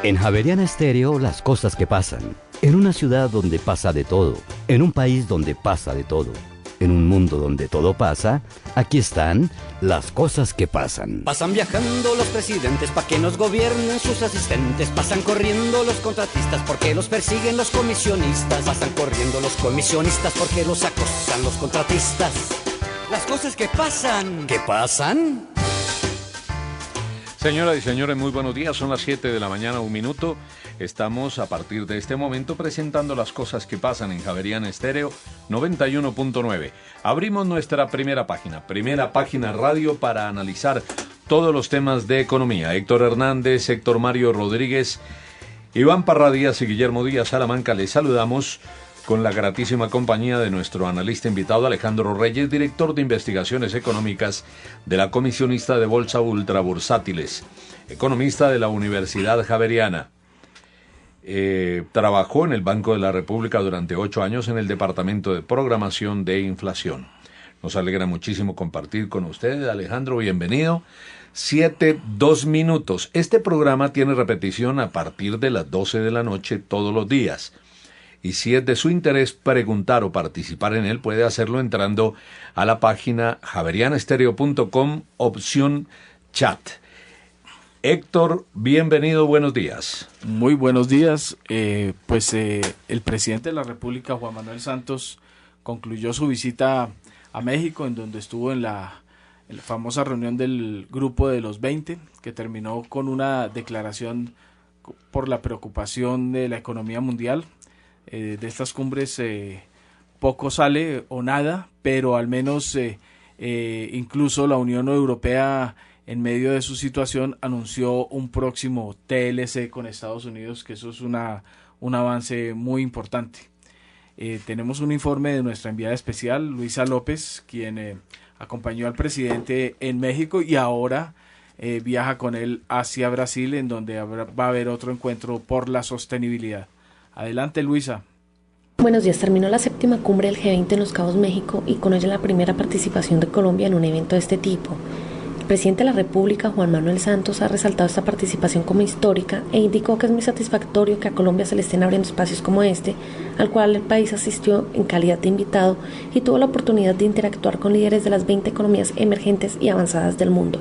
En Javeriana Estéreo, las cosas que pasan. En una ciudad donde pasa de todo. En un país donde pasa de todo. En un mundo donde todo pasa, aquí están las cosas que pasan. Pasan viajando los presidentes pa' que nos gobiernen sus asistentes. Pasan corriendo los contratistas porque los persiguen los comisionistas. Pasan corriendo los comisionistas porque los acosan los contratistas. Las cosas que pasan. ¿Qué pasan? Señoras y señores, muy buenos días. Son las 7 de la mañana, 1 minuto. Estamos a partir de este momento presentando las cosas que pasan en Javeriana Estéreo 91.9. Abrimos nuestra primera página radio para analizar todos los temas de economía. Héctor Hernández, Héctor Mario Rodríguez, Iván Parra Díaz y Guillermo Díaz Salamanca, les saludamos con la gratísima compañía de nuestro analista invitado Alejandro Reyes, director de investigaciones económicas de la comisionista de Bolsa Ultrabursátiles, economista de la Universidad Javeriana. Trabajó en el Banco de la República durante 8 años en el Departamento de Programación de Inflación. Nos alegra muchísimo compartir con usted, Alejandro, bienvenido. 7:02 minutos. Este programa tiene repetición a partir de las 12 de la noche todos los días. Y si es de su interés preguntar o participar en él, puede hacerlo entrando a la página javerianestereo.com, opción chat. Héctor, bienvenido, buenos días. Muy buenos días. El presidente de la República, Juan Manuel Santos, concluyó su visita a México, en donde estuvo en la famosa reunión del Grupo de los 20, que terminó con una declaración por la preocupación de la economía mundial. De estas cumbres poco sale o nada, pero al menos incluso la Unión Europea, en medio de su situación, anunció un próximo TLC con Estados Unidos, que eso es un avance muy importante. Tenemos un informe de nuestra enviada especial, Luisa López, quien acompañó al presidente en México y ahora viaja con él hacia Brasil, en donde va a haber otro encuentro por la sostenibilidad. Adelante, Luisa. Buenos días. Terminó la 7ª cumbre del G20 en Los Cabos, México, y con ella la primera participación de Colombia en un evento de este tipo. El presidente de la República, Juan Manuel Santos, ha resaltado esta participación como histórica e indicó que es muy satisfactorio que a Colombia se le estén abriendo espacios como este, al cual el país asistió en calidad de invitado y tuvo la oportunidad de interactuar con líderes de las 20 economías emergentes y avanzadas del mundo.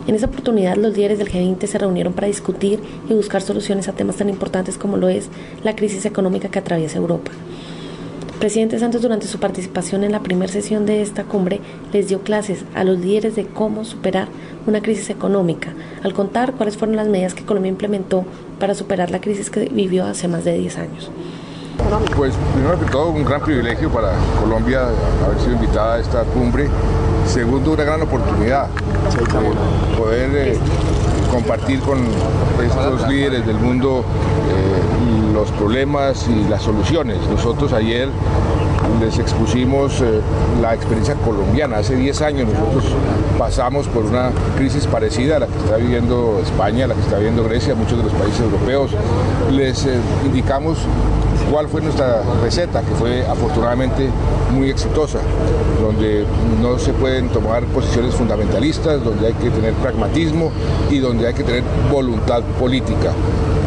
En esa oportunidad, los líderes del G20 se reunieron para discutir y buscar soluciones a temas tan importantes como lo es la crisis económica que atraviesa Europa. El presidente Santos, durante su participación en la primera sesión de esta cumbre, les dio clases a los líderes de cómo superar una crisis económica, al contar cuáles fueron las medidas que Colombia implementó para superar la crisis que vivió hace más de 10 años. Pues primero que todo, un gran privilegio para Colombia haber sido invitada a esta cumbre. Segundo, una gran oportunidad de poder compartir con estos líderes del mundo los problemas y las soluciones. Nosotros ayer les expusimos la experiencia colombiana. Hace 10 años nosotros pasamos por una crisis parecida a la que está viviendo España, a la que está viviendo Grecia, muchos de los países europeos. Les indicamos cuál fue nuestra receta, que fue afortunadamente muy exitosa, donde no se pueden tomar posiciones fundamentalistas, donde hay que tener pragmatismo y donde hay que tener voluntad política.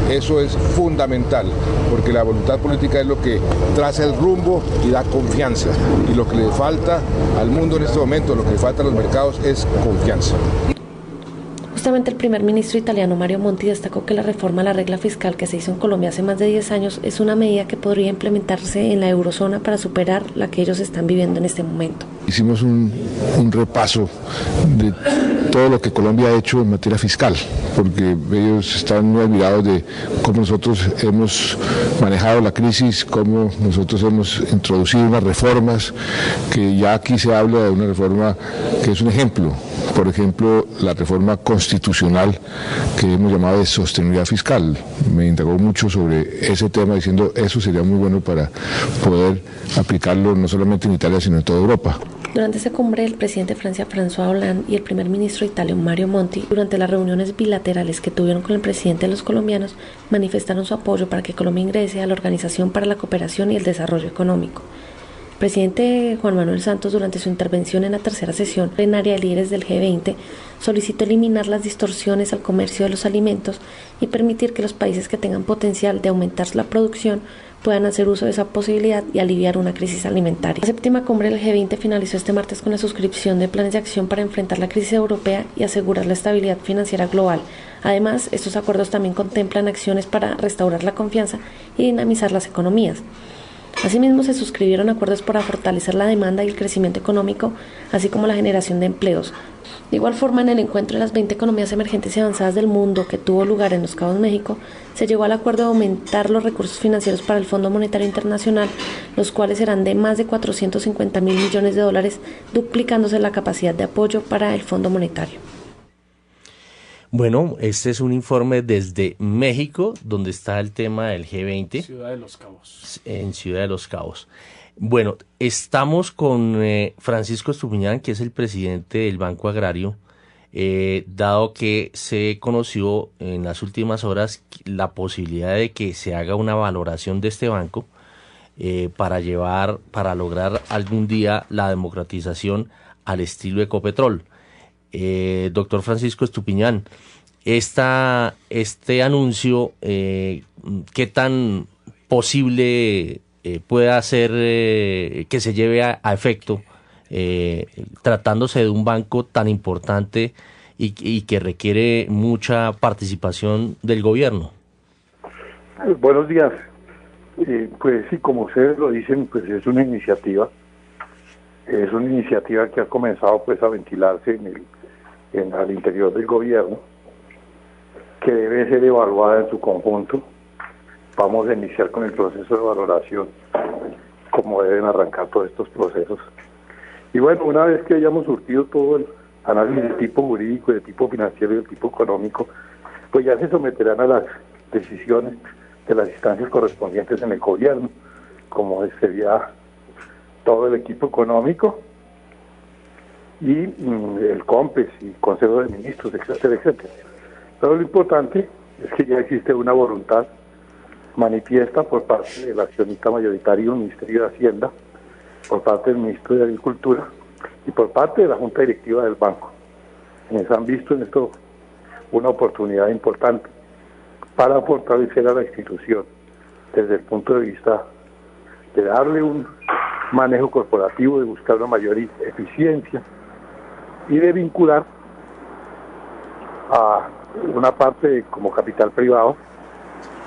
Eso es fundamental, porque la voluntad política es lo que traza el rumbo y da confianza. Y lo que le falta al mundo en este momento, lo que le falta a los mercados es confianza. Justamente el primer ministro italiano Mario Monti destacó que la reforma a la regla fiscal que se hizo en Colombia hace más de 10 años es una medida que podría implementarse en la eurozona para superar la que ellos están viviendo en este momento. Hicimos un repaso de todo lo que Colombia ha hecho en materia fiscal, porque ellos están muy admirados de cómo nosotros hemos manejado la crisis, cómo nosotros hemos introducido unas reformas, que ya aquí se habla de una reforma que es un ejemplo. Por ejemplo, la reforma constitucional que hemos llamado de sostenibilidad fiscal. Me indagó mucho sobre ese tema, diciendo eso sería muy bueno para poder aplicarlo no solamente en Italia, sino en toda Europa. Durante esa cumbre, el presidente de Francia, François Hollande, y el primer ministro de Italia, Mario Monti, durante las reuniones bilaterales que tuvieron con el presidente de los colombianos, manifestaron su apoyo para que Colombia ingrese a la Organización para la Cooperación y el Desarrollo Económico. El El presidente Juan Manuel Santos, durante su intervención en la tercera sesión plenaria de líderes del G20, solicitó eliminar las distorsiones al comercio de los alimentos y permitir que los países que tengan potencial de aumentar la producción puedan hacer uso de esa posibilidad y aliviar una crisis alimentaria. La séptima cumbre del G20 finalizó este martes con la suscripción de planes de acción para enfrentar la crisis europea y asegurar la estabilidad financiera global. Además, estos acuerdos también contemplan acciones para restaurar la confianza y dinamizar las economías. Asimismo, se suscribieron acuerdos para fortalecer la demanda y el crecimiento económico, así como la generación de empleos. De igual forma, en el encuentro de las 20 economías emergentes y avanzadas del mundo que tuvo lugar en Los Cabos, México, se llegó al acuerdo de aumentar los recursos financieros para el Fondo Monetario Internacional, los cuales serán de más de 450.000 millones de dólares, duplicándose la capacidad de apoyo para el Fondo Monetario. Bueno, este es un informe desde México, donde está el tema del G20. Ciudad de Los Cabos. En Ciudad de Los Cabos. Bueno, estamos con Francisco Estupiñán, que es el presidente del Banco Agrario, dado que se conoció en las últimas horas la posibilidad de que se haga una valoración de este banco para lograr algún día la democratización al estilo Ecopetrol. Doctor Francisco Estupiñán, este anuncio, ¿qué tan posible pueda ser que se lleve a efecto, tratándose de un banco tan importante y que requiere mucha participación del gobierno? Buenos días. Pues sí, como ustedes lo dicen, pues es una iniciativa que ha comenzado pues a ventilarse al interior del gobierno, que debe ser evaluada en su conjunto. Vamos a iniciar con el proceso de valoración, como deben arrancar todos estos procesos. Y bueno, una vez que hayamos surtido todo el análisis de tipo jurídico, de tipo financiero y de tipo económico, pues ya se someterán a las decisiones de las instancias correspondientes en el gobierno, como sería todo el equipo económico y el COMPES y Consejo de Ministros, etcétera, etcétera. Pero lo importante es que ya existe una voluntad manifiesta por parte del accionista mayoritario, el Ministerio de Hacienda, por parte del Ministro de Agricultura y por parte de la Junta Directiva del banco. Quienes han visto en esto una oportunidad importante para fortalecer a la institución desde el punto de vista de darle un manejo corporativo, de buscar una mayor eficiencia y de vincular a una parte como capital privado,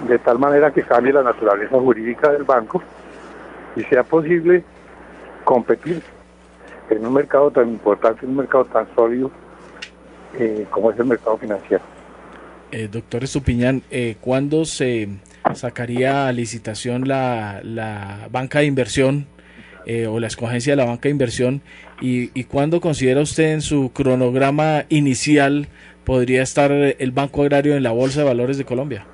de tal manera que cambie la naturaleza jurídica del banco y sea posible competir en un mercado tan importante, en un mercado tan sólido como es el mercado financiero. Doctor Estupiñán, ¿cuándo se sacaría a licitación la banca de inversión o la escogencia de la banca de inversión? ¿Y cuándo considera usted en su cronograma inicial podría estar el Banco Agrario en la Bolsa de Valores de Colombia?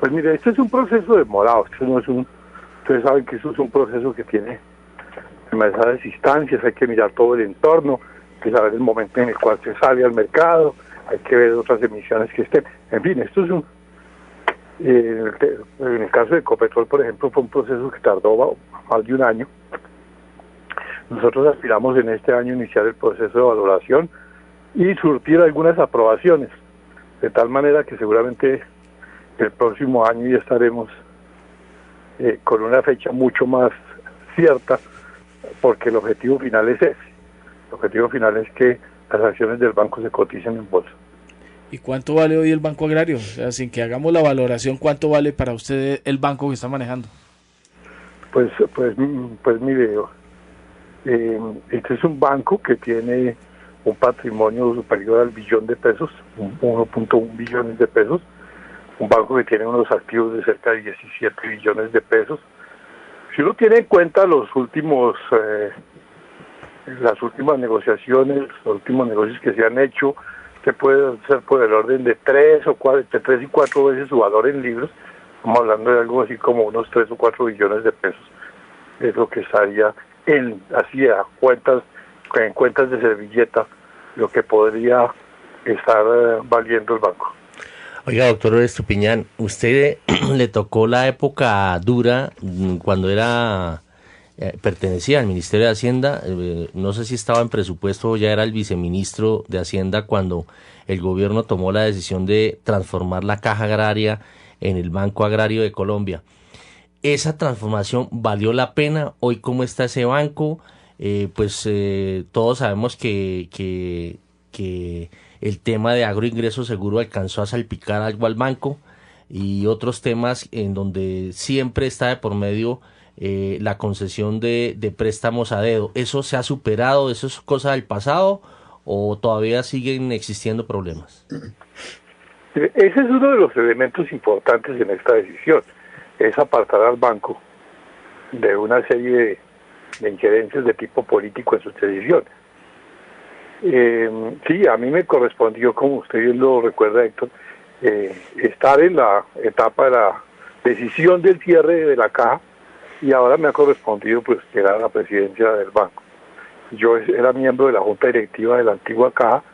Pues mire, este es un proceso demorado. Ustedes saben que eso es un proceso que tiene demasiadas instancias, hay que mirar todo el entorno, hay que saber el momento en el cual se sale al mercado, hay que ver otras emisiones que estén. En fin, esto es en el caso de Ecopetrol, por ejemplo, fue un proceso que tardó más de un año. Nosotros aspiramos en este año iniciar el proceso de valoración y surtir algunas aprobaciones, de tal manera que seguramente el próximo año ya estaremos con una fecha mucho más cierta, porque el objetivo final es ese. El objetivo final es que las acciones del banco se coticen en bolsa. ¿Y cuánto vale hoy el Banco Agrario? O sea, sin que hagamos la valoración, ¿cuánto vale para usted el banco que está manejando? Pues mire, este es un banco que tiene un patrimonio superior al billón de pesos, 1.1 billones de pesos, un banco que tiene unos activos de cerca de 17 billones de pesos. Si uno tiene en cuenta las últimas negociaciones, los últimos negocios que se han hecho, que puede ser por el orden de 3 y 4 veces su valor en libros, estamos hablando de algo así como unos 3 o 4 billones de pesos, es lo que estaría en cuentas de servilleta, lo que podría estar valiendo el banco. Oiga, doctor Estupiñán, usted le tocó la época dura cuando era pertenecía al Ministerio de Hacienda, no sé si estaba en presupuesto o ya era el viceministro de Hacienda cuando el gobierno tomó la decisión de transformar la Caja Agraria en el Banco Agrario de Colombia. ¿Esa transformación valió la pena? Hoy, ¿cómo está ese banco? Todos sabemos que el tema de agroingreso seguro alcanzó a salpicar algo al banco y otros temas en donde siempre está de por medio la concesión de préstamos a dedo. ¿Eso se ha superado? ¿Eso es cosa del pasado o todavía siguen existiendo problemas? Ese es uno de los elementos importantes en esta decisión, es apartar al banco de una serie de injerencias de tipo político en sus decisiones. Sí, a mí me correspondió, como usted bien lo recuerda, Héctor, estar en la etapa de la decisión del cierre de la caja y ahora me ha correspondido pues llegar a la presidencia del banco. Yo era miembro de la junta directiva de la antigua caja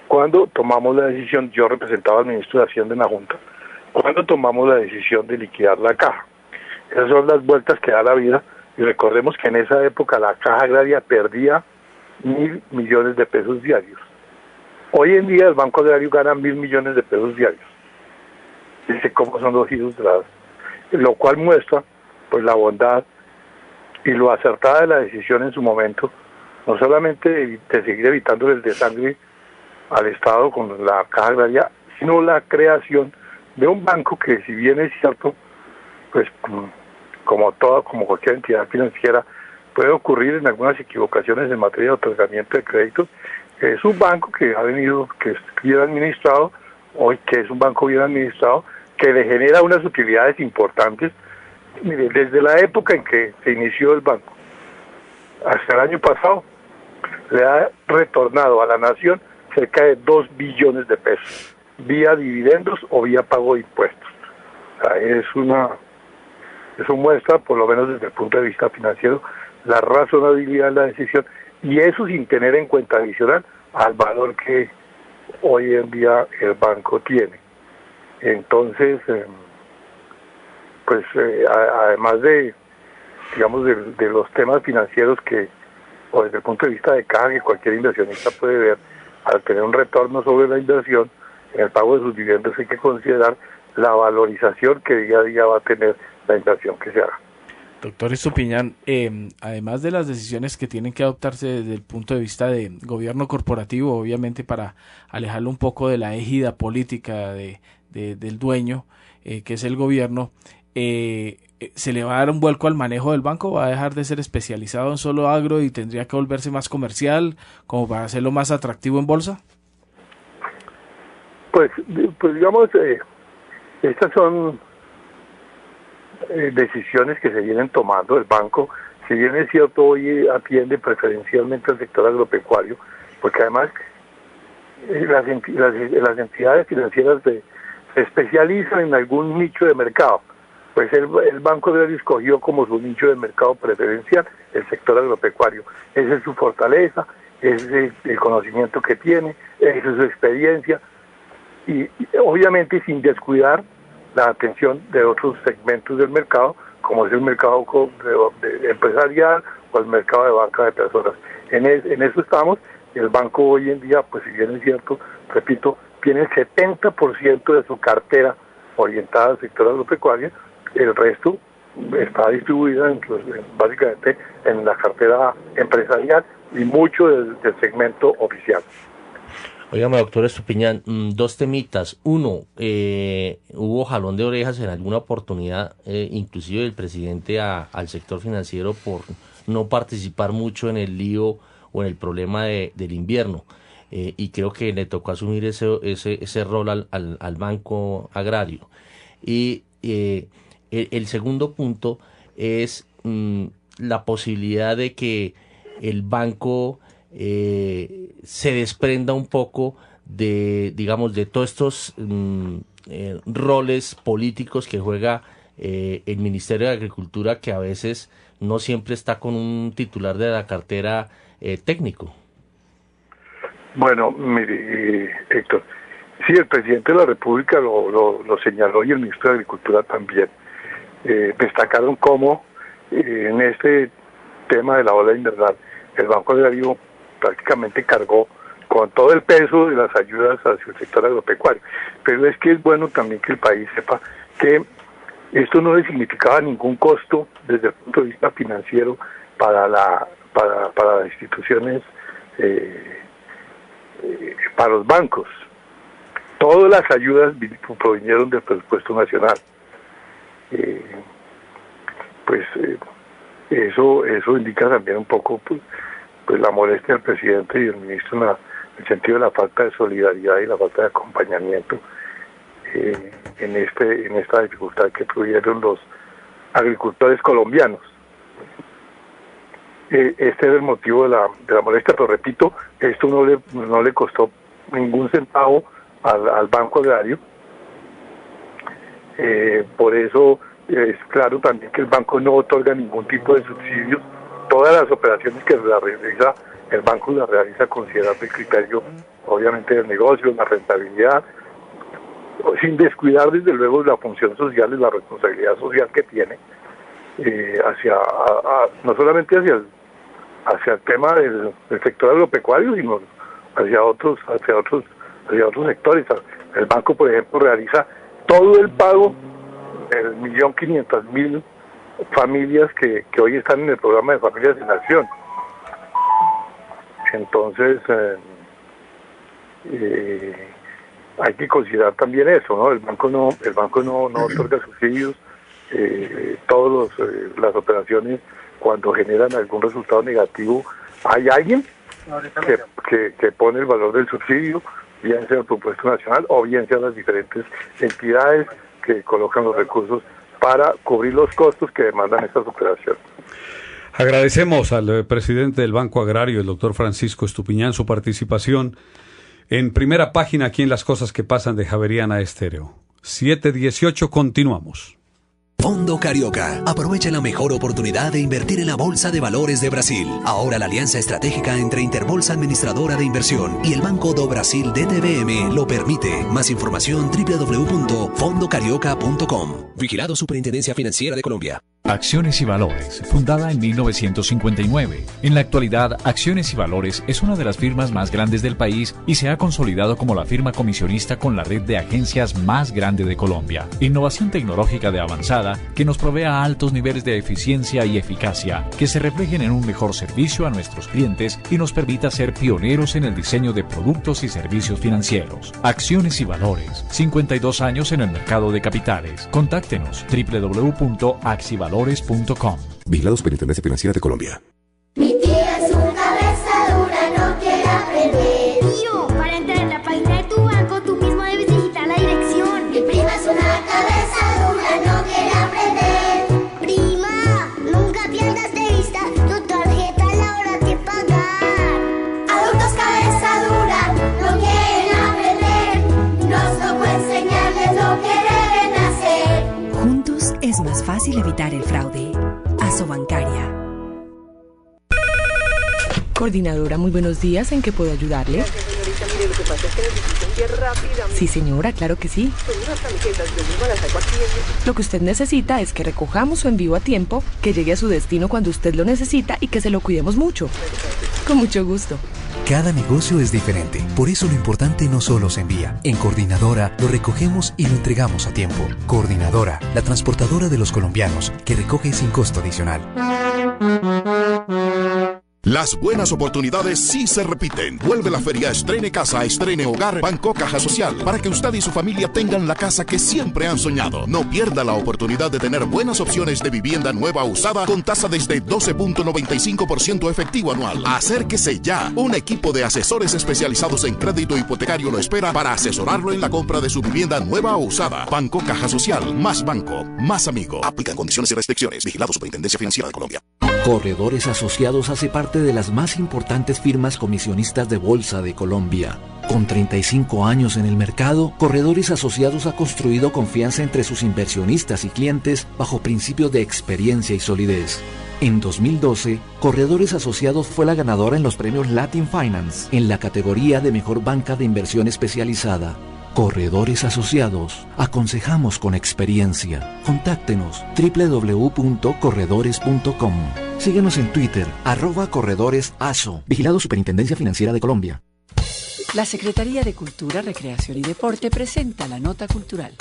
cuando tomamos la decisión. Yo representaba al ministro de Hacienda en la junta cuando tomamos la decisión de liquidar la caja. Esas son las vueltas que da la vida y recordemos que en esa época la Caja Agraria perdía 1.000 millones de pesos diarios. Hoy en día el Banco Agrario gana 1.000 millones de pesos diarios. Dice cómo son los giros de lo cual muestra pues la bondad y lo acertada de la decisión en su momento, no solamente de seguir evitando el desangre al Estado con la Caja Agraria, sino la creación de un banco que, si bien es cierto, pues como cualquier entidad financiera, puede ocurrir en algunas equivocaciones en materia de otorgamiento de créditos. Es un banco que es bien administrado, hoy que es un banco bien administrado, que le genera unas utilidades importantes. Mire, desde la época en que se inició el banco hasta el año pasado, le ha retornado a la nación cerca de 2 billones de pesos, vía dividendos o vía pago de impuestos. O sea, eso muestra, por lo menos desde el punto de vista financiero, la razonabilidad de la decisión, y eso sin tener en cuenta adicional al valor que hoy en día el banco tiene. Entonces, además de los temas financieros o desde el punto de vista de caja que cualquier inversionista puede ver, al tener un retorno sobre la inversión, en el pago de sus dividendos hay que considerar la valorización que día a día va a tener la inversión que se haga. Doctor Estupiñán, además de las decisiones que tienen que adoptarse desde el punto de vista de gobierno corporativo, obviamente para alejarlo un poco de la égida política del dueño, que es el gobierno, ¿se le va a dar un vuelco al manejo del banco? ¿Va a dejar de ser especializado en solo agro y tendría que volverse más comercial, como para hacerlo más atractivo en bolsa? Pues digamos, estas son decisiones que se vienen tomando. El banco, si bien es cierto, hoy atiende preferencialmente al sector agropecuario, porque además las entidades financieras se especializan en algún nicho de mercado. Pues el Banco Agrario escogió como su nicho de mercado preferencial el sector agropecuario. Esa es su fortaleza, ese es el conocimiento que tiene, esa es su experiencia, y obviamente sin descuidar la atención de otros segmentos del mercado, como es el mercado empresarial o el mercado de banca de personas. En eso estamos. El banco hoy en día, pues si bien es cierto, repito, tiene el 70% de su cartera orientada al sector agropecuario, el resto está distribuida básicamente en la cartera empresarial y mucho del segmento oficial. Óigame, doctor Estupiñán, 2 temitas. Uno, hubo jalón de orejas en alguna oportunidad, inclusive del presidente al sector financiero por no participar mucho en el lío o en el problema del invierno. Y creo que le tocó asumir ese rol al Banco Agrario. Y el segundo punto es la posibilidad de que el banco se desprenda un poco de todos estos roles políticos que juega el Ministerio de Agricultura, que a veces no siempre está con un titular de la cartera técnico. Bueno, mire, Héctor, sí, el presidente de la República lo señaló y el ministro de Agricultura también. Destacaron cómo en este tema de la ola invernal, el Banco Agrario prácticamente cargó con todo el peso de las ayudas hacia el sector agropecuario. Pero es que es bueno también que el país sepa que esto no le significaba ningún costo desde el punto de vista financiero para las instituciones, para los bancos. Todas las ayudas provinieron del presupuesto nacional. Eso indica también un poco pues la molestia del presidente y del ministro en el sentido de la falta de solidaridad y la falta de acompañamiento en esta dificultad que tuvieron los agricultores colombianos. Este es el motivo de la molestia, pero repito, esto no le costó ningún centavo al Banco Agrario. Por eso es claro también que el banco no otorga ningún tipo de subsidios. Todas las operaciones que realiza el banco las realiza considerando el criterio, obviamente, del negocio, la rentabilidad, sin descuidar desde luego la función social y la responsabilidad social que tiene no solamente hacia el tema del sector agropecuario, sino hacia otros sectores. El banco, por ejemplo, realiza todo el pago del 1.500.000 familias que hoy están en el programa de Familias en Acción. Entonces hay que considerar también eso, ¿no? El banco no otorga subsidios. Todas las operaciones, cuando generan algún resultado negativo, hay alguien que pone el valor del subsidio, bien sea el presupuesto nacional o bien sean las diferentes entidades que colocan los recursos para cubrir los costos que demandan estas operaciones. Agradecemos al presidente del Banco Agrario, el doctor Francisco Estupiñán, su participación en Primera Página aquí en Las Cosas que Pasan de Javeriana Estéreo. 7:18, continuamos. Fondo Carioca. Aprovecha la mejor oportunidad de invertir en la Bolsa de Valores de Brasil. Ahora la alianza estratégica entre Interbolsa Administradora de Inversión y el Banco do Brasil DTBM lo permite. Más información www.fondocarioca.com. Vigilado Superintendencia Financiera de Colombia. Acciones y Valores, fundada en 1959. En la actualidad, Acciones y Valores es una de las firmas más grandes del país y se ha consolidado como la firma comisionista con la red de agencias más grande de Colombia. Innovación tecnológica de avanzada que nos provea altos niveles de eficiencia y eficacia, que se reflejen en un mejor servicio a nuestros clientes y nos permita ser pioneros en el diseño de productos y servicios financieros. Acciones y Valores, 52 años en el mercado de capitales. Contáctenos www.axivalores.com. Vigilado Superintendencia Financiera de Colombia. Mi tía es un cabeza dura, no quiere aprender. Tío, para entrar en la página de tu banco, tú mismo debes digitar la dirección. Mi prima es una cabeza dura, no quiere aprender. Prima, nunca pierdas de vista tu tarjeta a la hora de pagar. Adultos cabeza dura, no quieren aprender. Nos tocó enseñarles lo que deben hacer. Juntos es más fácil evitar el fraude. Asobancaria. Coordinadora, muy buenos días. ¿En qué puedo ayudarle? Gracias, señorita. Mire, lo que pasa es que necesito enviar rápidamente. Sí, señora, claro que sí. Son unas camisetas, yo misma las saco aquí. Lo que usted necesita es que recojamos su envío a tiempo, que llegue a su destino cuando usted lo necesita y que se lo cuidemos mucho. Con mucho gusto. Cada negocio es diferente, por eso lo importante no solo se envía. En Coordinadora lo recogemos y lo entregamos a tiempo. Coordinadora, la transportadora de los colombianos, que recoge sin costo adicional. Las buenas oportunidades sí se repiten. Vuelve la feria Estrene Casa, Estrene Hogar, Banco Caja Social, para que usted y su familia tengan la casa que siempre han soñado. No pierda la oportunidad de tener buenas opciones de vivienda nueva o usada con tasa desde 12.95% efectivo anual. Acérquese ya. Un equipo de asesores especializados en crédito hipotecario lo espera para asesorarlo en la compra de su vivienda nueva o usada. Banco Caja Social, más banco, más amigo. Aplican condiciones y restricciones. Vigilado Superintendencia Financiera de Colombia. Corredores Asociados hace parte de las más importantes firmas comisionistas de bolsa de Colombia. Con 35 años en el mercado, Corredores Asociados ha construido confianza entre sus inversionistas y clientes bajo principios de experiencia y solidez. En 2012, Corredores Asociados fue la ganadora en los premios Latin Finance en la categoría de Mejor Banca de Inversión Especializada. Corredores Asociados, aconsejamos con experiencia. Contáctenos www.corredores.com. Síguenos en Twitter, @corredoresaso. Vigilado Superintendencia Financiera de Colombia. La Secretaría de Cultura, Recreación y Deporte presenta la nota cultural.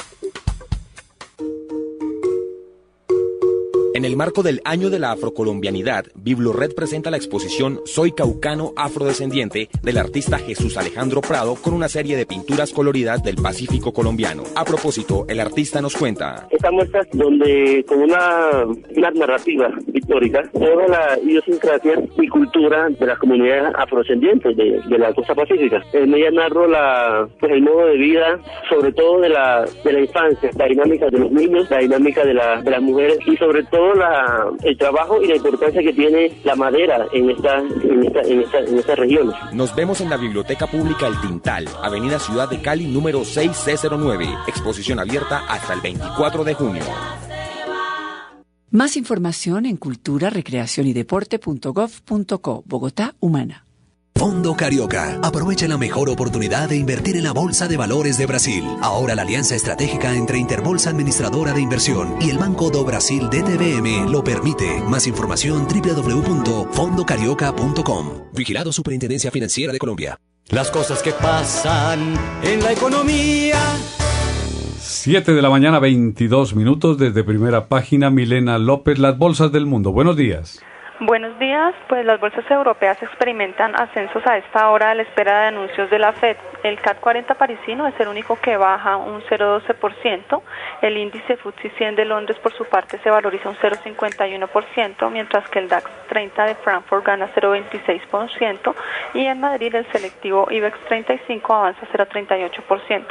En el marco del Año de la Afrocolombianidad, Biblored presenta la exposición Soy Caucano Afrodescendiente del artista Jesús Alejandro Prado con una serie de pinturas coloridas del Pacífico colombiano. A propósito, el artista nos cuenta. Esta muestra donde con una narrativa pictórica toda la idiosincrasia y cultura de las comunidades afrodescendientes de la costa pacífica. En ella narro el modo de vida, sobre todo de la infancia, la dinámica de los niños, la dinámica de las mujeres y sobre todo el trabajo y la importancia que tiene la madera en estas regiones. Nos vemos en la Biblioteca Pública El Tintal, Avenida Ciudad de Cali, número 6C09. Exposición abierta hasta el 24 de junio. Más información en cultura, recreación y deporte.gov.co. Bogotá, Humana. Fondo Carioca. Aprovecha la mejor oportunidad de invertir en la Bolsa de Valores de Brasil. Ahora la alianza estratégica entre Interbolsa Administradora de Inversión y el Banco do Brasil DTVM lo permite. Más información www.fondocarioca.com. Vigilado Superintendencia Financiera de Colombia. Las cosas que pasan en la economía. 7 de la mañana, 22 minutos, desde Primera Página, Milena López, las bolsas del mundo. Buenos días. Buenos días, pues las bolsas europeas experimentan ascensos a esta hora a la espera de anuncios de la FED. El CAC 40 parisino es el único que baja un 0,12%, el índice FTSE 100 de Londres por su parte se valoriza un 0,51%, mientras que el DAX 30 de Frankfurt gana 0,26% y en Madrid el selectivo IBEX 35 avanza 0,38%.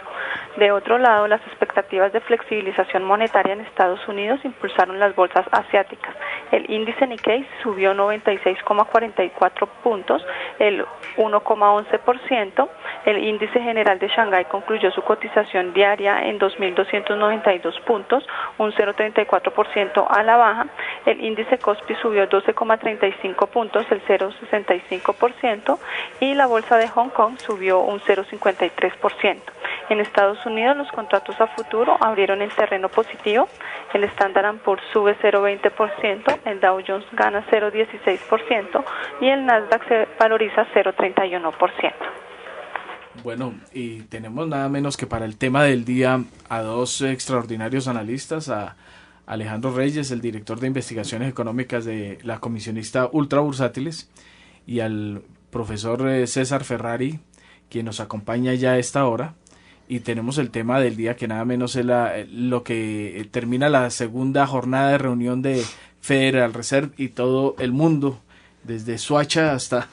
De otro lado, las expectativas de flexibilización monetaria en Estados Unidos impulsaron las bolsas asiáticas. El índice Nikkei subió 96,44 puntos, el 1,11%. El índice general de Shanghái concluyó su cotización diaria en 2.292 puntos, un 0,34% a la baja. El índice Kospi subió 12,35 puntos, el 0,65%, y la bolsa de Hong Kong subió un 0,53%. En Estados Unidos, los contratos a futuro abrieron en terreno positivo. El Standard & Poor's sube 0,20%, el Dow Jones gana 0,16% y el Nasdaq se valoriza 0,31%. Bueno, y tenemos nada menos que para el tema del día a dos extraordinarios analistas, a Alejandro Reyes, el director de investigaciones económicas de la comisionista Ultra Bursátiles, y al profesor César Ferrari, quien nos acompaña ya a esta hora. Y tenemos el tema del día que nada menos es lo que termina la segunda jornada de reunión de Federal Reserve, y todo el mundo, desde Suacha hasta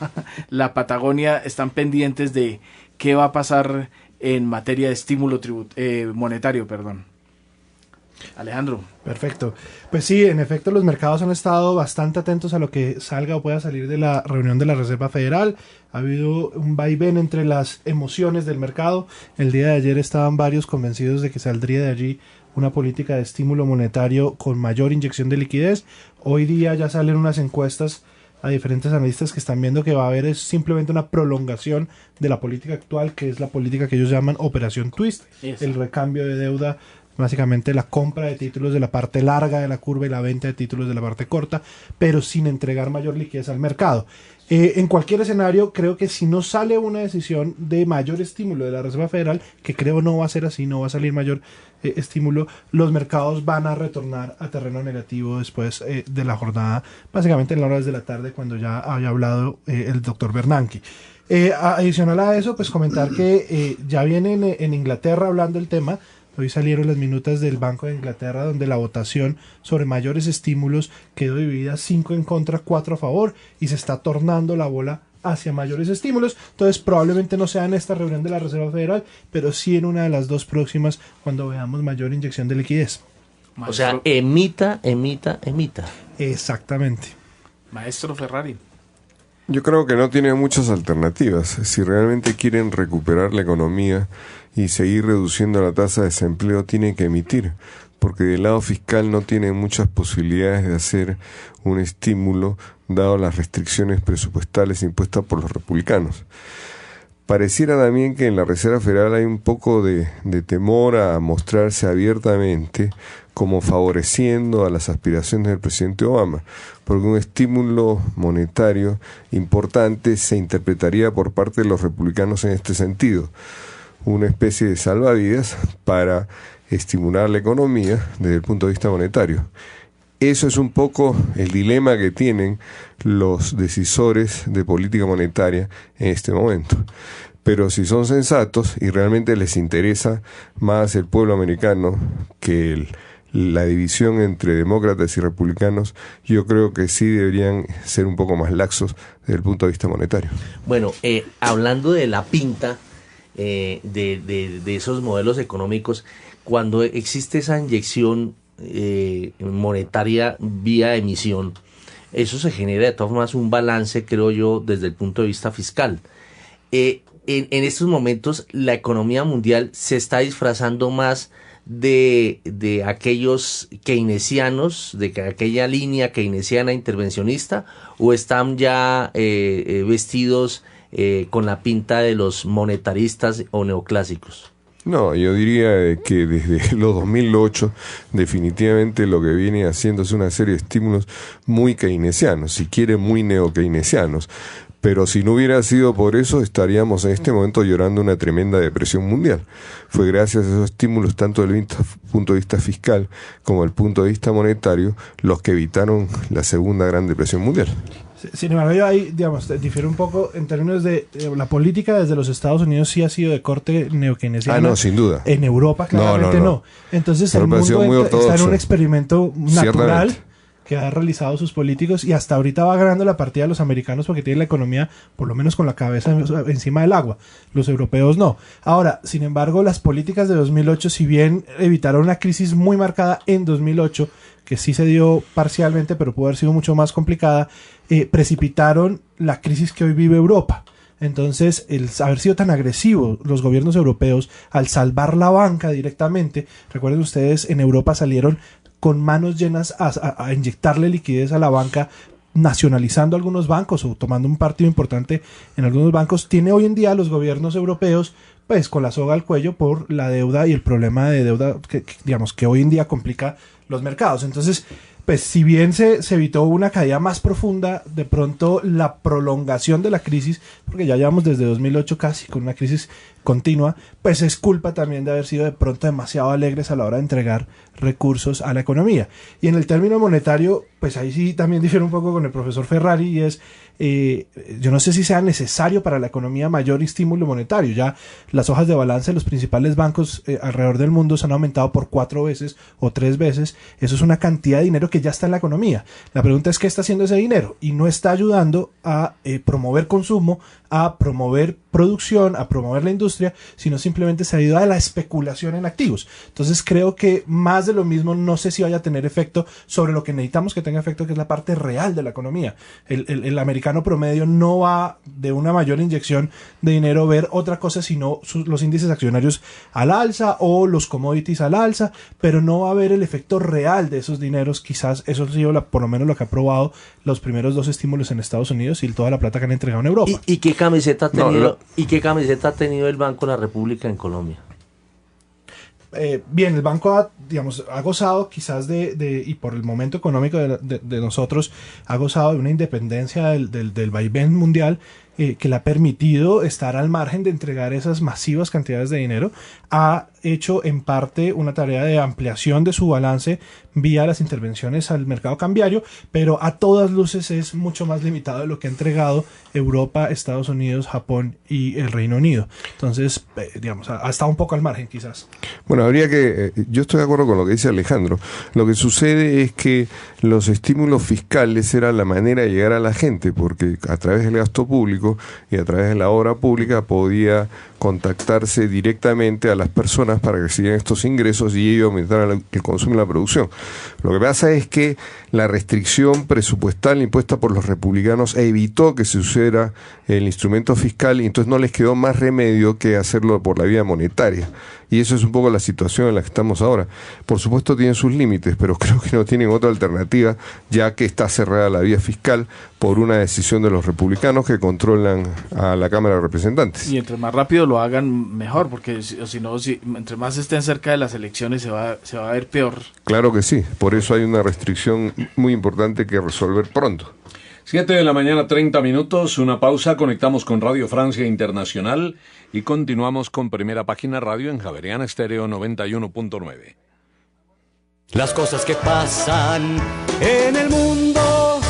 la Patagonia, están pendientes de qué va a pasar en materia de estímulo monetario. Alejandro. Perfecto. Pues sí, en efecto los mercados han estado bastante atentos a lo que salga o pueda salir de la reunión de la Reserva Federal. Ha habido un vaivén entre las emociones del mercado. El día de ayer estaban varios convencidos de que saldría de allí una política de estímulo monetario con mayor inyección de liquidez. Hoy día ya salen unas encuestas a diferentes analistas que están viendo que va a haber es simplemente una prolongación de la política actual, que es la política que ellos llaman Operación Twist, el recambio de deuda, básicamente la compra de títulos de la parte larga de la curva y la venta de títulos de la parte corta, pero sin entregar mayor liquidez al mercado. En cualquier escenario, creo que si no sale una decisión de mayor estímulo de la Reserva Federal, que creo no va a ser así, no va a salir mayor estímulo, los mercados van a retornar a terreno negativo después de la jornada, básicamente en las horas de la tarde, cuando ya había hablado el doctor Bernanke. Adicional a eso, pues comentar que ya vienen en Inglaterra hablando el tema. Hoy salieron las minutas del Banco de Inglaterra, donde la votación sobre mayores estímulos quedó dividida 5 en contra, 4 a favor, y se está tornando la bola hacia mayores estímulos. Entonces probablemente no sea en esta reunión de la Reserva Federal, pero sí en una de las dos próximas, cuando veamos mayor inyección de liquidez. O sea, emita. Exactamente. Maestro Ferrari. Yo creo que no tiene muchas alternativas. Si realmente quieren recuperar la economía y seguir reduciendo la tasa de desempleo, tienen que emitir, porque del lado fiscal no tienen muchas posibilidades de hacer un estímulo, dado las restricciones presupuestales impuestas por los republicanos. Pareciera también que en la Reserva Federal hay un poco de temor a mostrarse abiertamente como favoreciendo a las aspiraciones del presidente Obama, porque un estímulo monetario importante se interpretaría por parte de los republicanos en este sentido, una especie de salvavidas para estimular la economía desde el punto de vista monetario. Eso es un poco el dilema que tienen los decisores de política monetaria en este momento. Pero si son sensatos y realmente les interesa más el pueblo americano que la división entre demócratas y republicanos, yo creo que sí deberían ser un poco más laxos desde el punto de vista monetario. Bueno, hablando de la pinta de esos modelos económicos, cuando existe esa inyección monetaria vía emisión, eso se genera de todas formas un balance, creo yo, desde el punto de vista fiscal. En estos momentos la economía mundial se está disfrazando más de aquellos keynesianos, de aquella línea keynesiana intervencionista, o están ya vestidos con la pinta de los monetaristas o neoclásicos. No, yo diría que desde los 2008 definitivamente lo que viene haciendo es una serie de estímulos muy keynesianos, si quiere muy neokeynesianos. Pero si no hubiera sido por eso, estaríamos en este momento llorando una tremenda depresión mundial. Fue gracias a esos estímulos, tanto desde el punto de vista fiscal como desde el punto de vista monetario, los que evitaron la segunda gran depresión mundial. Sin embargo, yo ahí, digamos, difiere un poco en términos de la política desde los Estados Unidos sí ha sido de corte neokeynesiano. No, sin duda. En Europa claramente no. Entonces el mundo está en un experimento natural que ha realizado sus políticos y hasta ahorita va ganando la partida de los americanos porque tienen la economía por lo menos con la cabeza encima del agua. Los europeos no. Ahora, sin embargo, las políticas de 2008, si bien evitaron una crisis muy marcada en 2008, que sí se dio parcialmente, pero pudo haber sido mucho más complicada, precipitaron la crisis que hoy vive Europa. Entonces, el haber sido tan agresivo los gobiernos europeos al salvar la banca directamente, recuerden ustedes, en Europa salieron con manos llenas a inyectarle liquidez a la banca, nacionalizando algunos bancos o tomando un partido importante en algunos bancos. Tiene hoy en día los gobiernos europeos pues con la soga al cuello por la deuda y el problema de deuda que hoy en día complica los mercados. Entonces, pues si bien se evitó una caída más profunda, de pronto la prolongación de la crisis, porque ya llevamos desde 2008 casi con una crisis continua, pues es culpa también de haber sido de pronto demasiado alegres a la hora de entregar recursos a la economía. Y en el término monetario, pues ahí sí también difiero un poco con el profesor Ferrari, y es, yo no sé si sea necesario para la economía mayor estímulo monetario. Ya las hojas de balance de los principales bancos alrededor del mundo se han aumentado por 4 veces o 3 veces. Eso es una cantidad de dinero que ya está en la economía. La pregunta es qué está haciendo ese dinero, y no está ayudando a promover consumo, a promover producción, a promover la industria, sino simplemente se ayuda a la especulación en activos. Entonces creo que más de lo mismo no sé si vaya a tener efecto sobre lo que necesitamos que tenga efecto, que es la parte real de la economía. El americano promedio no va de una mayor inyección de dinero ver otra cosa sino los índices accionarios al alza o los commodities al alza, pero no va a ver el efecto real de esos dineros. Quizás eso ha sido por lo menos lo que ha probado los primeros 2 estímulos en Estados Unidos y toda la plata que han entregado en Europa. ¿Y qué camiseta ha tenido, ¿y qué camiseta ha tenido el Banco de la República en Colombia? Bien, el banco ha gozado quizás y por el momento económico de nosotros, ha gozado de una independencia del vaivén mundial que le ha permitido estar al margen de entregar esas masivas cantidades de dinero. Ha hecho en parte una tarea de ampliación de su balance vía las intervenciones al mercado cambiario, pero a todas luces es mucho más limitado de lo que ha entregado Europa, Estados Unidos, Japón y el Reino Unido. Entonces, ha estado un poco al margen quizás. Bueno, habría que, yo estoy de acuerdo con lo que dice Alejandro. Lo que sucede es que los estímulos fiscales era la manera de llegar a la gente, porque a través del gasto público y a través de la obra pública podía contactarse directamente a las personas para que recibieran estos ingresos y ello aumentara el consumo y la producción. Lo que pasa es que la restricción presupuestal impuesta por los republicanos evitó que se usara el instrumento fiscal, y entonces no les quedó más remedio que hacerlo por la vía monetaria. Y eso es un poco la situación en la que estamos ahora. Por supuesto tienen sus límites, pero creo que no tienen otra alternativa, ya que está cerrada la vía fiscal por una decisión de los republicanos que controlan a la Cámara de Representantes. Y entre más rápido lo hagan mejor, porque si no, entre más estén cerca de las elecciones se va a ver peor. Claro que sí, por eso hay una restricción muy importante que resolver pronto. 7:30 a.m, una pausa, conectamos con Radio Francia Internacional y continuamos con Primera Página Radio en Javeriana Estéreo 91.9. Las cosas que pasan en el mundo.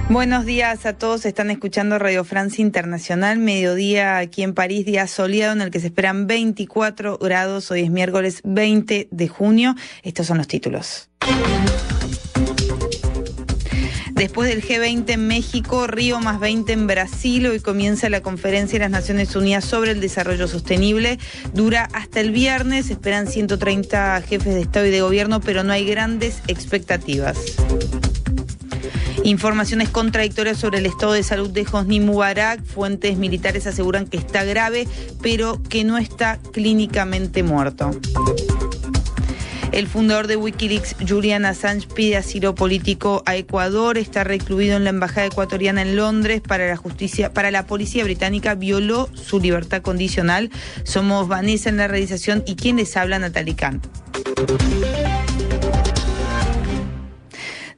Buenos días a todos, están escuchando Radio Francia Internacional, mediodía aquí en París, día soleado en el que se esperan 24 grados, hoy es miércoles 20 de junio, estos son los títulos. Después del G20 en México, Río +20 en Brasil, hoy comienza la conferencia de las Naciones Unidas sobre el desarrollo sostenible. Dura hasta el viernes, esperan 130 jefes de Estado y de Gobierno, pero no hay grandes expectativas. Informaciones contradictorias sobre el estado de salud de Hosni Mubarak. Fuentes militares aseguran que está grave, pero que no está clínicamente muerto. El fundador de Wikileaks, Julian Assange, pide asilo político a Ecuador. Está recluido en la embajada ecuatoriana en Londres. Para la policía británica violó su libertad condicional. Somos Vanessa en la realización y quien les habla, Natalie Cant.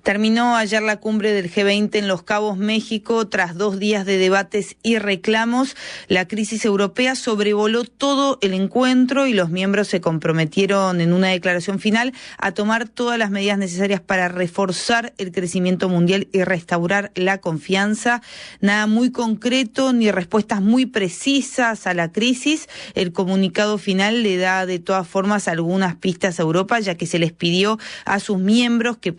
Terminó ayer la cumbre del G20 en Los Cabos, México. Tras 2 días de debates y reclamos, la crisis europea sobrevoló todo el encuentro y los miembros se comprometieron en una declaración final a tomar todas las medidas necesarias para reforzar el crecimiento mundial y restaurar la confianza. Nada muy concreto ni respuestas muy precisas a la crisis. El comunicado final le da de todas formas algunas pistas a Europa, ya que se les pidió a sus miembros que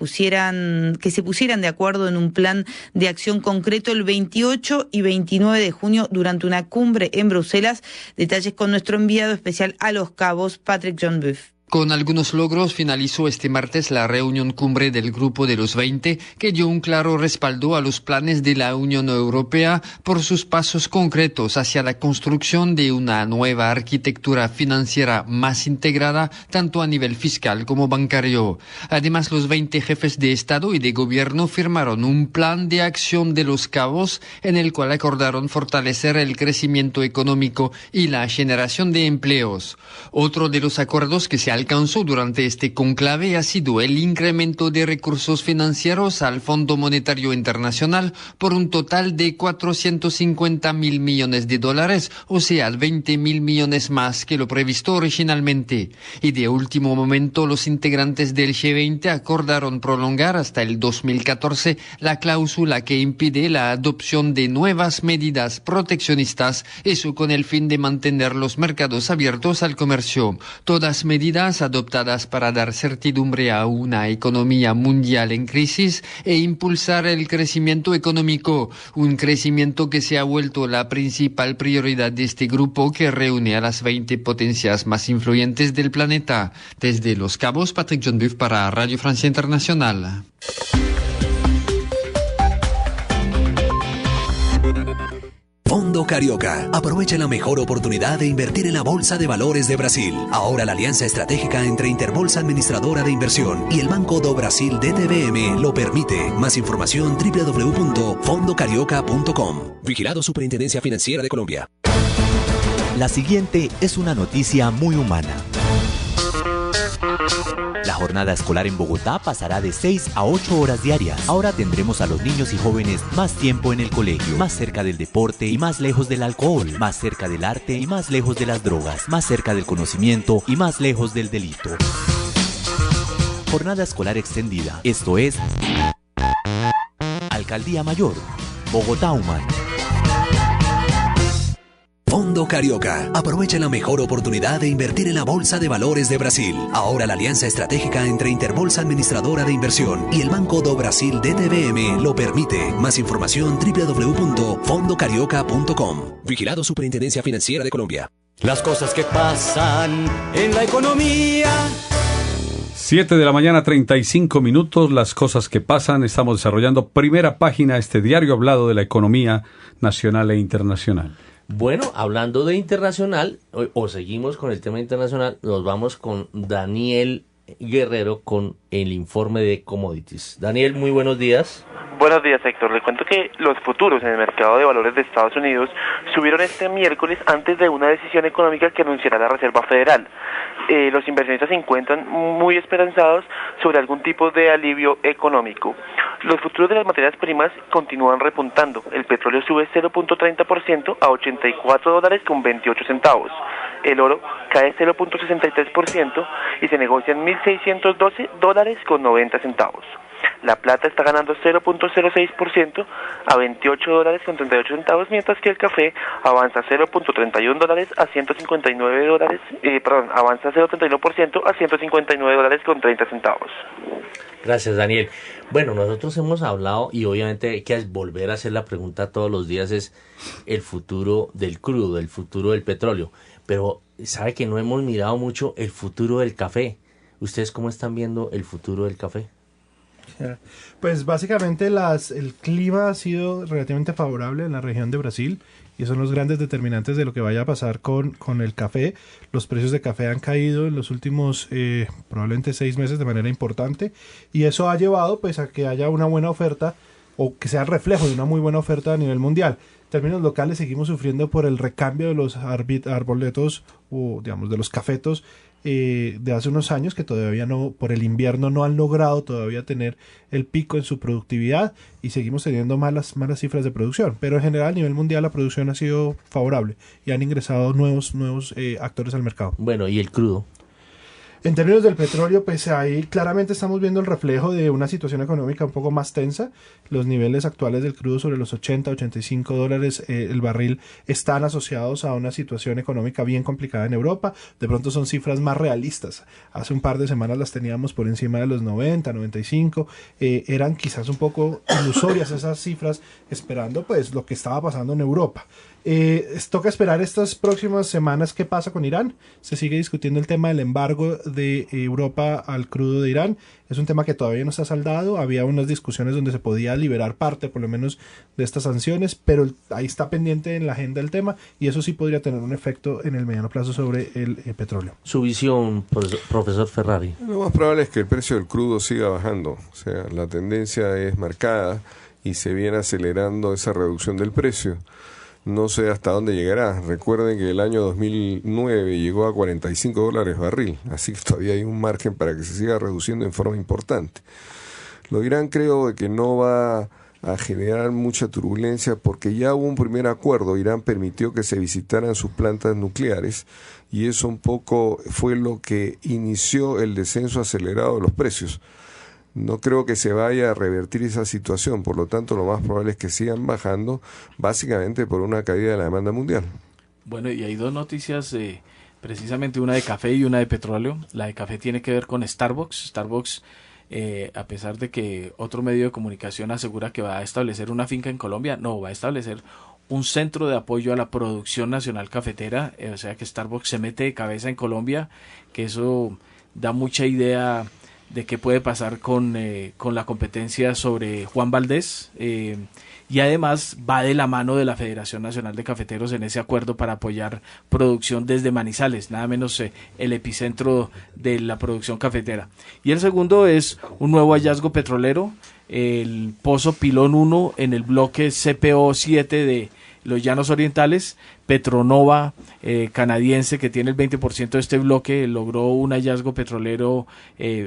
se pusieran de acuerdo en un plan de acción concreto el 28 y 29 de junio durante una cumbre en Bruselas. Detalles con nuestro enviado especial a Los Cabos, Patrick John Buff. Con algunos logros finalizó este martes la reunión cumbre del Grupo de los 20, que dio un claro respaldo a los planes de la Unión Europea por sus pasos concretos hacia la construcción de una nueva arquitectura financiera más integrada, tanto a nivel fiscal como bancario. Además, los 20 jefes de Estado y de Gobierno firmaron un plan de acción de Los Cabos en el cual acordaron fortalecer el crecimiento económico y la generación de empleos. Otro de los acuerdos que se alcanzó durante este conclave ha sido el incremento de recursos financieros al Fondo Monetario Internacional por un total de $450.000 millones, o sea, 20.000 millones más que lo previsto originalmente. Y de último momento, los integrantes del G20 acordaron prolongar hasta el 2014 la cláusula que impide la adopción de nuevas medidas proteccionistas, eso con el fin de mantener los mercados abiertos al comercio. Todas medidas adoptadas para dar certidumbre a una economía mundial en crisis e impulsar el crecimiento económico, un crecimiento que se ha vuelto la principal prioridad de este grupo que reúne a las 20 potencias más influyentes del planeta. Desde Los Cabos, Patrick John Buff para Radio Francia Internacional. Fondo Carioca. Aprovecha la mejor oportunidad de invertir en la Bolsa de Valores de Brasil. Ahora la alianza estratégica entre Interbolsa Administradora de Inversión y el Banco do Brasil DTVM lo permite. Más información www.fondocarioca.com. Vigilado Superintendencia Financiera de Colombia. La siguiente es una noticia muy humana. La jornada escolar en Bogotá pasará de 6 a 8 horas diarias. Ahora tendremos a los niños y jóvenes más tiempo en el colegio, más cerca del deporte y más lejos del alcohol, más cerca del arte y más lejos de las drogas, más cerca del conocimiento y más lejos del delito. Jornada escolar extendida. Esto es Alcaldía Mayor, Bogotá Humano. Fondo Carioca. Aprovecha la mejor oportunidad de invertir en la Bolsa de Valores de Brasil. Ahora la alianza estratégica entre Interbolsa Administradora de Inversión y el Banco do Brasil DTVM lo permite. Más información www.fondocarioca.com. Vigilado Superintendencia Financiera de Colombia. Las cosas que pasan en la economía. 7:35 a.m, las cosas que pasan. Estamos desarrollando Primera Página, este diario hablado de la economía nacional e internacional. Bueno, hablando de internacional, o seguimos con el tema internacional, nos vamos con Daniel Guerrero con el informe de commodities. Daniel, muy buenos días. Buenos días, Héctor. Le cuento que los futuros en el mercado de valores de Estados Unidos subieron este miércoles antes de una decisión económica que anunciará la Reserva Federal. Los inversionistas se encuentran muy esperanzados sobre algún tipo de alivio económico. Los futuros de las materias primas continúan repuntando. El petróleo sube 0.30% a $84.28. El oro cae 0.63% y se negocia en $1.612.90. La plata está ganando 0.06% a $28.38, mientras que el café avanza $0.31 a $159, avanza 0.31% a $159.30. Gracias, Daniel. Bueno, nosotros hemos hablado y obviamente hay que volver a hacer la pregunta todos los días, es el futuro del crudo, el futuro del petróleo, pero sabe que no hemos mirado mucho el futuro del café. ¿Ustedes cómo están viendo el futuro del café? Pues básicamente el clima ha sido relativamente favorable en la región de Brasil y son los grandes determinantes de lo que vaya a pasar con el café. Los precios de café han caído en los últimos probablemente 6 meses de manera importante y eso ha llevado pues a que haya una buena oferta o que sea el reflejo de una muy buena oferta a nivel mundial. En términos locales seguimos sufriendo por el recambio de los arboletos o digamos de los cafetos de hace unos años que todavía no, por el invierno no han logrado todavía tener el pico en su productividad y seguimos teniendo malas cifras de producción, pero en general a nivel mundial la producción ha sido favorable y han ingresado nuevos actores al mercado. Bueno, ¿y el crudo? En términos del petróleo, pues ahí claramente estamos viendo el reflejo de una situación económica un poco más tensa. Los niveles actuales del crudo sobre los $80-85 el barril están asociados a una situación económica bien complicada en Europa. De pronto son cifras más realistas. Hace un par de semanas las teníamos por encima de los 90, 95. Eran quizás un poco ilusorias esas cifras, esperando pues lo que estaba pasando en Europa. Toca esperar estas próximas semanas qué pasa con Irán. Se sigue discutiendo el tema del embargo de Europa al crudo de Irán. Es un tema que todavía no está saldado. Había unas discusiones donde se podía liberar parte por lo menos de estas sanciones, pero ahí está pendiente en la agenda el tema y eso sí podría tener un efecto en el mediano plazo sobre el petróleo. Su visión, profesor Ferrari. Lo más probable es que el precio del crudo siga bajando. O sea, la tendencia es marcada y se viene acelerando esa reducción del precio. No sé hasta dónde llegará. Recuerden que el año 2009 llegó a $45 barril, así que todavía hay un margen para que se siga reduciendo en forma importante. Lo Irán creo que no va a generar mucha turbulencia porque ya hubo un primer acuerdo. Irán permitió que se visitaran sus plantas nucleares y eso un poco fue lo que inició el descenso acelerado de los precios. No creo que se vaya a revertir esa situación, por lo tanto lo más probable es que sigan bajando, básicamente por una caída de la demanda mundial. Bueno, y hay dos noticias, precisamente una de café y una de petróleo. La de café tiene que ver con Starbucks. Starbucks, a pesar de que otro medio de comunicación asegura que va a establecer una finca en Colombia, no, va a establecer un centro de apoyo a la producción nacional cafetera, o sea que Starbucks se mete de cabeza en Colombia, que eso da mucha idea de qué puede pasar con la competencia sobre Juan Valdés, y además va de la mano de la Federación Nacional de Cafeteros en ese acuerdo para apoyar producción desde Manizales, nada menos el epicentro de la producción cafetera. Y el segundo es un nuevo hallazgo petrolero, el pozo Pilón 1 en el bloque CPO-7 de los Llanos Orientales. Petronova, canadiense, que tiene el 20% de este bloque, logró un hallazgo petrolero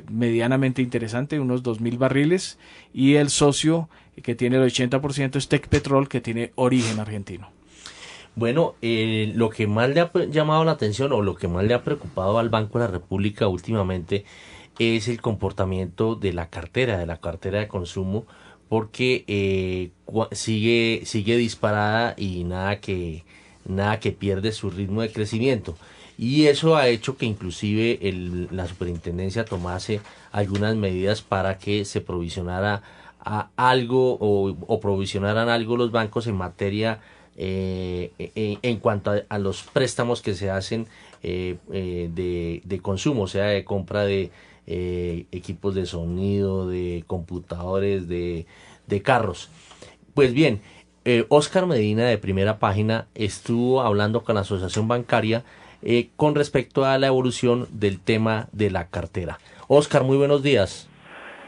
medianamente interesante, unos 2.000 barriles, y el socio que tiene el 80% es Tecpetrol, que tiene origen argentino. Bueno, lo que más le ha llamado la atención o lo que más le ha preocupado al Banco de la República últimamente es el comportamiento de la cartera de consumo, porque sigue disparada y nada que pierde su ritmo de crecimiento, y eso ha hecho que inclusive la superintendencia tomase algunas medidas para que se provisionara algo o provisionaran algo los bancos en materia en cuanto a los préstamos que se hacen de consumo, o sea, de compra de equipos de sonido, de computadores, de carros. Pues bien, Oscar Medina, de Primera Página, estuvo hablando con la Asociación Bancaria con respecto a la evolución del tema de la cartera. Oscar, muy buenos días.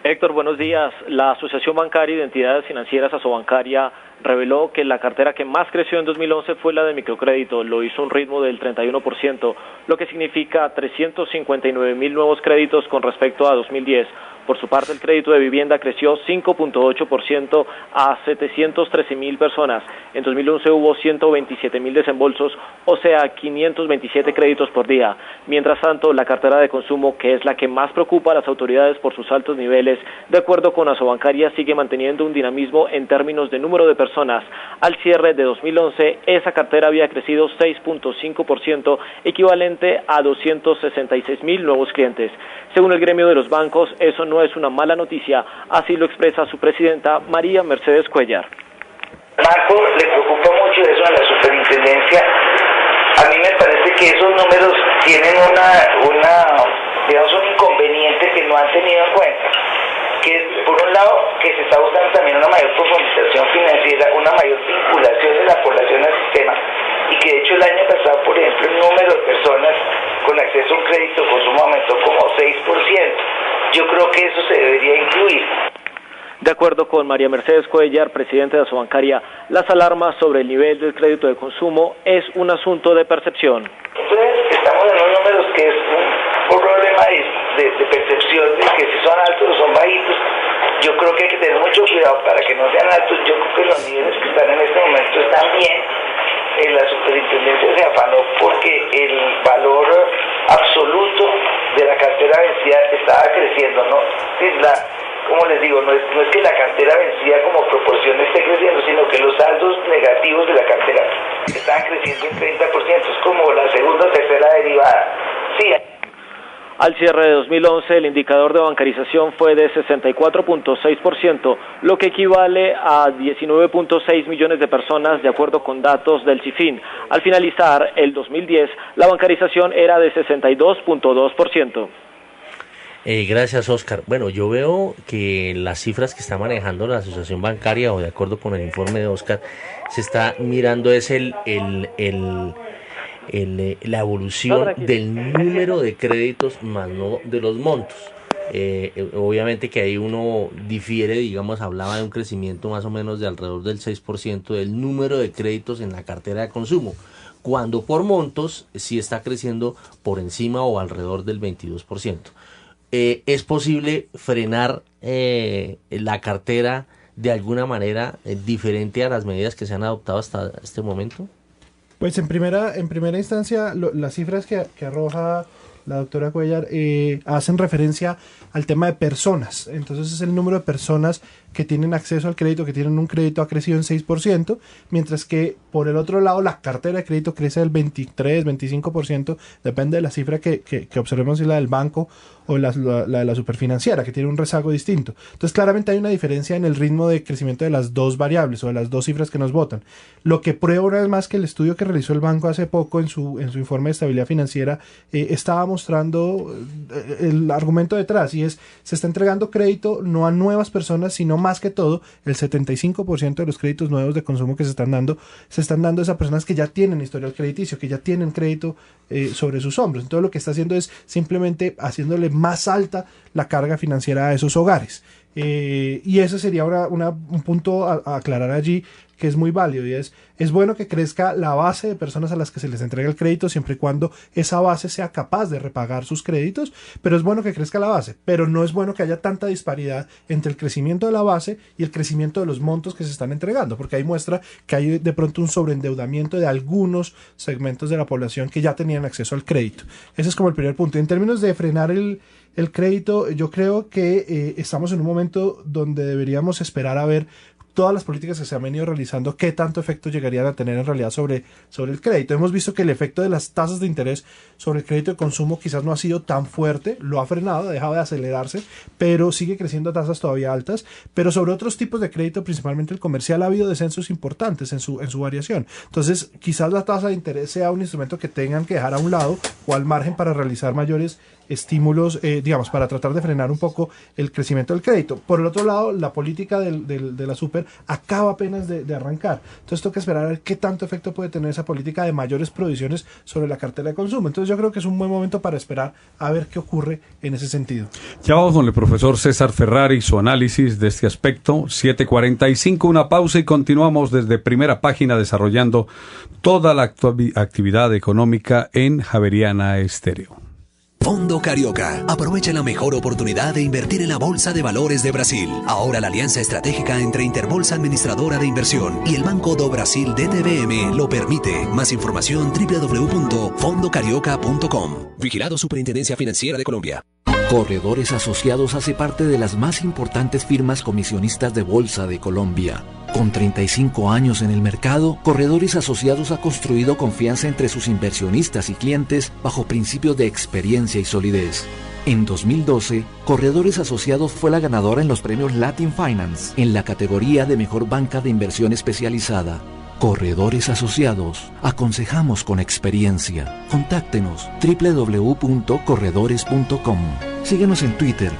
Héctor, buenos días. La Asociación Bancaria de Entidades Financieras Asobancaria reveló que la cartera que más creció en 2011 fue la de microcrédito, lo hizo a un ritmo del 31%, lo que significa 359.000 nuevos créditos con respecto a 2010. Por su parte, el crédito de vivienda creció 5.8% a 713.000 personas. En 2011 hubo 127.000 desembolsos, o sea, 527 créditos por día. Mientras tanto, la cartera de consumo, que es la que más preocupa a las autoridades por sus altos niveles, de acuerdo con Asobancaria, sigue manteniendo un dinamismo en términos de número de personas. Al cierre de 2011, esa cartera había crecido 6.5%, equivalente a 266.000 nuevos clientes. Según el gremio de los bancos, eso no es una mala noticia, así lo expresa su presidenta María Mercedes Cuellar. Al banco le preocupa mucho eso a la superintendencia. A mí me parece que esos números tienen un inconveniente que no han tenido en cuenta, que por un lado que se está buscando también una mayor profundización financiera, una mayor vinculación de la población al sistema, y que de hecho el año pasado, por ejemplo, el número de personas con acceso a un crédito de consumo aumentó como 6%. Yo creo que eso se debería incluir. De acuerdo con María Mercedes Cuellar, presidente de Asobancaria, las alarmas sobre el nivel del crédito de consumo es un asunto de percepción. Entonces, estamos en unos números que es un problema de percepción de que si son altos o son bajitos. Yo creo que hay que tener mucho cuidado para que no sean altos. Yo creo que los niveles que están en este momento están bien. La superintendencia se afanó porque el valor absoluto de la cartera vencida estaba creciendo, ¿no? Como les digo, no es que la cartera vencida como proporción esté creciendo, sino que los saldos negativos de la cartera estaban creciendo en 30%, es como la segunda o tercera derivada. Sí. Al cierre de 2011, el indicador de bancarización fue de 64.6%, lo que equivale a 19.6 millones de personas, de acuerdo con datos del CIFIN. Al finalizar el 2010, la bancarización era de 62.2%. Gracias, Oscar. Bueno, yo veo que las cifras que está manejando la Asociación Bancaria, o de acuerdo con el informe de Oscar, se está mirando es la evolución del número de créditos más no de los montos. Obviamente que ahí uno difiere, digamos, hablaba de un crecimiento más o menos de alrededor del 6% del número de créditos en la cartera de consumo, cuando por montos sí está creciendo por encima o alrededor del 22%. ¿Es posible frenar la cartera de alguna manera diferente a las medidas que se han adoptado hasta este momento? Pues en primera instancia, las cifras que arroja la doctora Cuellar hacen referencia al tema de personas. Entonces es el número de personas que tienen acceso al crédito, que tienen un crédito, ha crecido en 6%, mientras que por el otro lado la cartera de crédito crece del 23, 25%, depende de la cifra que observemos, si la del banco o la de la superfinanciera, que tiene un rezago distinto. Entonces claramente hay una diferencia en el ritmo de crecimiento de las dos variables o de las dos cifras que nos votan. Lo que prueba una vez más que el estudio que realizó el banco hace poco en su informe de estabilidad financiera estaba mostrando el argumento detrás, y es: se está entregando crédito no a nuevas personas, sino más que todo el 75% de los créditos nuevos de consumo que se están dando a esas personas que ya tienen historial crediticio, que ya tienen crédito sobre sus hombros. Entonces lo que está haciendo es simplemente haciéndole más alta la carga financiera a esos hogares. Y ese sería un punto a aclarar allí, que es muy válido, y es bueno que crezca la base de personas a las que se les entrega el crédito, siempre y cuando esa base sea capaz de repagar sus créditos, pero es bueno que crezca la base, pero no es bueno que haya tanta disparidad entre el crecimiento de la base y el crecimiento de los montos que se están entregando, porque ahí muestra que hay de pronto un sobreendeudamiento de algunos segmentos de la población que ya tenían acceso al crédito. Ese es como el primer punto. En términos de frenar el crédito, yo creo que estamos en un momento donde deberíamos esperar a ver todas las políticas que se han venido realizando, qué tanto efecto llegarían a tener en realidad sobre el crédito. Hemos visto que el efecto de las tasas de interés sobre el crédito de consumo quizás no ha sido tan fuerte, lo ha frenado, ha dejado de acelerarse, pero sigue creciendo a tasas todavía altas. Pero sobre otros tipos de crédito, principalmente el comercial, ha habido descensos importantes en su variación. Entonces quizás la tasa de interés sea un instrumento que tengan que dejar a un lado o al margen para realizar mayores estímulos, digamos, para tratar de frenar un poco el crecimiento del crédito. Por el otro lado, la política de la Super acaba apenas de arrancar. Entonces toca esperar a ver qué tanto efecto puede tener esa política de mayores provisiones sobre la cartera de consumo. Entonces yo creo que es un buen momento para esperar a ver qué ocurre en ese sentido. Ya vamos con el profesor César Ferrari, su análisis de este aspecto. 7:45, una pausa y continuamos desde Primera Página desarrollando toda la actividad económica en Javeriana Estéreo. Fondo Carioca. Aprovecha la mejor oportunidad de invertir en la Bolsa de Valores de Brasil. Ahora la alianza estratégica entre Interbolsa Administradora de Inversión y el Banco do Brasil DTVM lo permite. Más información www.fondocarioca.com. Vigilado Superintendencia Financiera de Colombia. Corredores Asociados hace parte de las más importantes firmas comisionistas de Bolsa de Colombia. Con 35 años en el mercado, Corredores Asociados ha construido confianza entre sus inversionistas y clientes bajo principios de experiencia y solidez. En 2012, Corredores Asociados fue la ganadora en los premios Latin Finance en la categoría de Mejor Banca de Inversión Especializada. Corredores Asociados, aconsejamos con experiencia. Contáctenos www.corredores.com. Síguenos en Twitter,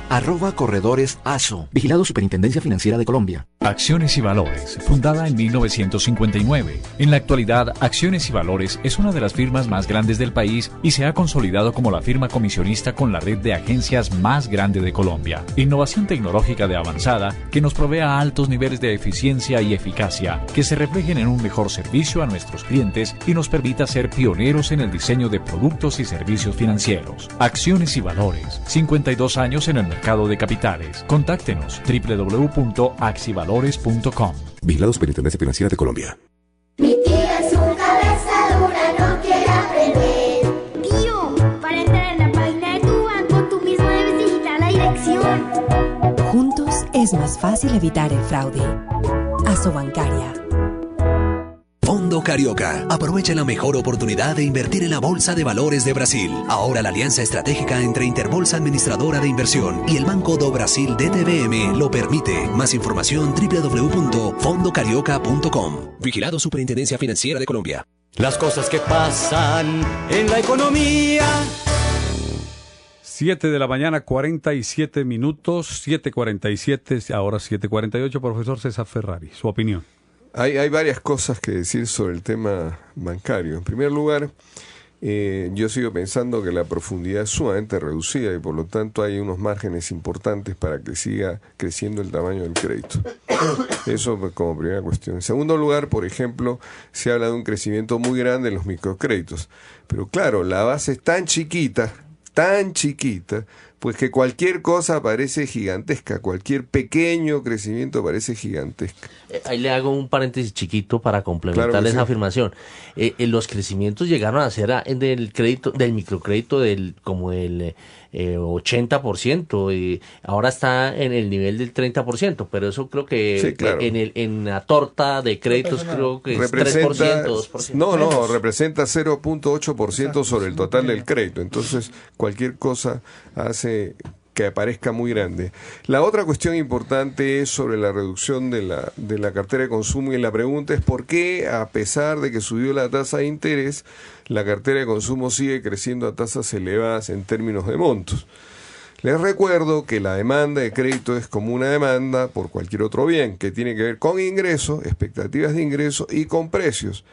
@corredoresaso. Vigilado Superintendencia Financiera de Colombia. Acciones y Valores, fundada en 1959. En la actualidad, Acciones y Valores es una de las firmas más grandes del país y se ha consolidado como la firma comisionista con la red de agencias más grande de Colombia. Innovación tecnológica de avanzada que nos provea altos niveles de eficiencia y eficacia que se reflejen en un mejor servicio a nuestros clientes y nos permita ser pioneros en el diseño de productos y servicios financieros. Acciones y Valores, 52 años en el mercado de capitales. Contáctenos www.axivalores.com. Vigilado Superintendencia Financiera de Colombia. Mi tío es un cabeza dura, no quiere aprender. Tío, para entrar en la página de tu banco, tú mismo debes digitar la dirección. Juntos es más fácil evitar el fraude. Asobancaria. Fondo Carioca. Aprovecha la mejor oportunidad de invertir en la Bolsa de Valores de Brasil. Ahora la alianza estratégica entre Interbolsa Administradora de Inversión y el Banco do Brasil DTVM lo permite. Más información www.fondocarioca.com. Vigilado Superintendencia Financiera de Colombia. Las cosas que pasan en la economía. 7 de la mañana, 47 minutos, 7:47, ahora 7:48, profesor César Ferrari, su opinión. Hay varias cosas que decir sobre el tema bancario. En primer lugar, yo sigo pensando que la profundidad es sumamente reducida y por lo tanto hay unos márgenes importantes para que siga creciendo el tamaño del crédito. Eso como primera cuestión. En segundo lugar, por ejemplo, se habla de un crecimiento muy grande en los microcréditos. Pero claro, la base es tan chiquita, pues que cualquier cosa parece gigantesca, cualquier pequeño crecimiento parece gigantesco. Ahí le hago un paréntesis chiquito para complementar Claro que esa sí. afirmación. Los crecimientos llegaron a ser del crédito, del microcrédito como el 80%, y ahora está en el nivel del 30%, pero eso creo que Sí, claro. en la torta de créditos creo que es Representa, 3%, 2%. no, representa 0.8% sobre el total del crédito. Entonces, cualquier cosa hace que parezca muy grande. La otra cuestión importante es sobre la reducción de la cartera de consumo y la pregunta es por qué, a pesar de que subió la tasa de interés, la cartera de consumo sigue creciendo a tasas elevadas en términos de montos. Les recuerdo que la demanda de crédito es como una demanda por cualquier otro bien, que tiene que ver con ingresos, expectativas de ingresos y con precios.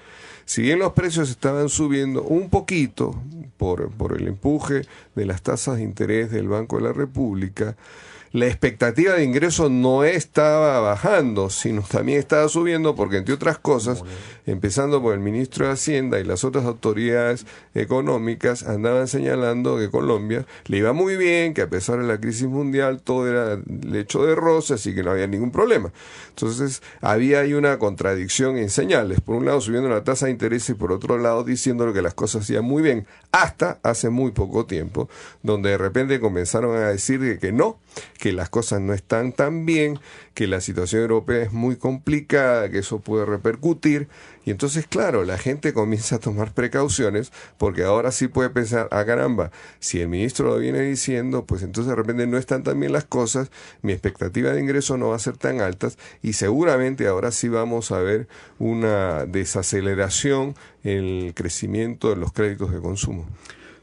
Si bien los precios estaban subiendo un poquito por el empuje de las tasas de interés del Banco de la República, la expectativa de ingreso no estaba bajando, sino también estaba subiendo porque, entre otras cosas, empezando por el ministro de Hacienda y las otras autoridades económicas, andaban señalando que Colombia le iba muy bien, que a pesar de la crisis mundial todo era lecho de rosas y que no había ningún problema. Entonces, había ahí una contradicción en señales. Por un lado, subiendo la tasa de interés y por otro lado, diciéndole que las cosas iban muy bien, hasta hace muy poco tiempo, donde de repente comenzaron a decir que no, que las cosas no están tan bien, que la situación europea es muy complicada, que eso puede repercutir. Y entonces, claro, la gente comienza a tomar precauciones porque ahora sí puede pensar, caramba, si el ministro lo viene diciendo, pues entonces de repente no están tan bien las cosas, mi expectativa de ingreso no va a ser tan altas y seguramente ahora sí vamos a ver una desaceleración en el crecimiento de los créditos de consumo.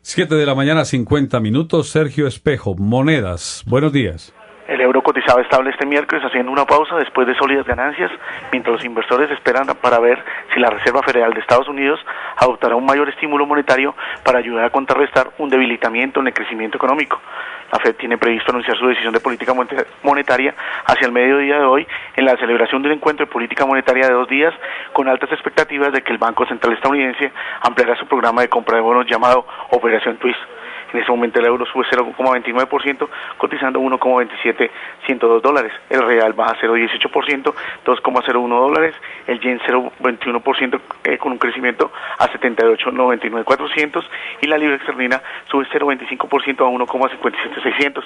7 de la mañana, 50 minutos. Sergio Espejo, monedas. Buenos días. El euro cotizaba estable este miércoles haciendo una pausa después de sólidas ganancias, mientras los inversores esperan para ver si la Reserva Federal de Estados Unidos adoptará un mayor estímulo monetario para ayudar a contrarrestar un debilitamiento en el crecimiento económico. La Fed tiene previsto anunciar su decisión de política monetaria hacia el mediodía de hoy en la celebración de un encuentro de política monetaria de 2 días, con altas expectativas de que el Banco Central estadounidense ampliará su programa de compra de bonos llamado Operación Twist. En ese momento el euro sube 0,29%, cotizando $1,2702. El real baja 0,18%, $2,01. El yen 0,21%, con un crecimiento a 78,99400. Y la libra esterlina sube 0,25% a 1,57600.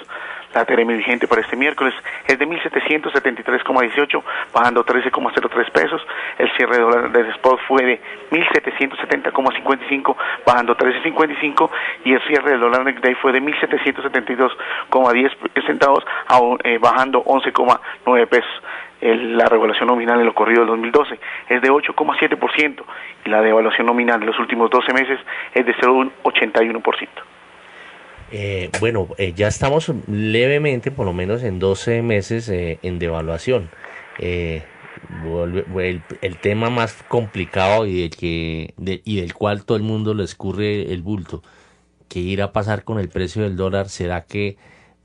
La TRM vigente para este miércoles es de 1.773,18, bajando 13,03 pesos. El cierre de dólar de spot fue de 1.770,55, bajando 13,55. Y el cierre del dólar next day fue de 1.772,10 centavos, bajando 11,9 pesos. La revaluación nominal en lo corrido del 2012 es de 8,7% y la devaluación nominal en los últimos 12 meses es de 0,81%. Ya estamos levemente, por lo menos en 12 meses, en devaluación. El tema más complicado y del cual todo el mundo le escurre el bulto, ¿qué irá a pasar con el precio del dólar? ¿Será que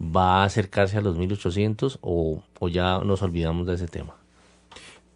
va a acercarse a los 1.800 o ya nos olvidamos de ese tema?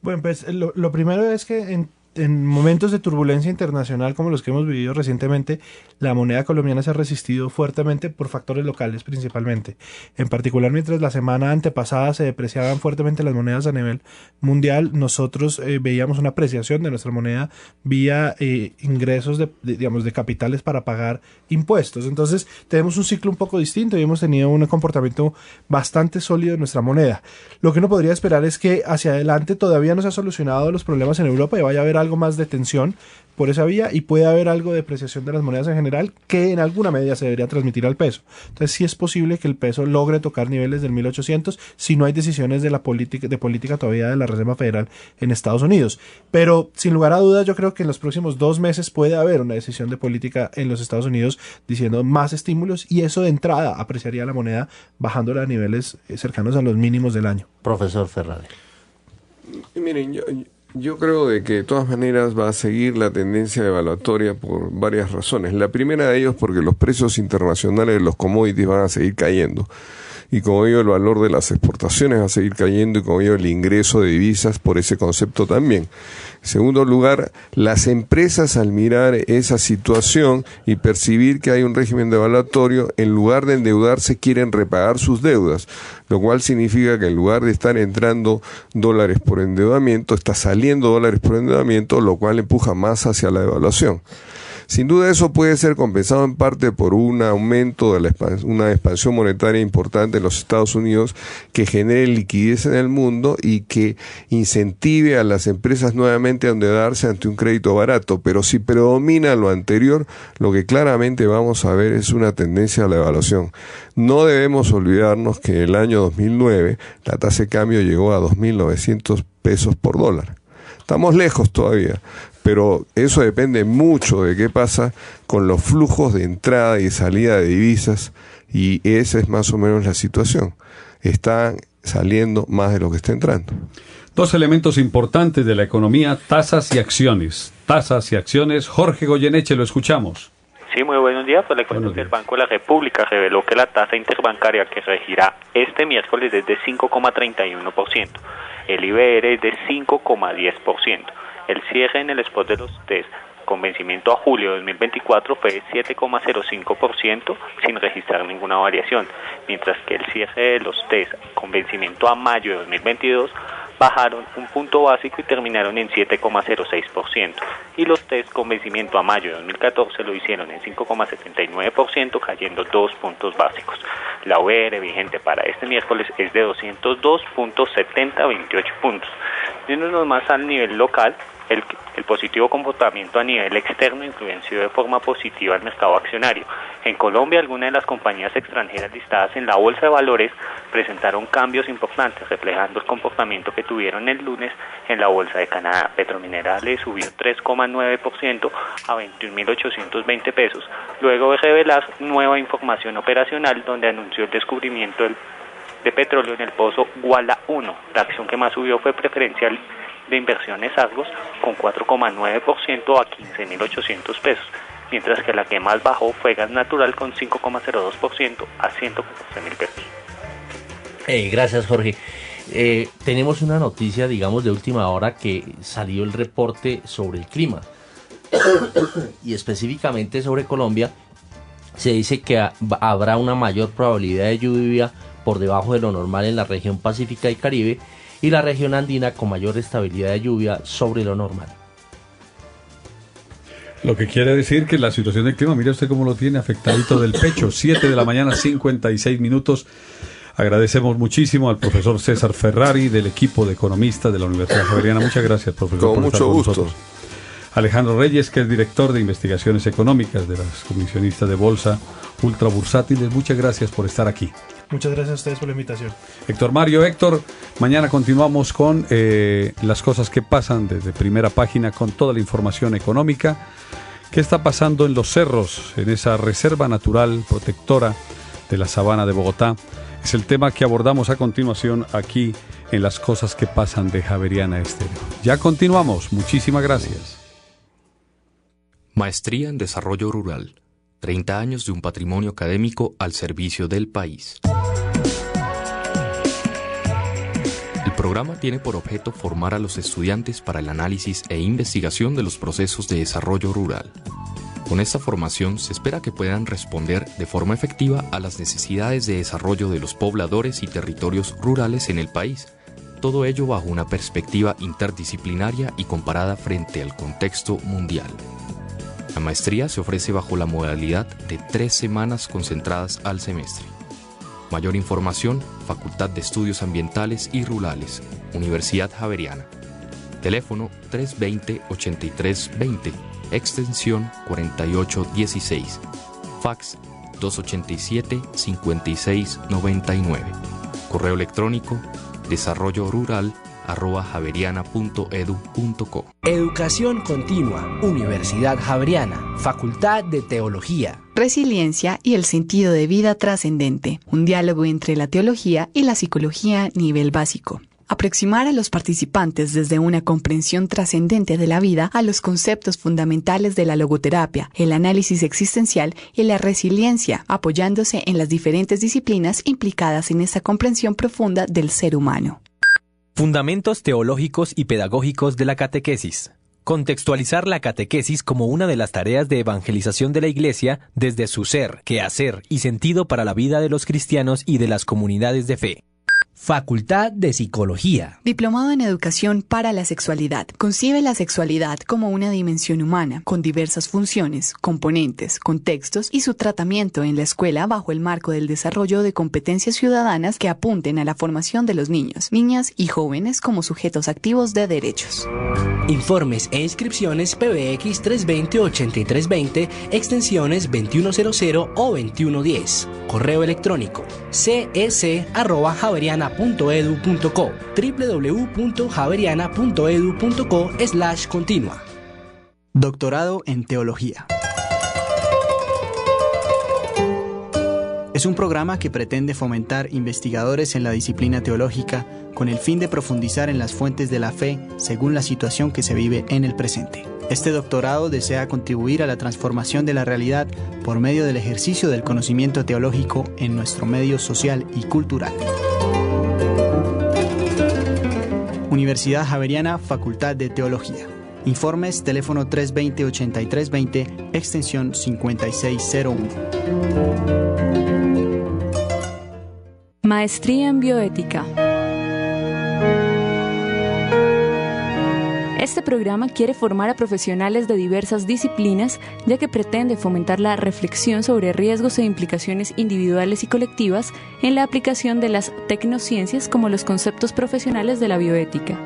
Bueno, pues lo primero es que en momentos de turbulencia internacional como los que hemos vivido recientemente, la moneda colombiana se ha resistido fuertemente por factores locales principalmente. En particular, mientras la semana antepasada se depreciaban fuertemente las monedas a nivel mundial, nosotros veíamos una apreciación de nuestra moneda vía ingresos de capitales para pagar impuestos. Entonces tenemos un ciclo un poco distinto y hemos tenido un comportamiento bastante sólido en nuestra moneda. Lo que uno podría esperar es que hacia adelante todavía no se han solucionado los problemas en Europa y vaya a haber algo más de tensión por esa vía y puede haber algo de depreciación de las monedas en general que en alguna medida se debería transmitir al peso. Entonces sí es posible que el peso logre tocar niveles del 1.800 si no hay decisiones de política todavía de la Reserva Federal en Estados Unidos. Pero sin lugar a dudas yo creo que en los próximos 2 meses puede haber una decisión de política en los Estados Unidos diciendo más estímulos y eso de entrada apreciaría la moneda bajándola a niveles cercanos a los mínimos del año. Profesor Ferrari. Miren, yo creo de que de todas maneras va a seguir la tendencia devaluatoria por varias razones. La primera de ellos porque los precios internacionales de los commodities van a seguir cayendo. Y como ello el valor de las exportaciones va a seguir cayendo y como ello el ingreso de divisas por ese concepto también. En segundo lugar, las empresas al mirar esa situación y percibir que hay un régimen devaluatorio, en lugar de endeudarse quieren repagar sus deudas, lo cual significa que en lugar de estar entrando dólares por endeudamiento, está saliendo dólares por endeudamiento, lo cual empuja más hacia la devaluación. Sin duda eso puede ser compensado en parte por un aumento de una expansión monetaria importante en los Estados Unidos que genere liquidez en el mundo y que incentive a las empresas nuevamente a endeudarse ante un crédito barato. Pero si predomina lo anterior, lo que claramente vamos a ver es una tendencia a la devaluación. No debemos olvidarnos que en el año 2009 la tasa de cambio llegó a 2.900 pesos por dólar. Estamos lejos todavía, pero eso depende mucho de qué pasa con los flujos de entrada y salida de divisas y esa es más o menos la situación. Están saliendo más de lo que está entrando. 2 elementos importantes de la economía, tasas y acciones. Tasas y acciones. Jorge Goyeneche, lo escuchamos. Sí, muy buenos días. Pues le cuento que el Banco de la República reveló que la tasa interbancaria que regirá este miércoles es de 5,31%. El IBR es de 5,10%. El cierre en el spot de los test con vencimiento a julio de 2024 fue de 7,05% sin registrar ninguna variación, mientras que el cierre de los test con vencimiento a mayo de 2022 bajaron un punto básico y terminaron en 7,06%, y los test con vencimiento a mayo de 2014 lo hicieron en 5,79%, cayendo 2 puntos básicos. La OR vigente para este miércoles es de 202.7028 puntos. Yéndonos más al nivel local, El positivo comportamiento a nivel externo influenció de forma positiva al mercado accionario. En Colombia, algunas de las compañías extranjeras listadas en la Bolsa de Valores presentaron cambios importantes, reflejando el comportamiento que tuvieron el lunes en la Bolsa de Canadá. Petrominerales subió 3,9% a 21.820 pesos, luego de revelar nueva información operacional donde anunció el descubrimiento de petróleo en el pozo Guala 1. La acción que más subió fue Preferencial de Inversiones Argos con 4,9% a 15.800 pesos, mientras que la que más bajó fue Gas Natural con 5,02% a 114.000 pesos. Gracias, Jorge. Tenemos una noticia, digamos, de última hora, que salió el reporte sobre el clima y específicamente sobre Colombia. Se dice que habrá una mayor probabilidad de lluvia por debajo de lo normal en la región pacífica y Caribe, y la región andina con mayor estabilidad de lluvia sobre lo normal. Lo que quiere decir que la situación del clima, mire usted cómo lo tiene afectadito del pecho. 7 de la mañana, 56 minutos. Agradecemos muchísimo al profesor César Ferrari del equipo de economistas de la Universidad Javeriana. Muchas gracias, profesor. Con mucho gusto. Nosotros. Alejandro Reyes, que es director de investigaciones económicas de las comisionistas de bolsa ultra bursátiles. Muchas gracias por estar aquí. Muchas gracias a ustedes por la invitación. Héctor Mario, Héctor, mañana continuamos con las cosas que pasan desde Primera Página con toda la información económica. ¿Qué está pasando en los cerros, en esa reserva natural protectora de la sabana de Bogotá? Es el tema que abordamos a continuación aquí en Las Cosas que Pasan de Javeriana Estéreo. Ya continuamos. Muchísimas gracias. Maestría en Desarrollo Rural. 30 años de un patrimonio académico al servicio del país. El programa tiene por objeto formar a los estudiantes para el análisis e investigación de los procesos de desarrollo rural. Con esta formación se espera que puedan responder de forma efectiva a las necesidades de desarrollo de los pobladores y territorios rurales en el país, todo ello bajo una perspectiva interdisciplinaria y comparada frente al contexto mundial. La maestría se ofrece bajo la modalidad de 3 semanas concentradas al semestre. Mayor información, Facultad de Estudios Ambientales y Rurales, Universidad Javeriana. Teléfono 320-8320, extensión 4816. Fax 287-5699. Correo electrónico desarrollorural@javeriana.edu.co. Educación continua, Universidad Javeriana, Facultad de Teología. Resiliencia y el sentido de vida trascendente. Un diálogo entre la teología y la psicología a nivel básico. Aproximar a los participantes desde una comprensión trascendente de la vida a los conceptos fundamentales de la logoterapia, el análisis existencial y la resiliencia, apoyándose en las diferentes disciplinas implicadas en esta comprensión profunda del ser humano. Fundamentos teológicos y pedagógicos de la catequesis. Contextualizar la catequesis como una de las tareas de evangelización de la Iglesia desde su ser, quehacer y sentido para la vida de los cristianos y de las comunidades de fe. Facultad de Psicología. Diplomado en Educación para la Sexualidad. Concibe la sexualidad como una dimensión humana, con diversas funciones, componentes, contextos y su tratamiento en la escuela bajo el marco del desarrollo de competencias ciudadanas que apunten a la formación de los niños, niñas y jóvenes como sujetos activos de derechos. Informes e inscripciones PBX 320-8320, extensiones 2100 o 2110. Correo electrónico ces@javeriana.edu.co, www.javeriana.edu.co/continua. Doctorado en Teología. Es un programa que pretende fomentar investigadores en la disciplina teológica con el fin de profundizar en las fuentes de la fe según la situación que se vive en el presente. Este doctorado desea contribuir a la transformación de la realidad por medio del ejercicio del conocimiento teológico en nuestro medio social y cultural. Universidad Javeriana, Facultad de Teología. Informes, teléfono 320-8320, extensión 5601. Maestría en Bioética. Este programa quiere formar a profesionales de diversas disciplinas, ya que pretende fomentar la reflexión sobre riesgos e implicaciones individuales y colectivas en la aplicación de las tecnociencias como los conceptos profesionales de la bioética.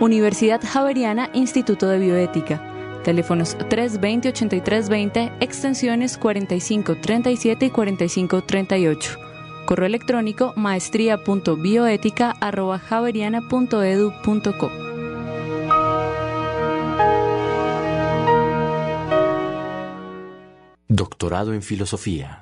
Universidad Javeriana, Instituto de Bioética. Teléfonos 320-8320, extensiones 4537 y 4538. Correo electrónico maestria.bioética@javeriana.edu.co. Doctorado en Filosofía.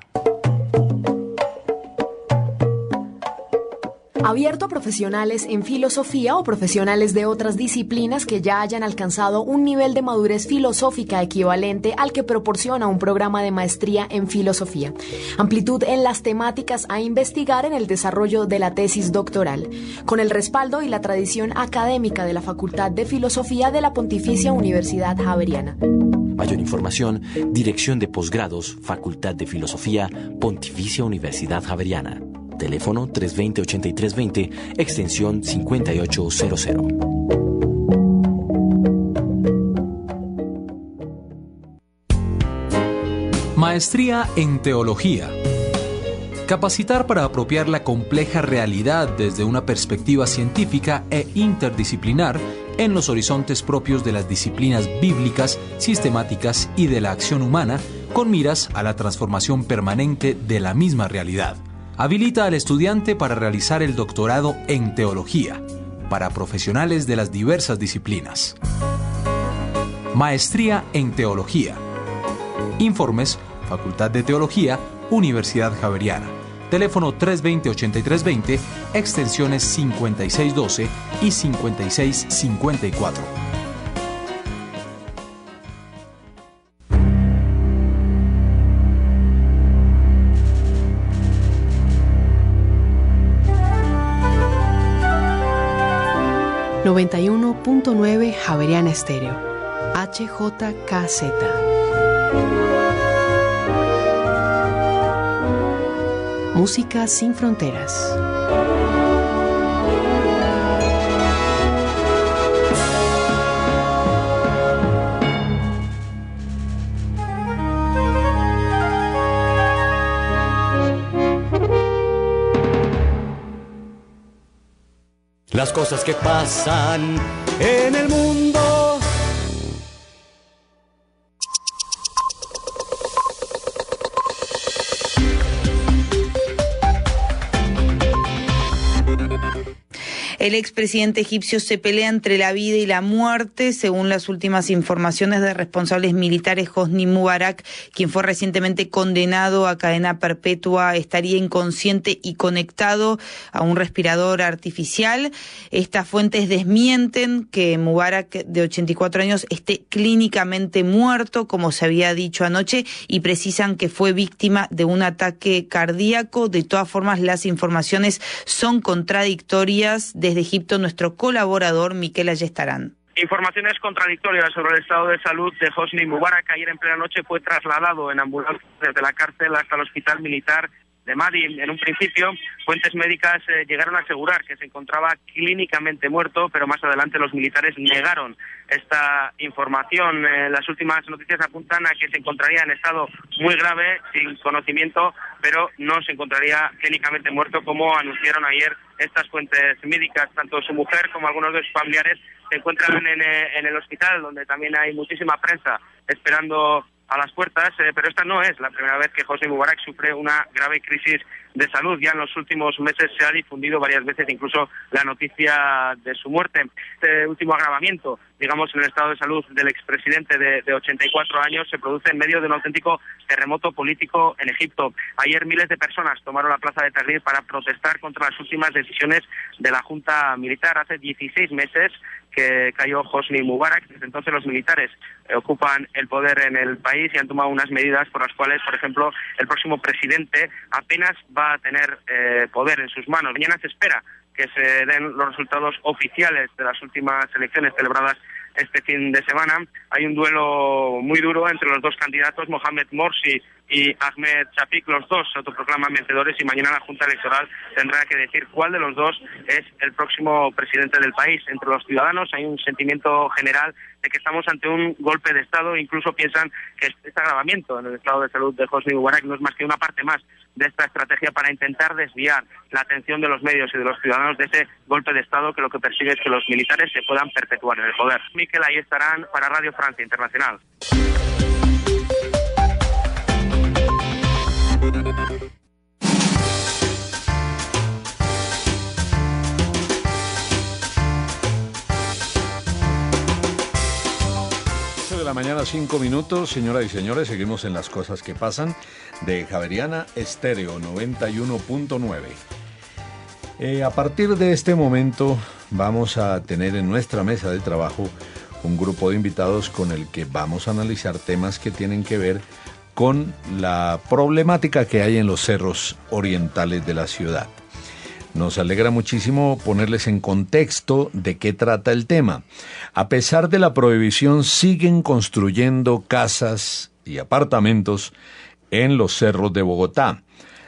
Abierto a profesionales en filosofía o profesionales de otras disciplinas que ya hayan alcanzado un nivel de madurez filosófica equivalente al que proporciona un programa de maestría en filosofía. Amplitud en las temáticas a investigar en el desarrollo de la tesis doctoral, con el respaldo y la tradición académica de la Facultad de Filosofía de la Pontificia Universidad Javeriana. Mayor información, Dirección de Posgrados, Facultad de Filosofía, Pontificia Universidad Javeriana. Teléfono 320-8320, extensión 5800. Maestría en Teología. Capacitar para apropiar la compleja realidad desde una perspectiva científica e interdisciplinar en los horizontes propios de las disciplinas bíblicas, sistemáticas y de la acción humana, con miras a la transformación permanente de la misma realidad. Habilita al estudiante para realizar el doctorado en teología, para profesionales de las diversas disciplinas. Maestría en Teología. Informes, Facultad de Teología, Universidad Javeriana. Teléfono 320-8320, extensiones 5612 y 5654. ...91.9 Javeriana Estéreo, HJKZ. Música sin fronteras. Las cosas que pasan en el mundo. El expresidente egipcio se pelea entre la vida y la muerte, según las últimas informaciones de responsables militares. Hosni Mubarak, quien fue recientemente condenado a cadena perpetua, estaría inconsciente y conectado a un respirador artificial. Estas fuentes desmienten que Mubarak, de 84 años, esté clínicamente muerto, como se había dicho anoche, y precisan que fue víctima de un ataque cardíaco. De todas formas, las informaciones son contradictorias. Desde Egipto, nuestro colaborador Miquel Ayestarán. Informaciones contradictorias sobre el estado de salud de Hosni Mubarak. Ayer en plena noche fue trasladado en ambulancia desde la cárcel hasta el hospital militar de Madi. En un principio, fuentes médicas llegaron a asegurar que se encontraba clínicamente muerto, pero más adelante los militares negaron esta información. Las últimas noticias apuntan a que se encontraría en estado muy grave, sin conocimiento, pero no se encontraría clínicamente muerto, como anunciaron ayer estas fuentes médicas. Tanto su mujer como algunos de sus familiares se encuentran en el hospital, donde también hay muchísima prensa esperando a las puertas, pero esta no es la primera vez que Hosni Mubarak sufre una grave crisis de salud. Ya en los últimos meses se ha difundido varias veces incluso la noticia de su muerte. Este último agravamiento, digamos, en el estado de salud del expresidente de 84 años se produce en medio de un auténtico terremoto político en Egipto. Ayer miles de personas tomaron la plaza de Tahrir para protestar contra las últimas decisiones de la Junta Militar. Hace 16 meses que cayó Hosni Mubarak. Desde entonces los militares ocupan el poder en el país y han tomado unas medidas por las cuales, por ejemplo, el próximo presidente apenas va a tener poder en sus manos. Mañana se espera que se den los resultados oficiales de las últimas elecciones celebradas este fin de semana. Hay un duelo muy duro entre los dos candidatos, Mohamed Morsi y Ahmed Shafik. Los dos se autoproclaman vencedores y mañana la Junta Electoral tendrá que decir cuál de los dos es el próximo presidente del país. Entre los ciudadanos hay un sentimiento general de que estamos ante un golpe de Estado. Incluso piensan que este agravamiento en el estado de salud de Hosni Mubarak no es más que una parte más de esta estrategia para intentar desviar la atención de los medios y de los ciudadanos de ese golpe de Estado que lo que persigue es que los militares se puedan perpetuar en el poder. Miquel, ahí estarán para Radio Francia Internacional. De la mañana, 5 minutos, señoras y señores, seguimos en Las Cosas que Pasan de Javeriana Estéreo 91.9. A partir de este momento vamos a tener en nuestra mesa de trabajo un grupo de invitados con el que vamos a analizar temas que tienen que ver con la problemática que hay en los cerros orientales de la ciudad. Nos alegra muchísimo ponerles en contexto de qué trata el tema. A pesar de la prohibición, siguen construyendo casas y apartamentos en los cerros de Bogotá.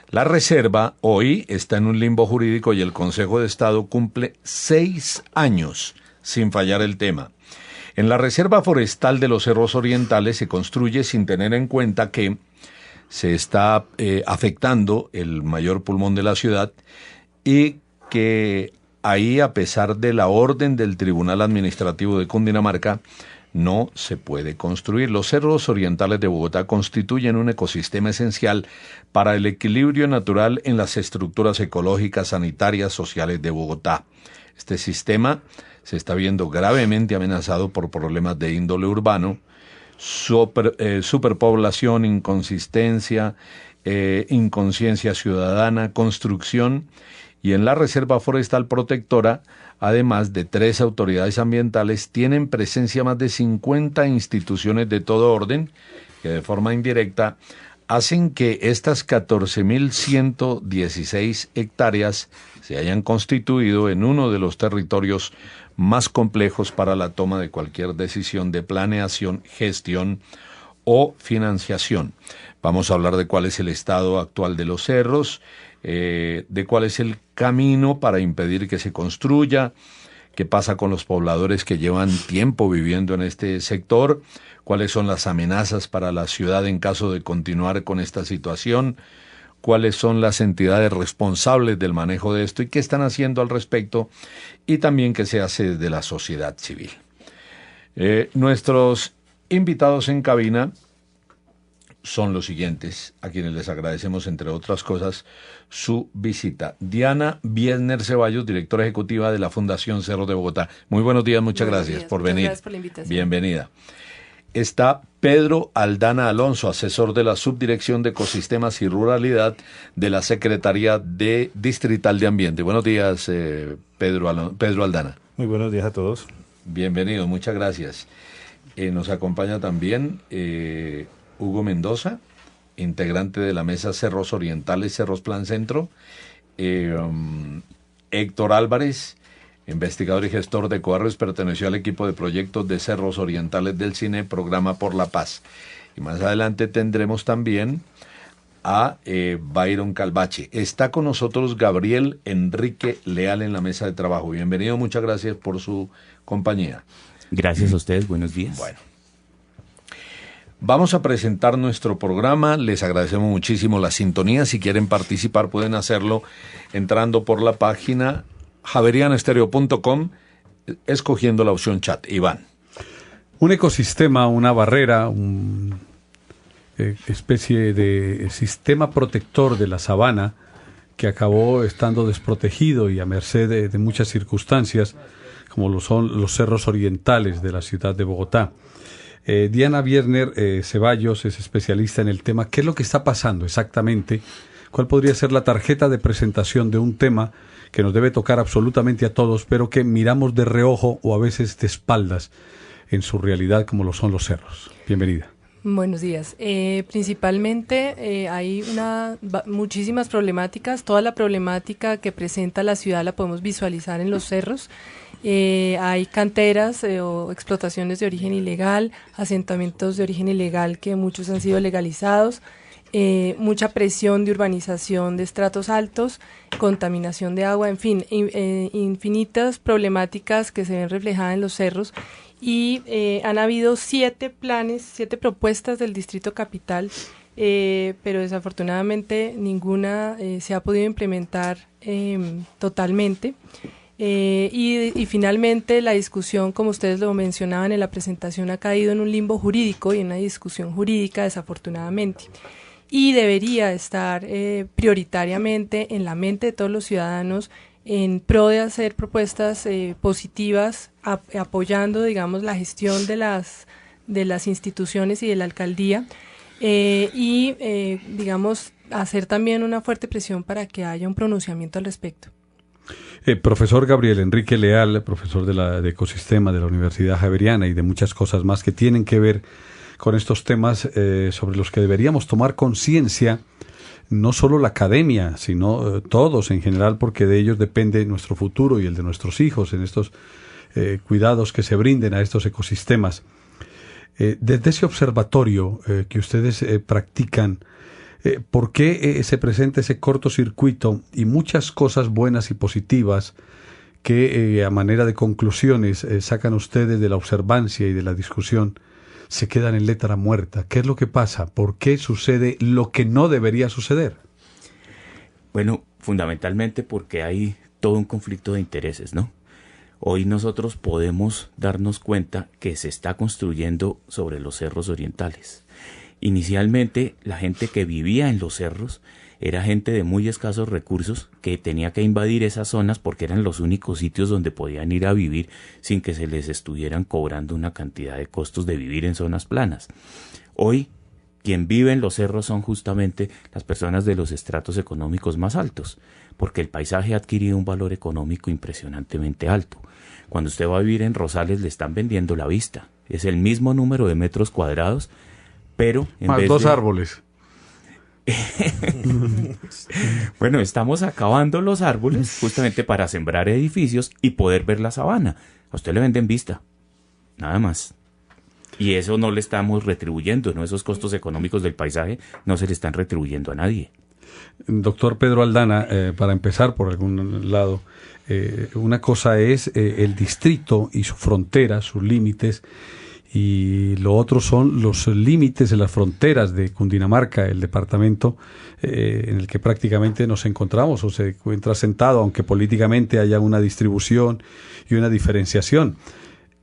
La reserva hoy está en un limbo jurídico y el Consejo de Estado cumple 6 años sin fallar el tema. En la Reserva Forestal de los Cerros Orientales se construye sin tener en cuenta que se está afectando el mayor pulmón de la ciudad y que ahí, a pesar de la orden del Tribunal Administrativo de Cundinamarca, no se puede construir. Los cerros orientales de Bogotá constituyen un ecosistema esencial para el equilibrio natural en las estructuras ecológicas, sanitarias, sociales de Bogotá. Este sistema se está viendo gravemente amenazado por problemas de índole urbano, superpoblación, inconsistencia, inconsciencia ciudadana, construcción. Y en la Reserva Forestal Protectora, además de 3 autoridades ambientales, tienen presencia más de 50 instituciones de todo orden que de forma indirecta hacen que estas 14.116 hectáreas se hayan constituido en uno de los territorios más complejos para la toma de cualquier decisión de planeación, gestión o financiación. Vamos a hablar de cuál es el estado actual de los cerros, de cuál es el camino para impedir que se construya, qué pasa con los pobladores que llevan tiempo viviendo en este sector, cuáles son las amenazas para la ciudad en caso de continuar con esta situación, cuáles son las entidades responsables del manejo de esto y qué están haciendo al respecto, y también qué se hace desde la sociedad civil. Nuestros invitados en cabina son los siguientes, a quienes les agradecemos, entre otras cosas, su visita. Diana Biesner Ceballos, directora ejecutiva de la Fundación Cerros de Bogotá. Muy buenos días, muchas gracias por venir. Gracias por la invitación. Bienvenida. Está Pedro Aldana Alonso, asesor de la Subdirección de Ecosistemas y Ruralidad de la Secretaría Distrital de Ambiente. Buenos días, Pedro Aldana. Muy buenos días a todos. Bienvenido, muchas gracias. Nos acompaña también Hugo Mendoza, integrante de la Mesa Cerros Orientales, Cerros Plan Centro. Héctor Álvarez, investigador y gestor de Ecoarres, perteneció al equipo de proyectos de Cerros Orientales del CINE, Programa por la Paz. Y más adelante tendremos también a Byron Calvache. Está con nosotros Gabriel Enrique Leal en la mesa de trabajo. Bienvenido, muchas gracias por su compañía. Gracias a ustedes, buenos días. Bueno, vamos a presentar nuestro programa. Les agradecemos muchísimo la sintonía. Si quieren participar pueden hacerlo entrando por la página javerianestereo.com, escogiendo la opción chat. Iván. Un ecosistema, una barrera, una especie de sistema protector de la sabana que acabó estando desprotegido y a merced de muchas circunstancias, como lo son los cerros orientales de la ciudad de Bogotá. Diana Biesner Ceballos es especialista en el tema. ¿Qué es lo que está pasando exactamente? ¿Cuál podría ser la tarjeta de presentación de un tema que nos debe tocar absolutamente a todos, pero que miramos de reojo o a veces de espaldas en su realidad, como lo son los cerros? Bienvenida. Buenos días. Principalmente hay muchísimas problemáticas. Toda la problemática que presenta la ciudad la podemos visualizar en los cerros. Hay canteras o explotaciones de origen ilegal, asentamientos de origen ilegal que muchos han sido legalizados, mucha presión de urbanización de estratos altos, contaminación de agua, en fin, infinitas problemáticas que se ven reflejadas en los cerros y han habido 7 propuestas del Distrito Capital, pero desafortunadamente ninguna se ha podido implementar totalmente. Y finalmente la discusión, como ustedes lo mencionaban en la presentación, ha caído en un limbo jurídico y en una discusión jurídica, desafortunadamente. Y debería estar prioritariamente en la mente de todos los ciudadanos en pro de hacer propuestas positivas, apoyando, digamos, la gestión de las instituciones y de la alcaldía, digamos, hacer también una fuerte presión para que haya un pronunciamiento al respecto. Profesor Gabriel Enrique Leal, profesor de Ecosistema de la Universidad Javeriana y de muchas cosas más que tienen que ver con estos temas sobre los que deberíamos tomar conciencia, no solo la academia, sino todos en general, porque de ellos depende nuestro futuro y el de nuestros hijos en estos cuidados que se brinden a estos ecosistemas. Desde ese observatorio que ustedes practican, ¿por qué se presenta ese cortocircuito y muchas cosas buenas y positivas que a manera de conclusiones sacan ustedes de la observancia y de la discusión, se quedan en letra muerta? ¿Qué es lo que pasa? ¿Por qué sucede lo que no debería suceder? Bueno, fundamentalmente porque hay todo un conflicto de intereses, ¿no? Hoy nosotros podemos darnos cuenta que se está construyendo sobre los cerros orientales. Inicialmente, la gente que vivía en los cerros era gente de muy escasos recursos que tenía que invadir esas zonas porque eran los únicos sitios donde podían ir a vivir sin que se les estuvieran cobrando una cantidad de costos de vivir en zonas planas. Hoy, quien vive en los cerros son justamente las personas de los estratos económicos más altos, porque el paisaje ha adquirido un valor económico impresionantemente alto. Cuando usted va a vivir en Rosales le están vendiendo la vista. Es el mismo número de metros cuadrados, pero en más vez 2 de... árboles. Bueno, estamos acabando los árboles justamente para sembrar edificios y poder ver la sabana. A usted le venden vista, nada más. Y eso no le estamos retribuyendo, ¿no? Esos costos económicos del paisaje no se le están retribuyendo a nadie. Doctor Pedro Aldana, para empezar por algún lado, una cosa es el distrito y su frontera, sus límites, y lo otro son los límites de las fronteras de Cundinamarca, el departamento en el que prácticamente nos encontramos o se encuentra sentado, aunque políticamente haya una distribución y una diferenciación.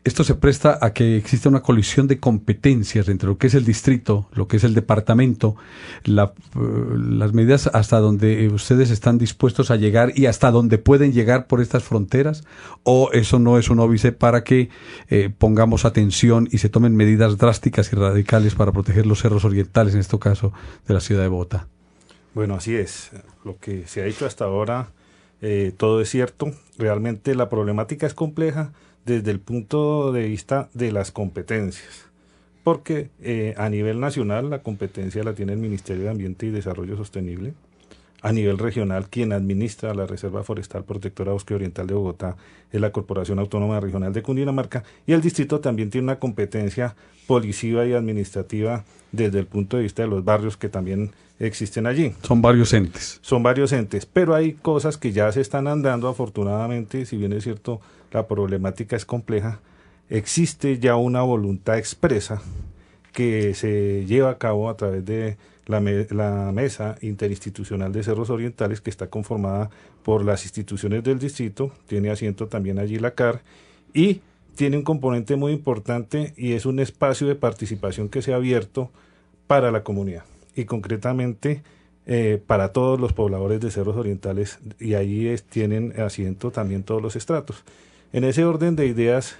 Esto se presta a que exista una colisión de competencias entre lo que es el distrito, lo que es el departamento, las medidas hasta donde ustedes están dispuestos a llegar y hasta donde pueden llegar por estas fronteras, o eso no es un óbice para que pongamos atención y se tomen medidas drásticas y radicales para proteger los cerros orientales, en este caso de la ciudad de Bogotá. Bueno, así es. Lo que se ha dicho hasta ahora, todo es cierto. Realmente la problemática es compleja desde el punto de vista de las competencias, porque a nivel nacional la competencia la tiene el Ministerio de Ambiente y Desarrollo Sostenible. A nivel regional, quien administra la Reserva Forestal Protectora Bosque Oriental de Bogotá es la Corporación Autónoma Regional de Cundinamarca, y el distrito también tiene una competencia policiva y administrativa desde el punto de vista de los barrios que también existen allí. Son varios entes. Son varios entes, pero hay cosas que ya se están andando afortunadamente, si bien es cierto, la problemática es compleja. Existe ya una voluntad expresa que se lleva a cabo a través de la Mesa Interinstitucional de Cerros Orientales, que está conformada por las instituciones del distrito, tiene asiento también allí la CAR, y tiene un componente muy importante y es un espacio de participación que se ha abierto para la comunidad y concretamente para todos los pobladores de Cerros Orientales, y ahí tienen asiento también todos los estratos. En ese orden de ideas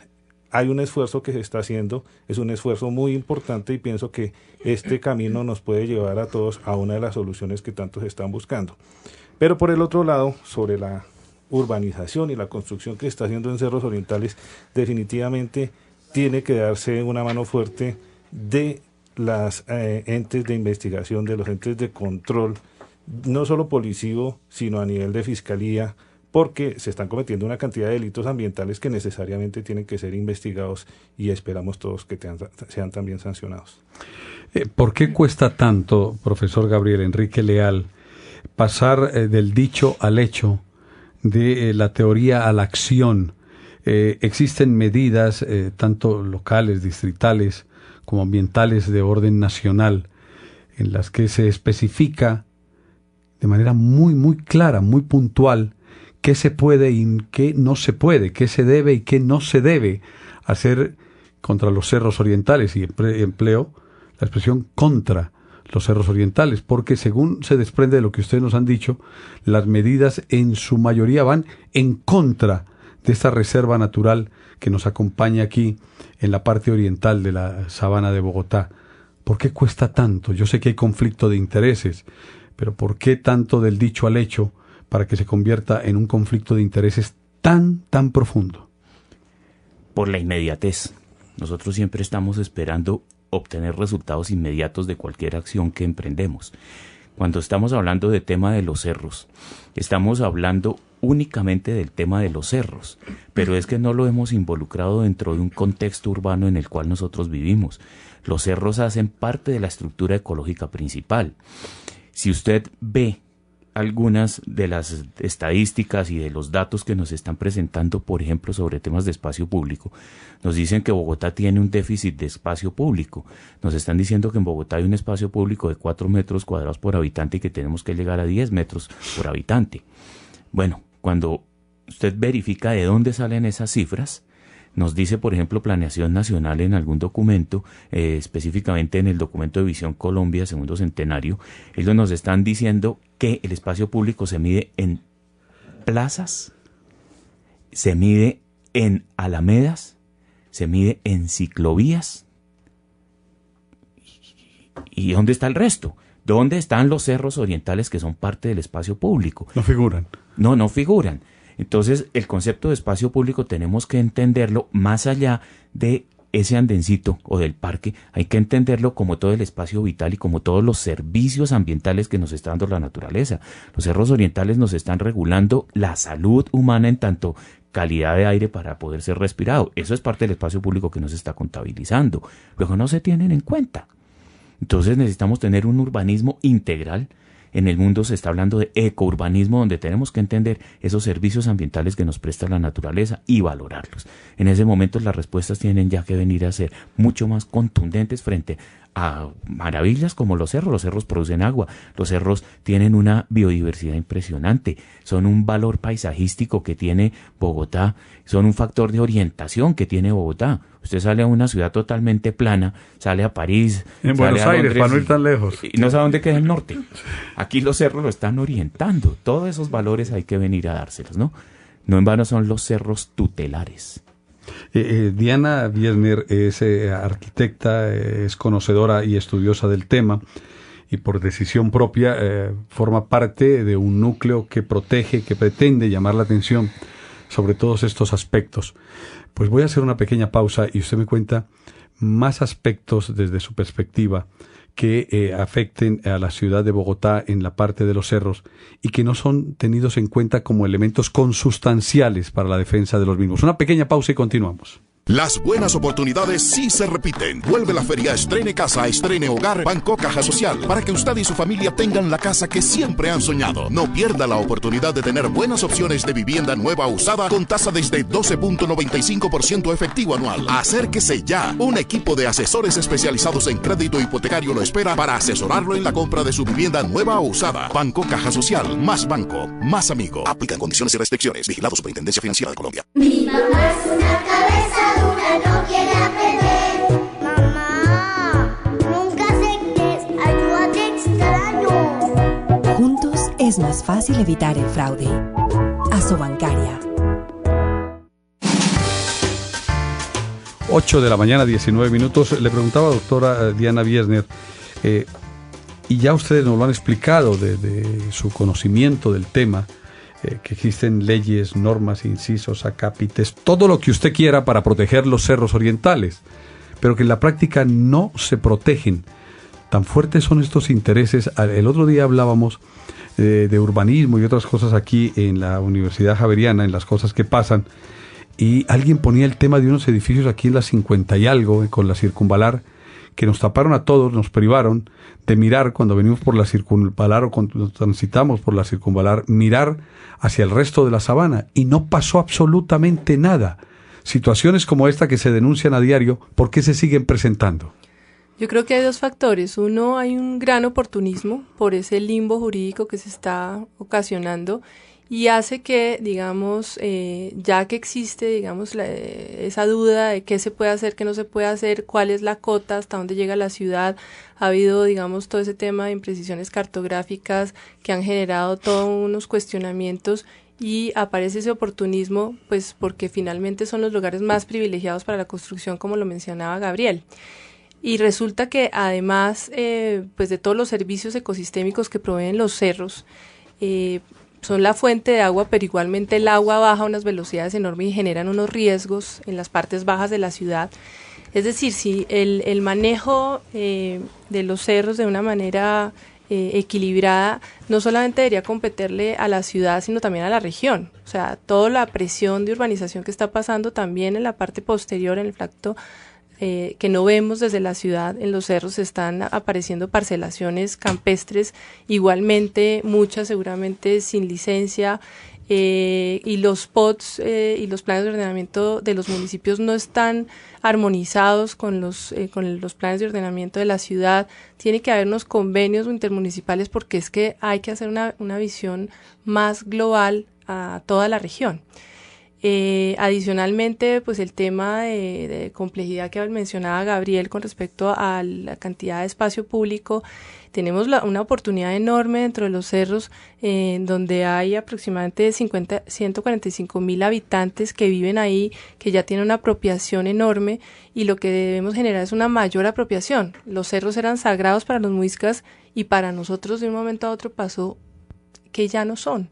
hay un esfuerzo que se está haciendo, es un esfuerzo muy importante y pienso que este camino nos puede llevar a todos a una de las soluciones que tanto se están buscando. Pero por el otro lado, sobre la urbanización y la construcción que se está haciendo en Cerros Orientales, definitivamente tiene que darse una mano fuerte de las entes de investigación, de los entes de control, no solo policivo, sino a nivel de fiscalía, porque se están cometiendo una cantidad de delitos ambientales que necesariamente tienen que ser investigados y esperamos todos que sean también sancionados. ¿Por qué cuesta tanto, profesor Gabriel Enrique Leal, pasar del dicho al hecho, de la teoría a la acción, existen medidas tanto locales, distritales, como ambientales de orden nacional, en las que se especifica de manera muy, muy clara, muy puntual, qué se puede y qué no se puede, qué se debe y qué no se debe hacer contra los cerros orientales, y empleo la expresión contra los cerros orientales, porque según se desprende de lo que ustedes nos han dicho, las medidas en su mayoría van en contra de esta reserva natural que nos acompaña aquí en la parte oriental de la sabana de Bogotá. ¿Por qué cuesta tanto? Yo sé que hay conflicto de intereses, pero ¿por qué tanto del dicho al hecho para que se convierta en un conflicto de intereses tan profundo? Por la inmediatez. Nosotros siempre estamos esperando obtener resultados inmediatos de cualquier acción que emprendemos. Cuando estamos hablando del tema de los cerros, estamos hablando únicamente del tema de los cerros, pero es que no lo hemos involucrado dentro de un contexto urbano en el cual nosotros vivimos. Los cerros hacen parte de la estructura ecológica principal. Si usted ve algunas de las estadísticas y de los datos que nos están presentando, por ejemplo, sobre temas de espacio público, nos dicen que Bogotá tiene un déficit de espacio público. Nos están diciendo que en Bogotá hay un espacio público de 4 metros cuadrados por habitante y que tenemos que llegar a 10 metros por habitante. Bueno, cuando usted verifica de dónde salen esas cifras, nos dice, por ejemplo, Planeación Nacional en algún documento, específicamente en el documento de Visión Colombia, segundo centenario, ellos nos están diciendo que el espacio público se mide en plazas, se mide en alamedas, se mide en ciclovías. ¿Y dónde está el resto? ¿Dónde están los cerros orientales que son parte del espacio público? No figuran. No figuran. Entonces, el concepto de espacio público tenemos que entenderlo más allá de ese andencito o del parque. Hay que entenderlo como todo el espacio vital y como todos los servicios ambientales que nos está dando la naturaleza. Los cerros orientales nos están regulando la salud humana en tanto calidad de aire para poder ser respirado. Eso es parte del espacio público que no se está contabilizando. Luego no se tienen en cuenta. Entonces necesitamos tener un urbanismo integral. En el mundo se está hablando de ecourbanismo, donde tenemos que entender esos servicios ambientales que nos presta la naturaleza y valorarlos. En ese momento las respuestas tienen ya que venir a ser mucho más contundentes frente a maravillas como los cerros. Los cerros producen agua, los cerros tienen una biodiversidad impresionante, son un valor paisajístico que tiene Bogotá, son un factor de orientación que tiene Bogotá. Usted sale a una ciudad totalmente plana, sale a París, en sale Buenos a Aires, Londres, para no ir tan lejos, y no sabe dónde queda el norte. Aquí los cerros lo están orientando. Todos esos valores hay que venir a dárselos, ¿no? No en vano son los cerros tutelares. Diana Wiesner es arquitecta, es conocedora y estudiosa del tema, y por decisión propia forma parte de un núcleo que protege, que pretende llamar la atención sobre todos estos aspectos. Pues voy a hacer una pequeña pausa y usted me cuenta más aspectos desde su perspectiva que afecten a la ciudad de Bogotá en la parte de los cerros y que no son tenidos en cuenta como elementos consustanciales para la defensa de los mismos. Una pequeña pausa y continuamos. Las buenas oportunidades sí se repiten. Vuelve la feria Estrene Casa, Estrene Hogar, Banco Caja Social, para que usted y su familia tengan la casa que siempre han soñado. No pierda la oportunidad de tener buenas opciones de vivienda nueva o usada con tasa desde 12.95% efectivo anual. Acérquese ya. Un equipo de asesores especializados en crédito hipotecario lo espera para asesorarlo en la compra de su vivienda nueva o usada. Banco Caja Social, más banco, más amigo. Aplican condiciones y restricciones. Vigilado Superintendencia Financiera de Colombia. Mi mamá es una cabeza dura, no quiere aprender. Mamá, nunca sé qué es, ayúdate, extraño. Juntos es más fácil evitar el fraude. Asobancaria. 8 de la mañana, 19 minutos. Le preguntaba a doctora Diana Wiesner, y ya ustedes nos lo han explicado de su conocimiento del tema, que existen leyes, normas, incisos, acápites, todo lo que usted quiera para proteger los cerros orientales, pero que en la práctica no se protegen. Tan fuertes son estos intereses. El otro día hablábamos de urbanismo y otras cosas aquí en la Universidad Javeriana, en las cosas que pasan, y alguien ponía el tema de unos edificios aquí en la 50 y algo, con la Circunvalar, que nos taparon a todos, nos privaron de mirar cuando venimos por la Circunvalar o cuando transitamos por la Circunvalar, mirar hacia el resto de la sabana, y no pasó absolutamente nada. situaciones como esta que se denuncian a diario, ¿por qué se siguen presentando? Yo creo que hay dos factores. Uno, hay un gran oportunismo por ese limbo jurídico que se está ocasionando y hace que, digamos, ya que existe, digamos, esa duda de qué se puede hacer, qué no se puede hacer, cuál es la cota, hasta dónde llega la ciudad, ha habido, digamos, todo ese tema de imprecisiones cartográficas que han generado todos unos cuestionamientos y aparece ese oportunismo, pues porque finalmente son los lugares más privilegiados para la construcción, como lo mencionaba Gabriel. Y resulta que además pues de todos los servicios ecosistémicos que proveen los cerros, son la fuente de agua, pero igualmente el agua baja a unas velocidades enormes y generan unos riesgos en las partes bajas de la ciudad. Es decir, si el manejo de los cerros de una manera equilibrada no solamente debería competirle a la ciudad, sino también a la región. O sea, toda la presión de urbanización que está pasando también en la parte posterior, en el tracto que no vemos desde la ciudad, en los cerros están apareciendo parcelaciones campestres, igualmente muchas seguramente sin licencia, y los POTs y los planes de ordenamiento de los municipios no están armonizados con los planes de ordenamiento de la ciudad. Tiene que haber unos convenios intermunicipales porque es que hay que hacer una visión más global a toda la región. Adicionalmente, pues el tema de complejidad que mencionaba Gabriel con respecto a la cantidad de espacio público, tenemos una oportunidad enorme dentro de los cerros, donde hay aproximadamente 145,000 habitantes que viven ahí, que ya tienen una apropiación enorme, y lo que debemos generar es una mayor apropiación. Los cerros eran sagrados para los muiscas y para nosotros de un momento a otro pasó que ya no son.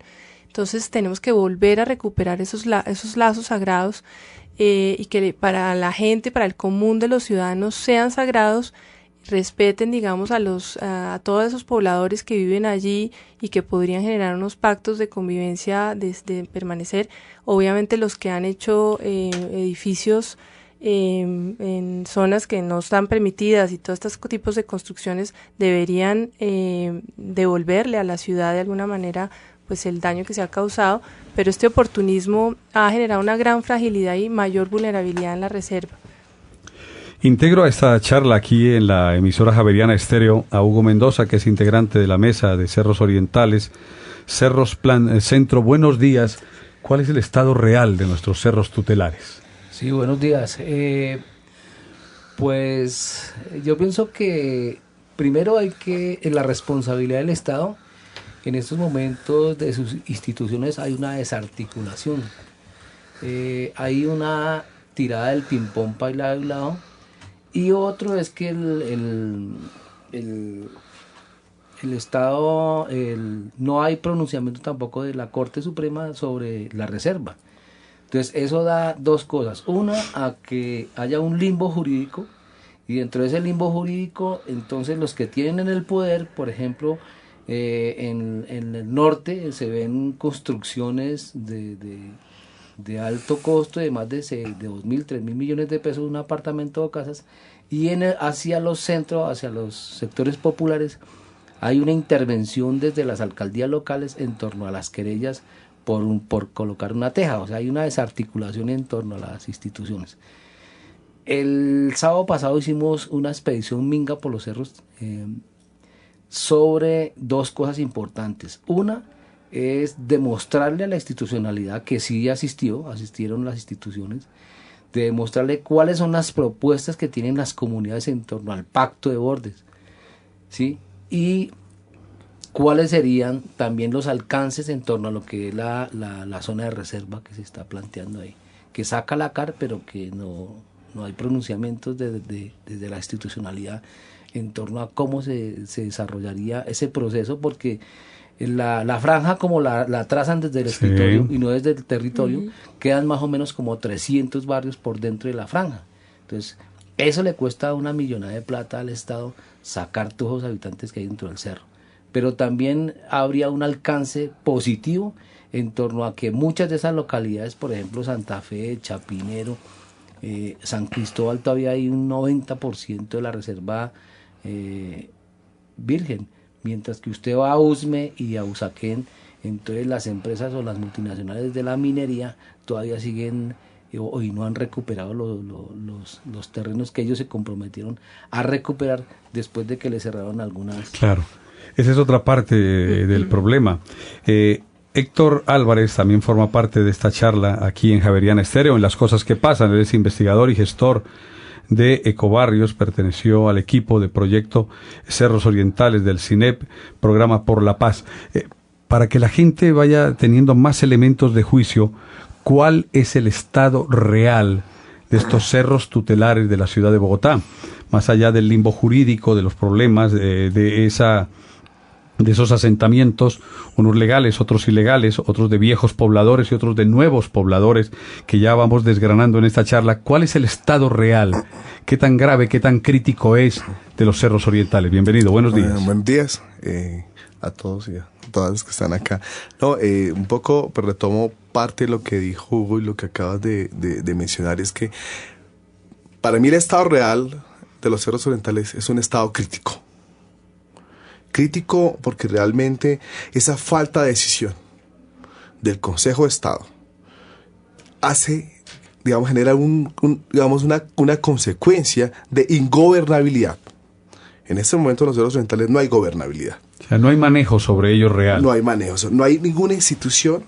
Entonces tenemos que volver a recuperar esos lazos sagrados, y que para la gente, para el común de los ciudadanos sean sagrados, respeten, digamos, a todos esos pobladores que viven allí y que podrían generar unos pactos de convivencia de permanecer. Obviamente los que han hecho edificios en zonas que no están permitidas y todos estos tipos de construcciones deberían devolverle a la ciudad de alguna manera pues el daño que se ha causado, pero este oportunismo ha generado una gran fragilidad y mayor vulnerabilidad en la reserva. Integro a esta charla aquí en la emisora Javeriana Estéreo a Hugo Mendoza, que es integrante de la Mesa de Cerros Orientales, Cerros Plan Centro. Buenos días. ¿Cuál es el estado real de nuestros cerros tutelares? Sí, buenos días. Pues yo pienso que primero en la responsabilidad del Estado, en estos momentos de sus instituciones hay una desarticulación, hay una tirada del ping-pong para un lado, y otro es que el Estado, no hay pronunciamiento tampoco de la Corte Suprema sobre la reserva. Entonces eso da dos cosas: una, a que haya un limbo jurídico, y dentro de ese limbo jurídico entonces los que tienen el poder, por ejemplo, en el norte se ven construcciones de alto costo, de más de 2.000, 3.000 millones de pesos, un apartamento o casas, y hacia los centros, hacia los sectores populares, hay una intervención desde las alcaldías locales en torno a las querellas por colocar una teja. O sea, hay una desarticulación en torno a las instituciones. El sábado pasado hicimos una expedición minga por los cerros, sobre dos cosas importantes. Una es demostrarle a la institucionalidad que sí asistieron las instituciones, de demostrarle cuáles son las propuestas que tienen las comunidades en torno al pacto de bordes, ¿sí? Y cuáles serían también los alcances en torno a lo que es la zona de reserva que se está planteando ahí, que saca la cara, pero que no hay pronunciamientos desde la institucionalidad en torno a cómo se desarrollaría ese proceso, porque la franja, como la trazan desde el escritorio y no desde el territorio, quedan más o menos como 300 barrios por dentro de la franja. Entonces, eso le cuesta una millonada de plata al Estado, sacar todos los habitantes que hay dentro del cerro. Pero también habría un alcance positivo en torno a que muchas de esas localidades, por ejemplo Santa Fe, Chapinero, San Cristóbal, todavía hay un 90% de la reserva virgen, mientras que usted va a Usme y a Usaquén, entonces las empresas o las multinacionales de la minería todavía siguen y no han recuperado los terrenos que ellos se comprometieron a recuperar después de que les cerraron algunas. Claro, esa es otra parte del problema. Héctor Álvarez también forma parte de esta charla aquí en Javeriana Estéreo, en Las Cosas que Pasan. Él es investigador y gestor de Ecobarrios, perteneció al equipo de proyecto Cerros Orientales del CINEP, Programa por la Paz. Para que la gente vaya teniendo más elementos de juicio, ¿cuál es el estado real de estos cerros tutelares de la ciudad de Bogotá? Más allá del limbo jurídico, de los problemas de esos asentamientos, unos legales, otros ilegales, otros de viejos pobladores y otros de nuevos pobladores, que ya vamos desgranando en esta charla. ¿Cuál es el estado real? ¿Qué tan grave, qué tan crítico es de los cerros orientales? Bienvenido, buenos días. Buenos días a todos y a todas los que están acá. Un poco pues, retomo parte de lo que dijo Hugo y lo que acabas de mencionar, es que para mí el estado real de los cerros orientales es un estado crítico. Crítico porque realmente esa falta de decisión del Consejo de Estado genera una consecuencia de ingobernabilidad. En este momento en los cerros orientales no hay gobernabilidad. O sea, no hay manejo sobre ellos real. No hay manejo, no hay ninguna institución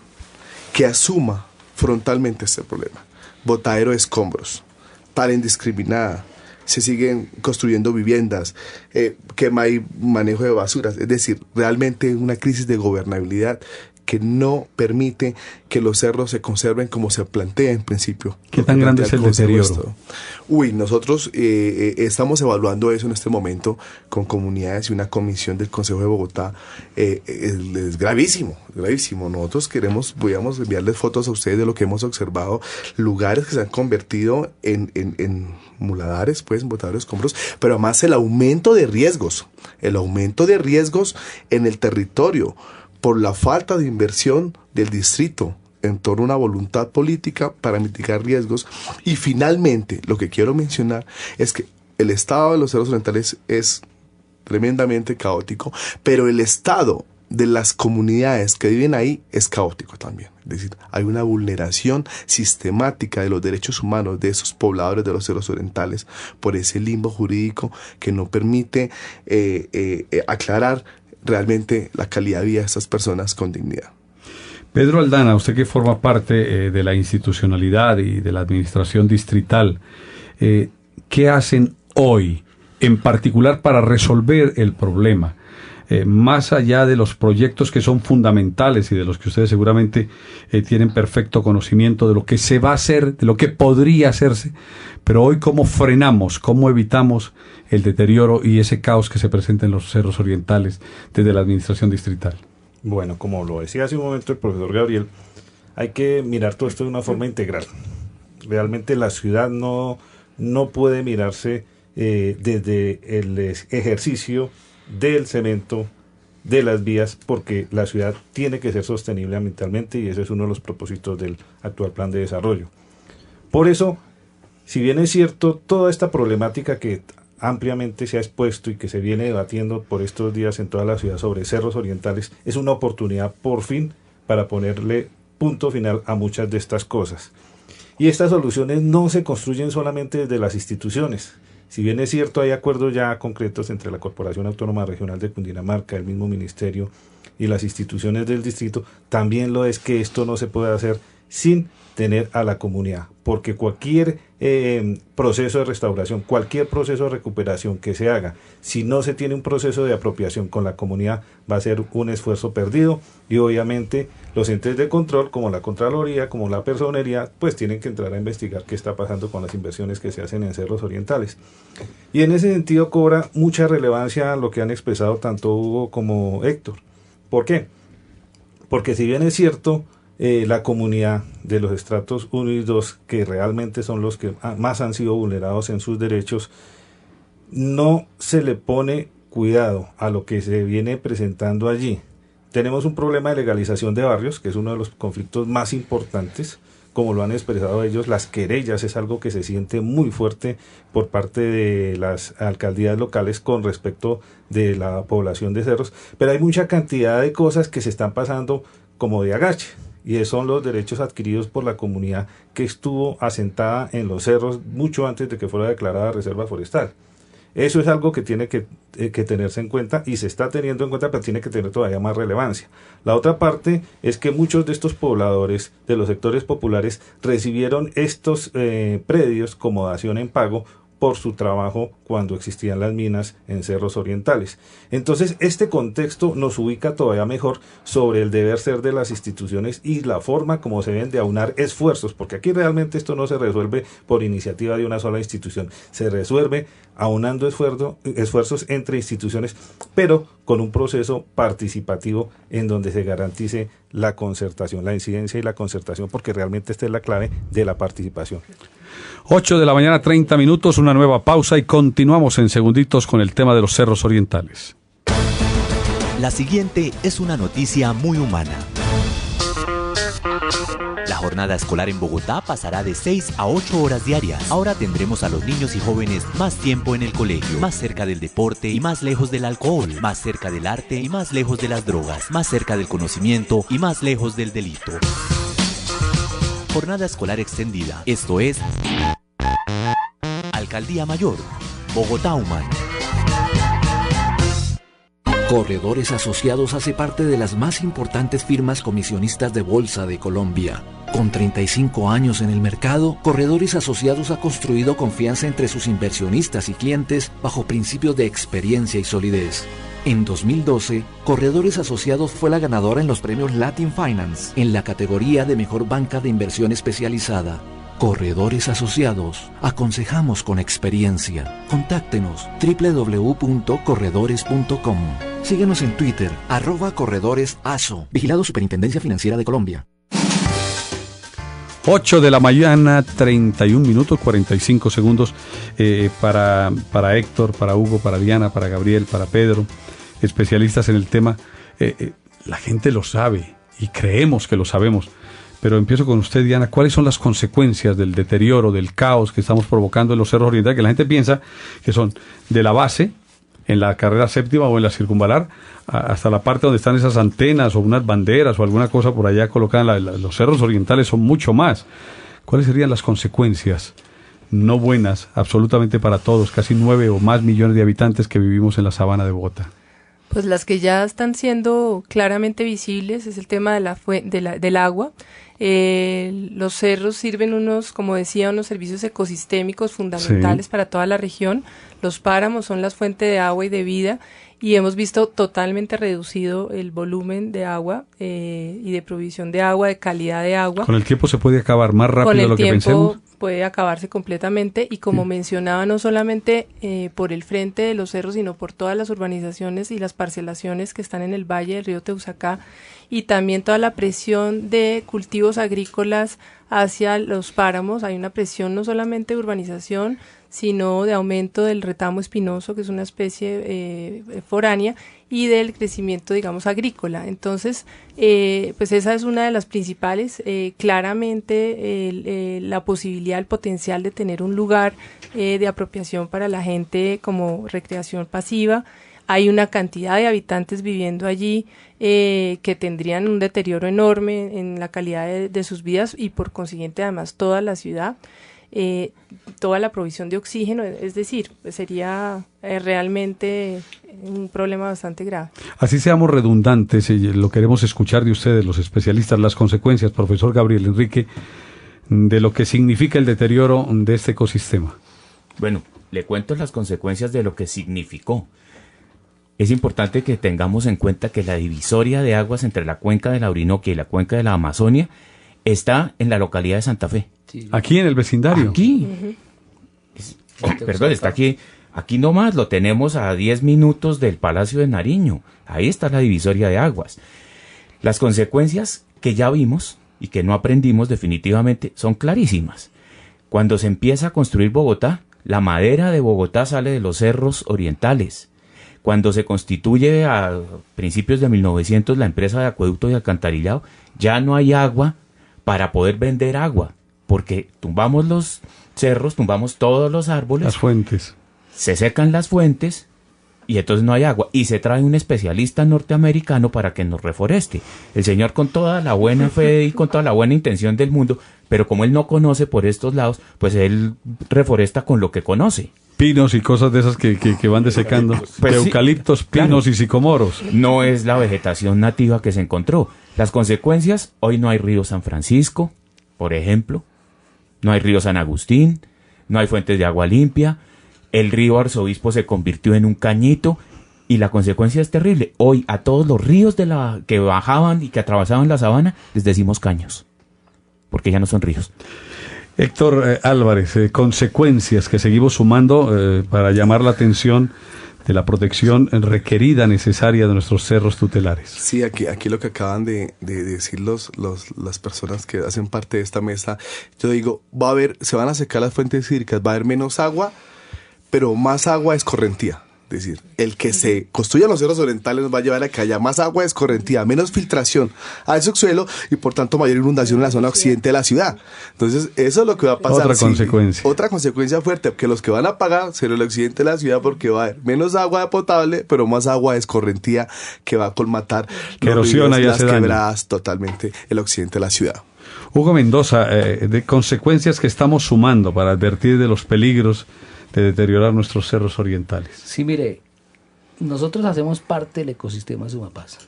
que asuma frontalmente este problema. Botadero de escombros, tala indiscriminada, se siguen construyendo viviendas, quema y manejo de basuras. Es decir, realmente una crisis de gobernabilidad que no permite que los cerros se conserven como se plantea en principio. ¿Qué tan grande es el deterioro? Nosotros estamos evaluando eso en este momento con comunidades y una comisión del Consejo de Bogotá. Es gravísimo, gravísimo. Nosotros podríamos enviarles fotos a ustedes de lo que hemos observado, lugares que se han convertido en muladares, pues, botadores de escombros, pero además el aumento de riesgos en el territorio, por la falta de inversión del distrito en torno a una voluntad política para mitigar riesgos. Y finalmente, lo que quiero mencionar es que el estado de los cerros orientales es tremendamente caótico, pero el estado de las comunidades que viven ahí es caótico también. Es decir, hay una vulneración sistemática de los derechos humanos de esos pobladores de los cerros orientales por ese limbo jurídico que no permite aclarar realmente la calidad de vida de estas personas con dignidad. Pedro Aldana, usted que forma parte de la institucionalidad y de la administración distrital, ¿qué hacen hoy en particular para resolver el problema? Más allá de los proyectos que son fundamentales y de los que ustedes seguramente tienen perfecto conocimiento de lo que se va a hacer, de lo que podría hacerse, pero hoy ¿cómo frenamos, cómo evitamos el deterioro y ese caos que se presenta en los cerros orientales desde la administración distrital? Bueno, como lo decía hace un momento el profesor Gabriel, hay que mirar todo esto de una forma integral. Realmente la ciudad no puede mirarse desde el ejercicio del cemento, de las vías, porque la ciudad tiene que ser sostenible ambientalmente y ese es uno de los propósitos del actual plan de desarrollo. Por eso, si bien es cierto, toda esta problemática que ampliamente se ha expuesto y que se viene debatiendo por estos días en toda la ciudad sobre cerros orientales, es una oportunidad por fin para ponerle punto final a muchas de estas cosas. Y estas soluciones no se construyen solamente desde las instituciones. Si bien es cierto, hay acuerdos ya concretos entre la Corporación Autónoma Regional de Cundinamarca, el mismo ministerio y las instituciones del distrito, también lo es que esto no se puede hacer sin tener a la comunidad, porque cualquier proceso de restauración, cualquier proceso de recuperación que se haga, si no se tiene un proceso de apropiación con la comunidad, va a ser un esfuerzo perdido y obviamente los entes de control, como la Contraloría, como la Personería, pues tienen que entrar a investigar qué está pasando con las inversiones que se hacen en cerros orientales. Y en ese sentido cobra mucha relevancia lo que han expresado tanto Hugo como Héctor. ¿Por qué? Porque si bien es cierto, la comunidad de los estratos 1 y 2, que realmente son los que más han sido vulnerados en sus derechos, no se le pone cuidado a lo que se viene presentando allí. Tenemos un problema de legalización de barrios, que es uno de los conflictos más importantes, como lo han expresado ellos. Las querellas es algo que se siente muy fuerte por parte de las alcaldías locales con respecto de la población de cerros, pero hay mucha cantidad de cosas que se están pasando como de agache. y son los derechos adquiridos por la comunidad que estuvo asentada en los cerros mucho antes de que fuera declarada reserva forestal. Eso es algo que tiene que tenerse en cuenta y se está teniendo en cuenta, pero tiene que tener todavía más relevancia. La otra parte es que muchos de estos pobladores de los sectores populares recibieron estos predios como dación en pago por su trabajo cuando existían las minas en cerros orientales. Entonces, este contexto nos ubica todavía mejor sobre el deber ser de las instituciones y la forma como se deben de aunar esfuerzos, porque aquí realmente esto no se resuelve por iniciativa de una sola institución, se resuelve aunando esfuerzos entre instituciones, pero con un proceso participativo en donde se garantice la concertación, la incidencia y la concertación, porque realmente esta es la clave de la participación. 8:30 a.m, una nueva pausa y continuamos en segunditos con el tema de los cerros orientales. La siguiente es una noticia muy humana. La jornada escolar en Bogotá pasará de 6 a 8 horas diarias. Ahora tendremos a los niños y jóvenes más tiempo en el colegio, más cerca del deporte y más lejos del alcohol, más cerca del arte y más lejos de las drogas, más cerca del conocimiento y más lejos del delito. Jornada escolar extendida. Esto es Alcaldía Mayor, Bogotá Human. Corredores Asociados hace parte de las más importantes firmas comisionistas de bolsa de Colombia. Con 35 años en el mercado, Corredores Asociados ha construido confianza entre sus inversionistas y clientes bajo principios de experiencia y solidez. En 2012, Corredores Asociados fue la ganadora en los premios Latin Finance en la categoría de Mejor Banca de Inversión Especializada. Corredores Asociados, aconsejamos con experiencia. Contáctenos www.corredores.com. Síguenos en Twitter, @corredoresaso. Vigilado Superintendencia Financiera de Colombia. 8:31 a.m, 45 segundos para Héctor, para Hugo, para Diana, para Gabriel, para Pedro, especialistas en el tema. La gente lo sabe y creemos que lo sabemos. Pero empiezo con usted, Diana. ¿Cuáles son las consecuencias del deterioro, del caos que estamos provocando en los cerros orientales? Que la gente piensa que son de la base, en la carrera séptima o en la circunvalar, hasta la parte donde están esas antenas o unas banderas o alguna cosa por allá colocada. Los cerros orientales son mucho más. ¿Cuáles serían las consecuencias no buenas absolutamente para todos, casi 9 o más millones de habitantes que vivimos en la sabana de Bogotá? Pues las que ya están siendo claramente visibles es el tema de del agua. Los cerros sirven como decía, unos servicios ecosistémicos fundamentales para toda la región. Los páramos son las fuentes de agua y de vida, y hemos visto totalmente reducido el volumen de agua y de provisión de agua, de calidad de agua. Con el tiempo se puede acabar más rápido de lo que pensemos. Puede acabarse completamente, y como mencionaba, no solamente por el frente de los cerros, sino por todas las urbanizaciones y las parcelaciones que están en el valle del río Teusaca, y también toda la presión de cultivos agrícolas hacia los páramos. Hay una presión no solamente de urbanización, sino de aumento del retamo espinoso, que es una especie foránea, y del crecimiento, digamos, agrícola. Entonces, pues esa es una de las principales. Claramente, la posibilidad, el potencial de tener un lugar de apropiación para la gente como recreación pasiva. Hay una cantidad de habitantes viviendo allí que tendrían un deterioro enorme en la calidad de sus vidas, y por consiguiente además toda la ciudad. Toda la provisión de oxígeno, es decir, sería realmente un problema bastante grave. Así seamos redundantes, lo queremos escuchar de ustedes, los especialistas, las consecuencias, profesor Gabriel Enrique, de lo que significa el deterioro de este ecosistema. Bueno, le cuento las consecuencias de lo que significó. Es importante que tengamos en cuenta que la divisoria de aguas entre la cuenca de la Orinoquia y la cuenca de la Amazonia está en la localidad de Santa Fe. Sí. Aquí en el vecindario. Aquí. Perdón, está aquí nomás, lo tenemos a 10 minutos del Palacio de Nariño. Ahí está la divisoria de aguas. Las consecuencias que ya vimos y que no aprendimos definitivamente son clarísimas. Cuando se empieza a construir Bogotá, la madera de Bogotá sale de los cerros orientales. Cuando se constituye a principios de 1900 la empresa de acueducto y alcantarillado, ya no hay agua para poder vender agua, porque tumbamos los cerros, tumbamos todos los árboles. Las fuentes. Se secan las fuentes y entonces no hay agua. Y se trae un especialista norteamericano para que nos reforeste. El señor con toda la buena fe y con toda la buena intención del mundo, pero como él no conoce por estos lados, pues él reforesta con lo que conoce. Pinos y cosas de esas que van desecando. Pues sí, eucaliptos, pinos y sicomoros. No es la vegetación nativa que se encontró. Las consecuencias, hoy no hay río San Francisco, por ejemplo. No hay río San Agustín, no hay fuentes de agua limpia. El río Arzobispo se convirtió en un cañito y la consecuencia es terrible. Hoy a todos los ríos que bajaban y que atravesaban la sabana les decimos caños, porque ya no son ríos. Héctor Álvarez, consecuencias que seguimos sumando para llamar la atención de la protección requerida, necesaria de nuestros cerros tutelares. Sí, aquí lo que acaban de decir las personas que hacen parte de esta mesa, yo digo, se van a secar las fuentes hídricas, va a haber menos agua, pero más agua escorrentía. Es decir, el que se construyan los cerros orientales nos va a llevar a que haya más agua escorrentía, menos filtración al subsuelo y por tanto mayor inundación en la zona occidente de la ciudad. Entonces, eso es lo que va a pasar. Otra consecuencia fuerte, que los que van a pagar será el occidente de la ciudad porque va a haber menos agua potable, pero más agua escorrentía que va a colmatar las quebradas totalmente el occidente de la ciudad. Hugo Mendoza, de consecuencias que estamos sumando para advertir de los peligros de deteriorar nuestros cerros orientales. Sí, mire, nosotros hacemos parte del ecosistema de Sumapaz.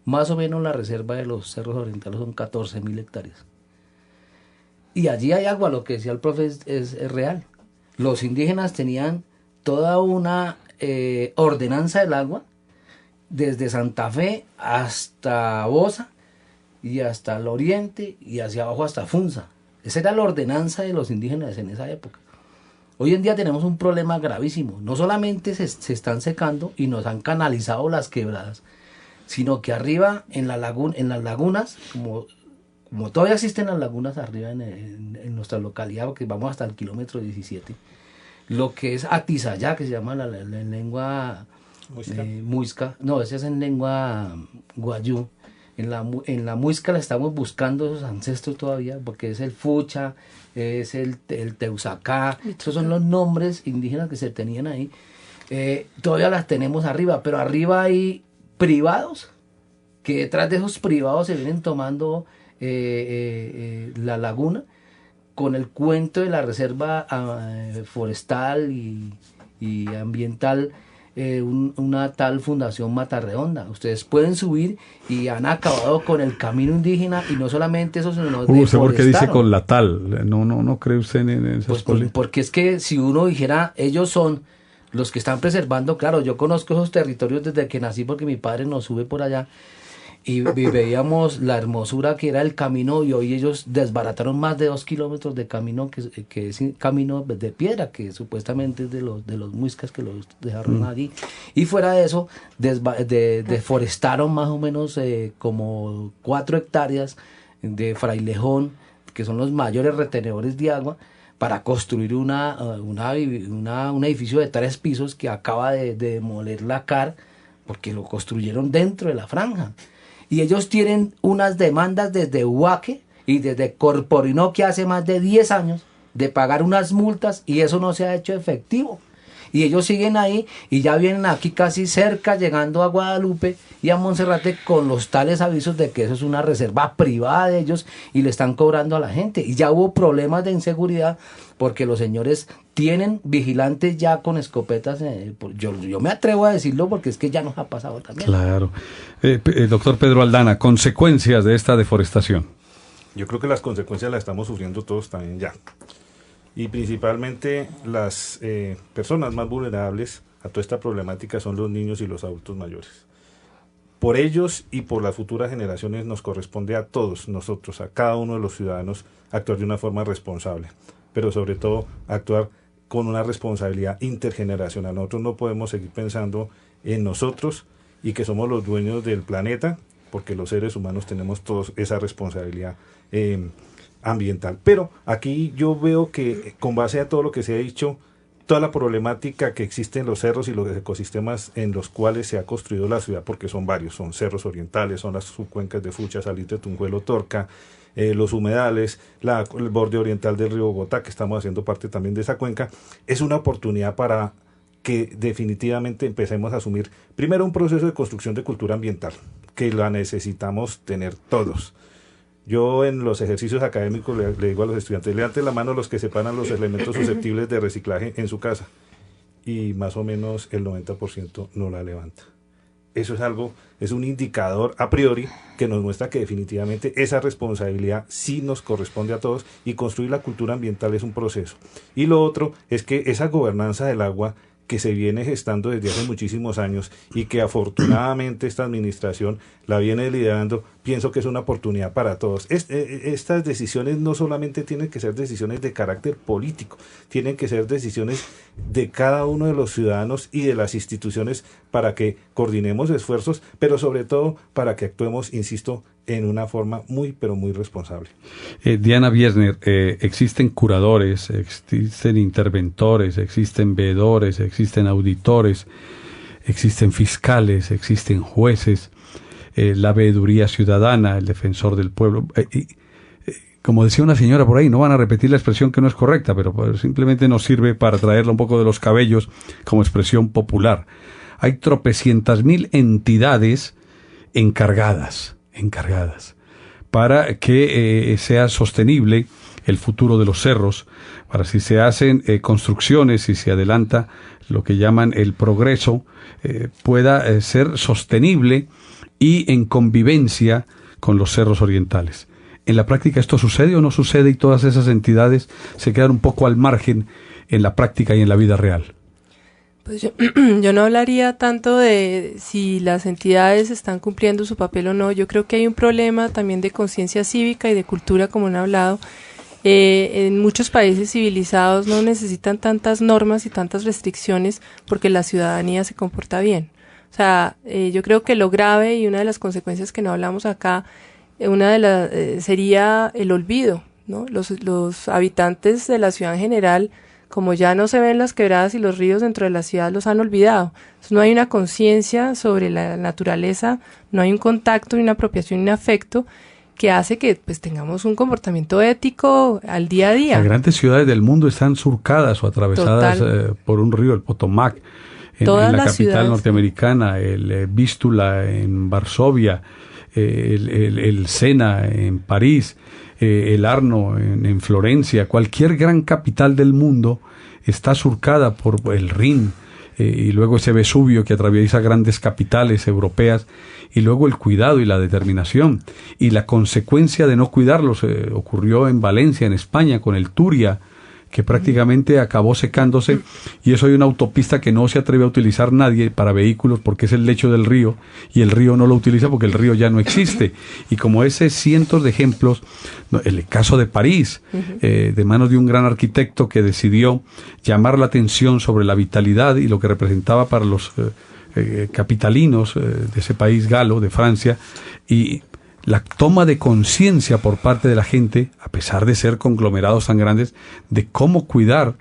Más o menos la reserva de los cerros orientales son 14.000 hectáreas. Y allí hay agua, lo que decía el profe es real. Los indígenas tenían toda una ordenanza del agua, desde Santa Fe hasta Bosa, y hasta el oriente, y hacia abajo hasta Funza. Esa era la ordenanza de los indígenas en esa época. Hoy en día tenemos un problema gravísimo. No solamente se están secando y nos han canalizado las quebradas, sino que arriba en las lagunas, como todavía existen las lagunas arriba en nuestra localidad, porque vamos hasta el kilómetro 17, lo que es Atizayá, que se llama la lengua muisca, no, ese es en lengua guayú. En la muisca la estamos buscando esos ancestros todavía, porque es el fucha, es el teusacá, esos son los nombres indígenas que se tenían ahí. Todavía las tenemos arriba, pero arriba hay privados, que detrás de esos privados se vienen tomando la laguna, con el cuento de la reserva forestal y ambiental, una tal Fundación Mata Redonda. Ustedes pueden subir y han acabado con el camino indígena, y no solamente eso, sino ¿usted por qué dice con la tal? No cree usted en esas políticas. Porque es que si uno dijera, ellos son los que están preservando, claro, yo conozco esos territorios desde que nací, porque mi padre nos sube por allá, y veíamos la hermosura que era el camino, y hoy ellos desbarataron más de 2 kilómetros de camino, que es camino de piedra, que supuestamente es de los muiscas que los dejaron allí. Y fuera de eso, deforestaron más o menos como 4 hectáreas de frailejón, que son los mayores retenedores de agua, para construir un edificio de 3 pisos que acaba de demoler la CAR, porque lo construyeron dentro de la franja. Y ellos tienen unas demandas desde Huaque y desde Corporino, que hace más de 10 años, de pagar unas multas, y eso no se ha hecho efectivo. Y ellos siguen ahí, y ya vienen aquí casi cerca, llegando a Guadalupe y a Monserrate, con los tales avisos de que eso es una reserva privada de ellos y le están cobrando a la gente. Y ya hubo problemas de inseguridad, porque los señores tienen vigilantes ya con escopetas. Yo me atrevo a decirlo, porque es que ya nos ha pasado también. Claro. Doctor Pedro Aldana, consecuencias de esta deforestación. Yo creo que las consecuencias las estamos sufriendo todos también ya. Y principalmente las personas más vulnerables a toda esta problemática son los niños y los adultos mayores. Por ellos y por las futuras generaciones nos corresponde a todos nosotros, a cada uno de los ciudadanos, actuar de una forma responsable, pero sobre todo actuar con una responsabilidad intergeneracional. Nosotros no podemos seguir pensando en nosotros y que somos los dueños del planeta, porque los seres humanos tenemos todos esa responsabilidad ambiental. Pero aquí yo veo que, con base a todo lo que se ha dicho, toda la problemática que existe en los cerros y los ecosistemas en los cuales se ha construido la ciudad, porque son varios, son cerros orientales, son las subcuencas de Fucha, Salitre, Tunjuelo, Torca, los humedales, el borde oriental del río Bogotá, que estamos haciendo parte también de esa cuenca, es una oportunidad para que definitivamente empecemos a asumir primero un proceso de construcción de cultura ambiental, que la necesitamos tener todos. Yo en los ejercicios académicos le digo a los estudiantes, levanten la mano los que separan los elementos susceptibles de reciclaje en su casa, y más o menos el 90% no la levanta. Eso es un indicador a priori que nos muestra que definitivamente esa responsabilidad sí nos corresponde a todos, y construir la cultura ambiental es un proceso. Y lo otro es que esa gobernanza del agua que se viene gestando desde hace muchísimos años y que afortunadamente esta administración la viene liderando, pienso que es una oportunidad para todos. Estas decisiones no solamente tienen que ser decisiones de carácter político, tienen que ser decisiones de cada uno de los ciudadanos y de las instituciones para que coordinemos esfuerzos, pero sobre todo para que actuemos, insisto, en una forma muy, pero muy responsable. Diana Biesner, existen curadores, existen interventores, existen veedores, existen auditores, existen fiscales, existen jueces, la veeduría ciudadana, el defensor del pueblo. Como decía una señora por ahí, no van a repetir la expresión que no es correcta, pero simplemente nos sirve para traerla un poco de los cabellos como expresión popular. Hay tropecientas mil entidades encargadas para que sea sostenible el futuro de los cerros, para si se hacen construcciones y se adelanta lo que llaman el progreso, pueda ser sostenible y en convivencia con los cerros orientales. ¿En la práctica esto sucede o no sucede, y todas esas entidades se quedan un poco al margen en la práctica y en la vida real? Pues yo no hablaría tanto de si las entidades están cumpliendo su papel o no. Yo creo que hay un problema también de conciencia cívica y de cultura, como han hablado. En muchos países civilizados no necesitan tantas normas y tantas restricciones porque la ciudadanía se comporta bien. O sea, yo creo que lo grave y una de las consecuencias que no hablamos acá, sería el olvido, ¿no? Los habitantes de la ciudad en general, como ya no se ven las quebradas y los ríos dentro de la ciudad, los han olvidado. Entonces, no hay una conciencia sobre la naturaleza, no hay un contacto, ni una apropiación, ni un afecto que hace que pues tengamos un comportamiento ético al día a día. Las grandes ciudades del mundo están surcadas o atravesadas por un río, el Potomac, en la capital ciudades norteamericana, el Vístula en Varsovia, el Sena en París, el Arno en Florencia. Cualquier gran capital del mundo está surcada por el Rin, y luego ese Vesubio que atraviesa grandes capitales europeas, y luego el cuidado y la determinación y la consecuencia de no cuidarlos. Ocurrió en Valencia, en España, con el Turia, que prácticamente acabó secándose, y eso hay una autopista que no se atreve a utilizar nadie para vehículos porque es el lecho del río, y el río no lo utiliza porque el río ya no existe. Y como ese, cientos de ejemplos. El caso de París, de manos de un gran arquitecto que decidió llamar la atención sobre la vitalidad y lo que representaba para los capitalinos de ese país galo, de Francia, y la toma de conciencia por parte de la gente, a pesar de ser conglomerados tan grandes, de cómo cuidar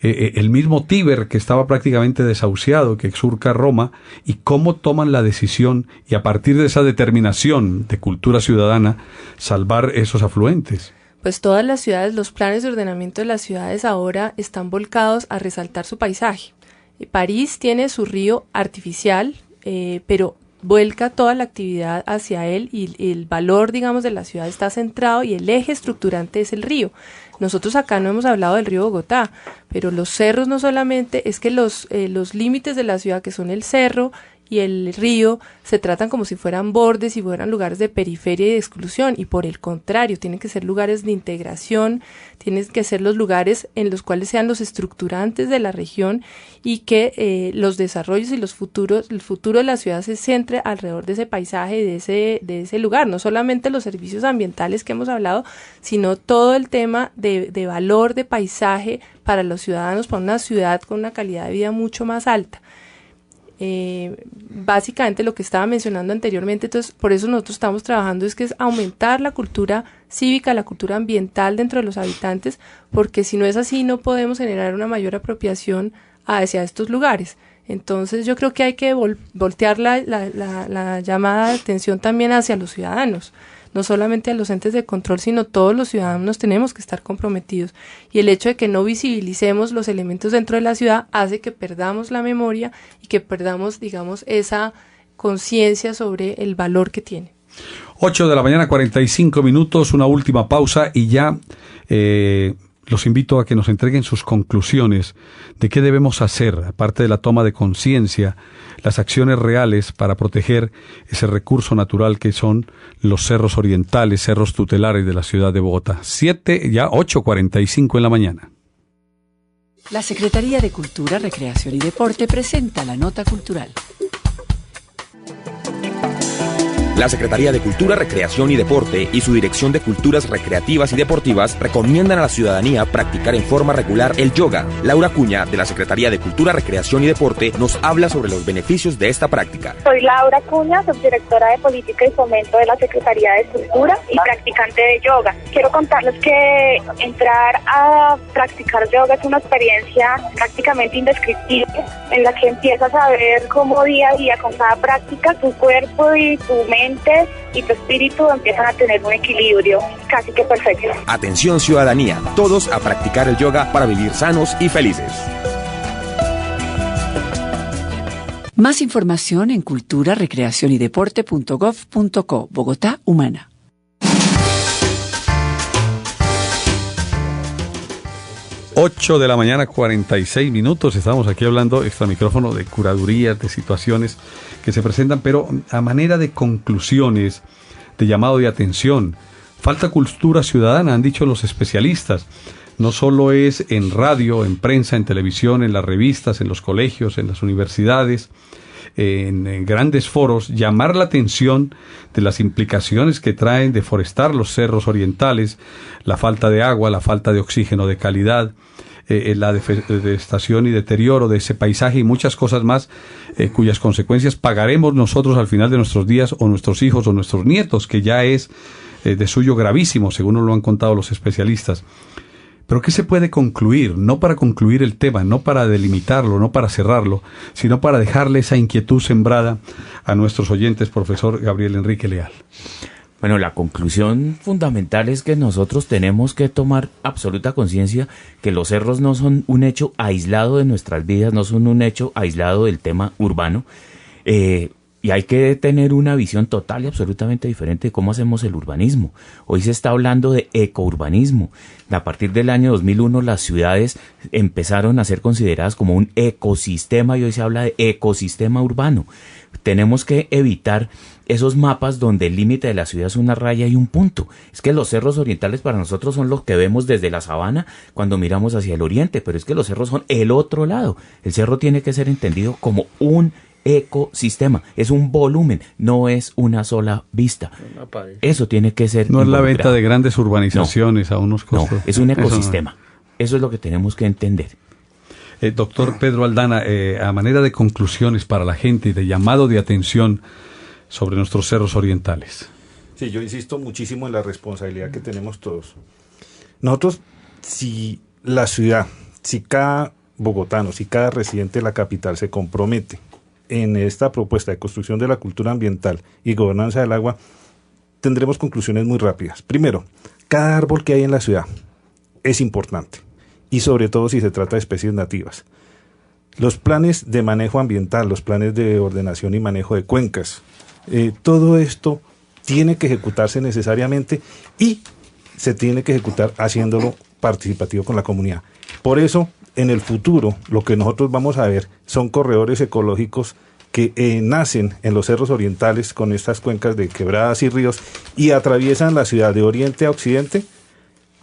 el mismo Tíber, que estaba prácticamente desahuciado, que surca Roma, y cómo toman la decisión, y a partir de esa determinación de cultura ciudadana, salvar esos afluentes. Pues todas las ciudades, los planes de ordenamiento de las ciudades ahora están volcados a resaltar su paisaje. París tiene su río artificial, pero vuelca toda la actividad hacia él, y el valor, digamos, de la ciudad está centrado, y el eje estructurante es el río. Nosotros acá no hemos hablado del río Bogotá, pero los cerros no solamente, es que los límites de la ciudad, que son el cerro y el río, se tratan como si fueran bordes y fueran lugares de periferia y de exclusión, y por el contrario, tienen que ser lugares de integración, tienen que ser los lugares en los cuales sean los estructurantes de la región, y que los desarrollos y el futuro de la ciudad se centre alrededor de ese paisaje y de ese lugar, no solamente los servicios ambientales que hemos hablado, sino todo el tema de valor de paisaje para los ciudadanos, para una ciudad con una calidad de vida mucho más alta. Básicamente lo que estaba mencionando anteriormente, entonces por eso nosotros estamos trabajando es aumentar la cultura cívica, la cultura ambiental dentro de los habitantes, porque si no es así no podemos generar una mayor apropiación hacia estos lugares. Entonces yo creo que hay que voltear la llamada de atención también hacia los ciudadanos. no solamente a los entes de control, sino todos los ciudadanos tenemos que estar comprometidos. Y el hecho de que no visibilicemos los elementos dentro de la ciudad hace que perdamos la memoria y que perdamos, digamos, esa conciencia sobre el valor que tiene. 8 de la mañana, 45 minutos, una última pausa y ya los invito a que nos entreguen sus conclusiones de qué debemos hacer, aparte de la toma de conciencia, las acciones reales para proteger ese recurso natural que son los cerros orientales, cerros tutelares de la ciudad de Bogotá. 8:45 en la mañana. La Secretaría de Cultura, Recreación y Deporte presenta la nota cultural. La Secretaría de Cultura, Recreación y Deporte y su Dirección de Culturas Recreativas y Deportivas recomiendan a la ciudadanía practicar en forma regular el yoga. Laura Cuña, de la Secretaría de Cultura, Recreación y Deporte, nos habla sobre los beneficios de esta práctica. Soy Laura Cuña, subdirectora de Política y Fomento de la Secretaría de Cultura y practicante de yoga. Quiero contarles que entrar a practicar yoga es una experiencia prácticamente indescriptible, en la que empiezas a ver cómo día a día, con cada práctica, tu cuerpo y tu mente y tu espíritu empiezan a tener un equilibrio casi que perfecto. Atención ciudadanía, todos a practicar el yoga para vivir sanos y felices. Más información en cultura, recreación y deporte.gov.co. Bogotá Humana. Ocho de la mañana, 46 minutos. Estamos aquí hablando extra micrófono de curadurías, de situaciones que se presentan, pero a manera de conclusiones, de llamado de atención. Falta cultura ciudadana, han dicho los especialistas. No solo es en radio, en prensa, en televisión, en las revistas, en los colegios, en las universidades, en grandes foros, llamar la atención de las implicaciones que traen deforestar los cerros orientales, la falta de agua, la falta de oxígeno de calidad, la devastación y deterioro de ese paisaje y muchas cosas más, cuyas consecuencias pagaremos nosotros al final de nuestros días, o nuestros hijos o nuestros nietos, que ya es de suyo gravísimo, según nos lo han contado los especialistas. Pero ¿qué se puede concluir? No para concluir el tema, no para delimitarlo, no para cerrarlo, sino para dejarle esa inquietud sembrada a nuestros oyentes, profesor Gabriel Enrique Leal. Bueno, la conclusión fundamental es que nosotros tenemos que tomar absoluta conciencia que los cerros no son un hecho aislado de nuestras vidas, no son un hecho aislado del tema urbano, y hay que tener una visión total y absolutamente diferente de cómo hacemos el urbanismo. Hoy se está hablando de ecourbanismo. A partir del año 2001 las ciudades empezaron a ser consideradas como un ecosistema y hoy se habla de ecosistema urbano. Tenemos que evitar esos mapas donde el límite de la ciudad es una raya y un punto. Es que los cerros orientales para nosotros son los que vemos desde la sabana cuando miramos hacia el oriente, pero es que los cerros son el otro lado. El cerro tiene que ser entendido como un ecosistema, es un volumen, no es una sola vista. Eso tiene que ser no es la venta de grandes urbanizaciones a unos costos. No, es un ecosistema. Eso es lo que tenemos que entender. Doctor Pedro Aldana, a manera de conclusiones para la gente y de llamado de atención sobre nuestros cerros orientales. Sí, yo insisto muchísimo en la responsabilidad que tenemos todos. Nosotros, si la ciudad, si cada bogotano, si cada residente de la capital se compromete en esta propuesta de construcción de la cultura ambiental y gobernanza del agua, tendremos conclusiones muy rápidas. Primero, cada árbol que hay en la ciudad es importante, y sobre todo si se trata de especies nativas. Los planes de manejo ambiental, los planes de ordenación y manejo de cuencas, todo esto tiene que ejecutarse necesariamente y se tiene que ejecutar haciéndolo participativo con la comunidad. Por eso, en el futuro, lo que nosotros vamos a ver son corredores ecológicos que nacen en los cerros orientales con estas cuencas de quebradas y ríos y atraviesan la ciudad de oriente a occidente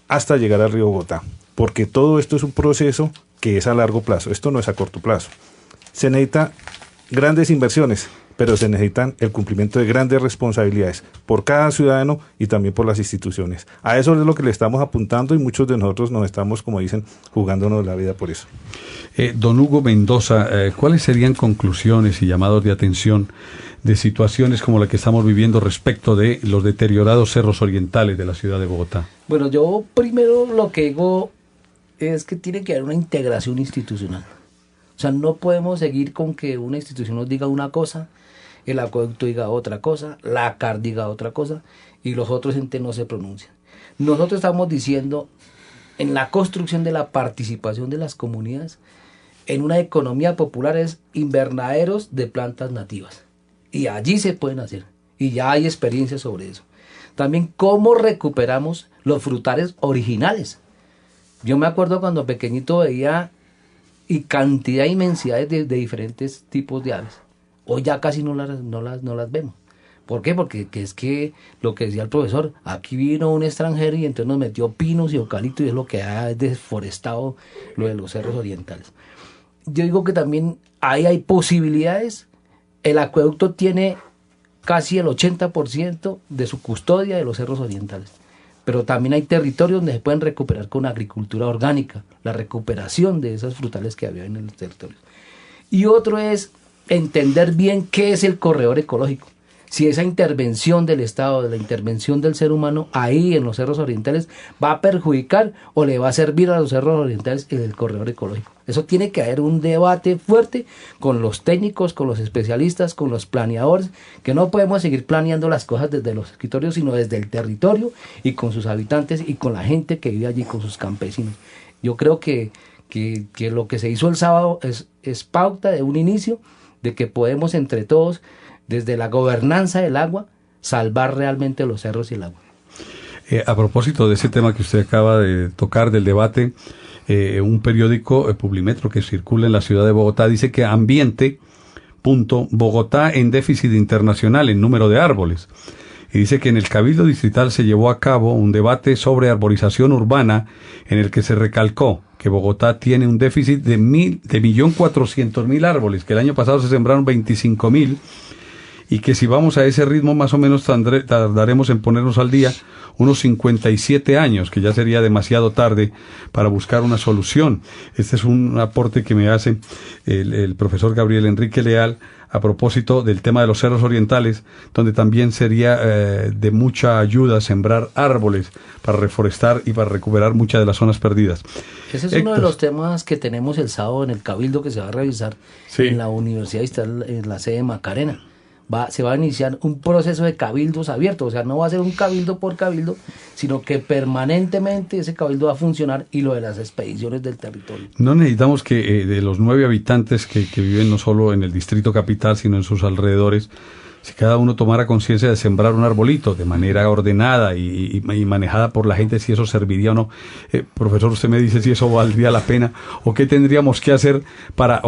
hasta llegar al río Bogotá. Porque todo esto es un proceso que es a largo plazo, esto no es a corto plazo. Se necesitan grandes inversiones, pero se necesitan el cumplimiento de grandes responsabilidades por cada ciudadano y también por las instituciones. A eso es lo que le estamos apuntando y muchos de nosotros nos estamos, como dicen, jugándonos la vida por eso. Don Hugo Mendoza, ¿cuáles serían conclusiones y llamados de atención de situaciones como la que estamos viviendo respecto de los deteriorados cerros orientales de la ciudad de Bogotá? Bueno, yo primero lo que digo es que tiene que haber una integración institucional. O sea, no podemos seguir con que una institución nos diga una cosa, el acueducto diga otra cosa, la CAR diga otra cosa, y los otros entes no se pronuncian. Nosotros estamos diciendo, en la construcción de la participación de las comunidades, en una economía popular es invernaderos de plantas nativas. Y allí se pueden hacer. Y ya hay experiencia sobre eso. También cómo recuperamos los frutales originales. Yo me acuerdo cuando pequeñito veía y cantidad de inmensidades de diferentes tipos de aves. Hoy ya casi no las vemos. ¿Por qué? Porque es que lo que decía el profesor, aquí vino un extranjero y entonces nos metió pinos y eucaliptos y es lo que ha desforestado lo de los cerros orientales. Yo digo que también ahí hay posibilidades. El acueducto tiene casi el 80% de su custodia de los cerros orientales. Pero también hay territorios donde se pueden recuperar con agricultura orgánica, la recuperación de esas frutales que había en los territorios. Y otro es entender bien qué es el corredor ecológico. Si esa intervención del Estado, de la intervención del ser humano ahí en los cerros orientales va a perjudicar o le va a servir a los cerros orientales en el corredor ecológico. Eso tiene que haber un debate fuerte con los técnicos, con los especialistas, con los planeadores, que no podemos seguir planeando las cosas desde los escritorios, sino desde el territorio y con sus habitantes y con la gente que vive allí, con sus campesinos. Yo creo que lo que se hizo el sábado es pauta de un inicio de que podemos entre todos, desde la gobernanza del agua, salvar realmente los cerros y el agua. A propósito de ese tema que usted acaba de tocar, del debate, un periódico, Publimetro, que circula en la ciudad de Bogotá, dice que Bogotá en déficit internacional en número de árboles. Y dice que en el Cabildo Distrital se llevó a cabo un debate sobre arborización urbana en el que se recalcó que Bogotá tiene un déficit de 1.400.000 árboles, que el año pasado se sembraron 25.000, y que si vamos a ese ritmo más o menos tardaremos en ponernos al día unos 57 años, que ya sería demasiado tarde para buscar una solución. Este es un aporte que me hace el profesor Gabriel Enrique Leal a propósito del tema de los cerros orientales, donde también sería de mucha ayuda sembrar árboles para reforestar y para recuperar muchas de las zonas perdidas. Ese es uno de los temas que tenemos el sábado en el Cabildo, que se va a revisar en la Universidad Distrital, en la sede de Macarena. Se va a iniciar un proceso de cabildos abiertos, o sea, no va a ser un cabildo por cabildo, sino que permanentemente ese cabildo va a funcionar, y lo de las expediciones del territorio. No necesitamos que de los 9 habitantes que viven no solo en el distrito capital, sino en sus alrededores, si cada uno tomara conciencia de sembrar un arbolito de manera ordenada y manejada por la gente, si eso serviría o no. Profesor, usted me dice si eso valdría la pena o qué tendríamos que hacer para,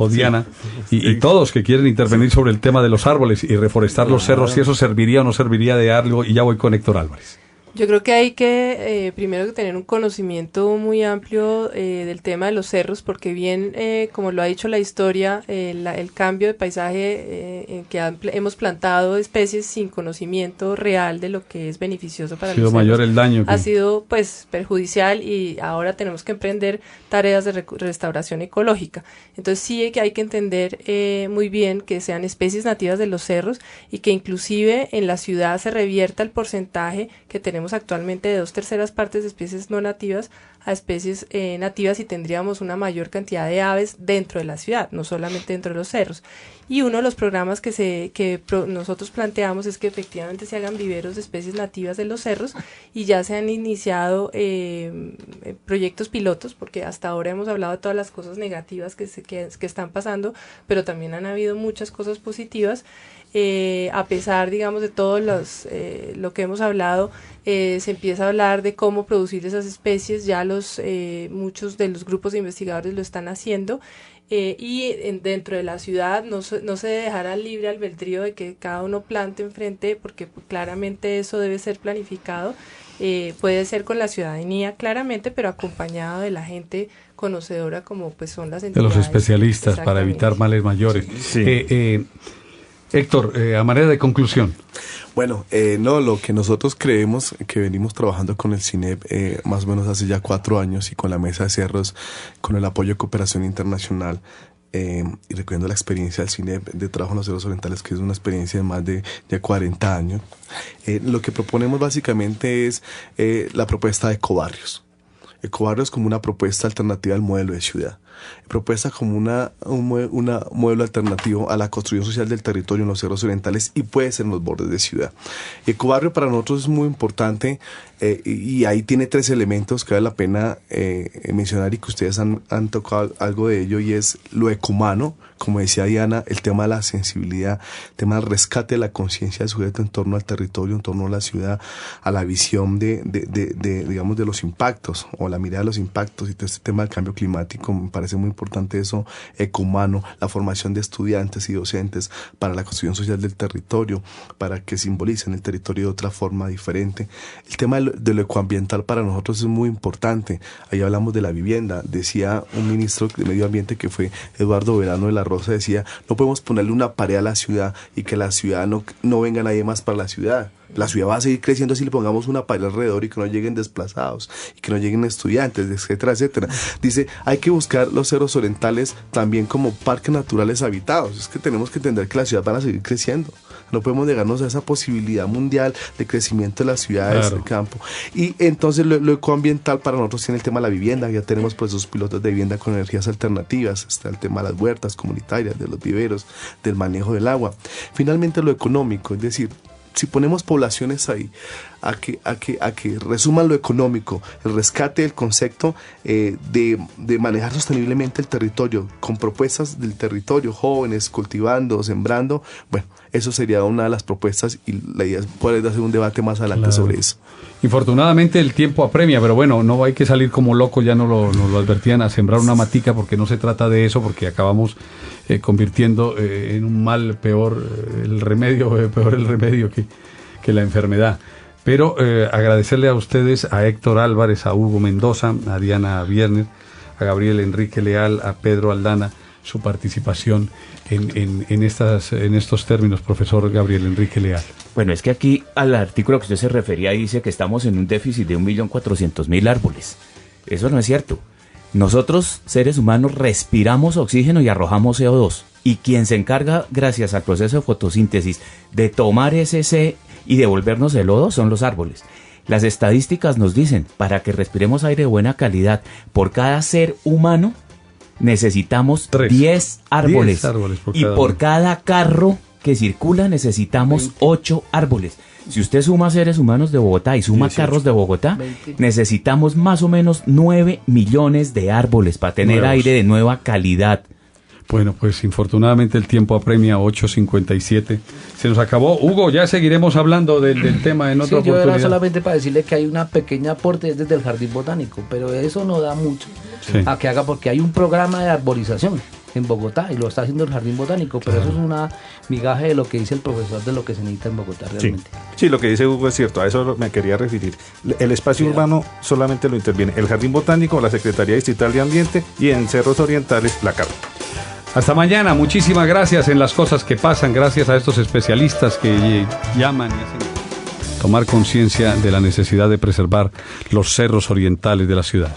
Diana, y todos que quieren intervenir sobre el tema de los árboles y reforestar los cerros, si eso serviría o no serviría de algo. Y ya voy con Héctor Álvarez. Yo creo que hay que primero tener un conocimiento muy amplio del tema de los cerros, porque bien, como lo ha dicho la historia, el cambio de paisaje en que hemos plantado especies sin conocimiento real de lo que es beneficioso para los cerros. Ha sido mayor el daño. Ha sido pues perjudicial, y ahora tenemos que emprender tareas de restauración ecológica. Entonces sí que hay que entender muy bien que sean especies nativas de los cerros, y que inclusive en la ciudad se revierta el porcentaje que tenemos actualmente de 2/3 partes de especies no nativas a especies nativas, y tendríamos una mayor cantidad de aves dentro de la ciudad, no solamente dentro de los cerros. Y uno de los programas que nosotros planteamos es que efectivamente se hagan viveros de especies nativas de los cerros, y ya se han iniciado proyectos pilotos, porque hasta ahora hemos hablado de todas las cosas negativas que están pasando, pero también han habido muchas cosas positivas. A pesar, digamos, de todo lo que hemos hablado, se empieza a hablar de cómo producir esas especies. Ya muchos de los grupos de investigadores lo están haciendo, y dentro de la ciudad no se dejará libre albedrío de que cada uno plante enfrente, porque claramente eso debe ser planificado. Puede ser con la ciudadanía claramente, pero acompañado de la gente conocedora, como pues son las entidades. De los especialistas, para evitar males mayores. Sí. Héctor, a manera de conclusión. Bueno, lo que nosotros creemos, que venimos trabajando con el CINEP más o menos hace ya 4 años, y con la Mesa de Cerros, con el apoyo de Cooperación Internacional, y recogiendo la experiencia del CINEP de trabajo en los cerros orientales, que es una experiencia de más de 40 años, lo que proponemos básicamente es la propuesta de ecobarrios. Ecobarrios como una propuesta alternativa al modelo de ciudad. propuesta como un modelo alternativo a la construcción social del territorio en los cerros orientales y puede ser en los bordes de ciudad. Ecobarrio para nosotros es muy importante y ahí tiene 3 elementos que vale la pena mencionar y que ustedes han tocado algo de ello, y es lo ecomano, como decía Diana, el tema de la sensibilidad, el tema del rescate de la conciencia del sujeto en torno al territorio, en torno a la ciudad, a la visión digamos, de los impactos o la mirada de los impactos, y todo este tema del cambio climático. Me parece muy importante eso, ecomano, la formación de estudiantes y docentes para la construcción social del territorio, para que simbolicen el territorio de otra forma diferente. El tema de lo ecoambiental para nosotros es muy importante. Ahí hablamos de la vivienda. Decía un ministro de Medio Ambiente, que fue Eduardo Verano de la Rosa, decía, no podemos ponerle una pared a la ciudad y que la ciudad no venga nadie más para la ciudad. La ciudad va a seguir creciendo si le pongamos una pared alrededor y que no lleguen desplazados y que no lleguen estudiantes, etcétera, etcétera. Dice, hay que buscar los cerros orientales también como parques naturales habitados. Es que tenemos que entender que las ciudades van a seguir creciendo. No podemos negarnos a esa posibilidad mundial de crecimiento de las ciudades, del campo. Y entonces lo ecoambiental para nosotros tiene el tema de la vivienda. Ya tenemos procesos pilotos de vivienda con energías alternativas. Está el tema de las huertas comunitarias, de los viveros, del manejo del agua. Finalmente lo económico, es decir, si ponemos poblaciones ahí a que resuman lo económico, el rescate del concepto de manejar sosteniblemente el territorio, con propuestas del territorio, jóvenes cultivando, sembrando, bueno, eso sería una de las propuestas, y la idea es poder hacer un debate más adelante sobre eso. Infortunadamente el tiempo apremia, pero bueno, no hay que salir como locos, ya nos lo advertían, a sembrar una matica, porque no se trata de eso, porque acabamos convirtiendo en un mal peor el remedio que la enfermedad. Pero agradecerle a ustedes, a Héctor Álvarez, a Hugo Mendoza, a Diana Viernes, a Gabriel Enrique Leal, a Pedro Aldana, su participación en estos términos, profesor Gabriel Enrique Leal. Bueno, es que aquí al artículo que usted se refería dice que estamos en un déficit de 1.400.000 árboles. Eso no es cierto. Nosotros, seres humanos, respiramos oxígeno y arrojamos CO2. Y quien se encarga, gracias al proceso de fotosíntesis, de tomar ese C y devolvernos el O2 son los árboles. Las estadísticas nos dicen, para que respiremos aire de buena calidad, por cada ser humano necesitamos 10 árboles. 10 árboles por cada carro que circula necesitamos 20. 8 árboles. Si usted suma seres humanos de Bogotá y suma 18. Carros de Bogotá, 20. Necesitamos más o menos 9 millones de árboles para tener aire de nueva calidad. Bueno, pues infortunadamente el tiempo apremia, 8:57. Se nos acabó. Hugo, ya seguiremos hablando del tema en otra oportunidad. Yo era solamente para decirle que hay una pequeña aporte desde el Jardín Botánico, pero eso no da mucho a que haga, porque hay un programa de arborización en Bogotá y lo está haciendo el Jardín Botánico, pero eso es una migaje de lo que dice el profesor de lo que se necesita en Bogotá realmente. Sí, lo que dice Hugo es cierto, a eso me quería referir. El espacio urbano solamente lo interviene el Jardín Botánico, la Secretaría Distrital de Ambiente y en Cerros Orientales la CARP. Hasta mañana, muchísimas gracias en Las Cosas que Pasan, gracias a estos especialistas que llaman y hacen tomar conciencia de la necesidad de preservar los cerros orientales de la ciudad.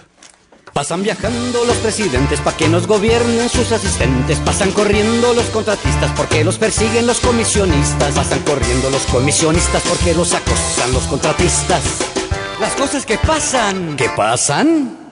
Pasan viajando los presidentes pa' que nos gobiernen sus asistentes. Pasan corriendo los contratistas porque los persiguen los comisionistas. Pasan corriendo los comisionistas porque los acosan los contratistas. Las cosas que pasan. ¿Qué pasan?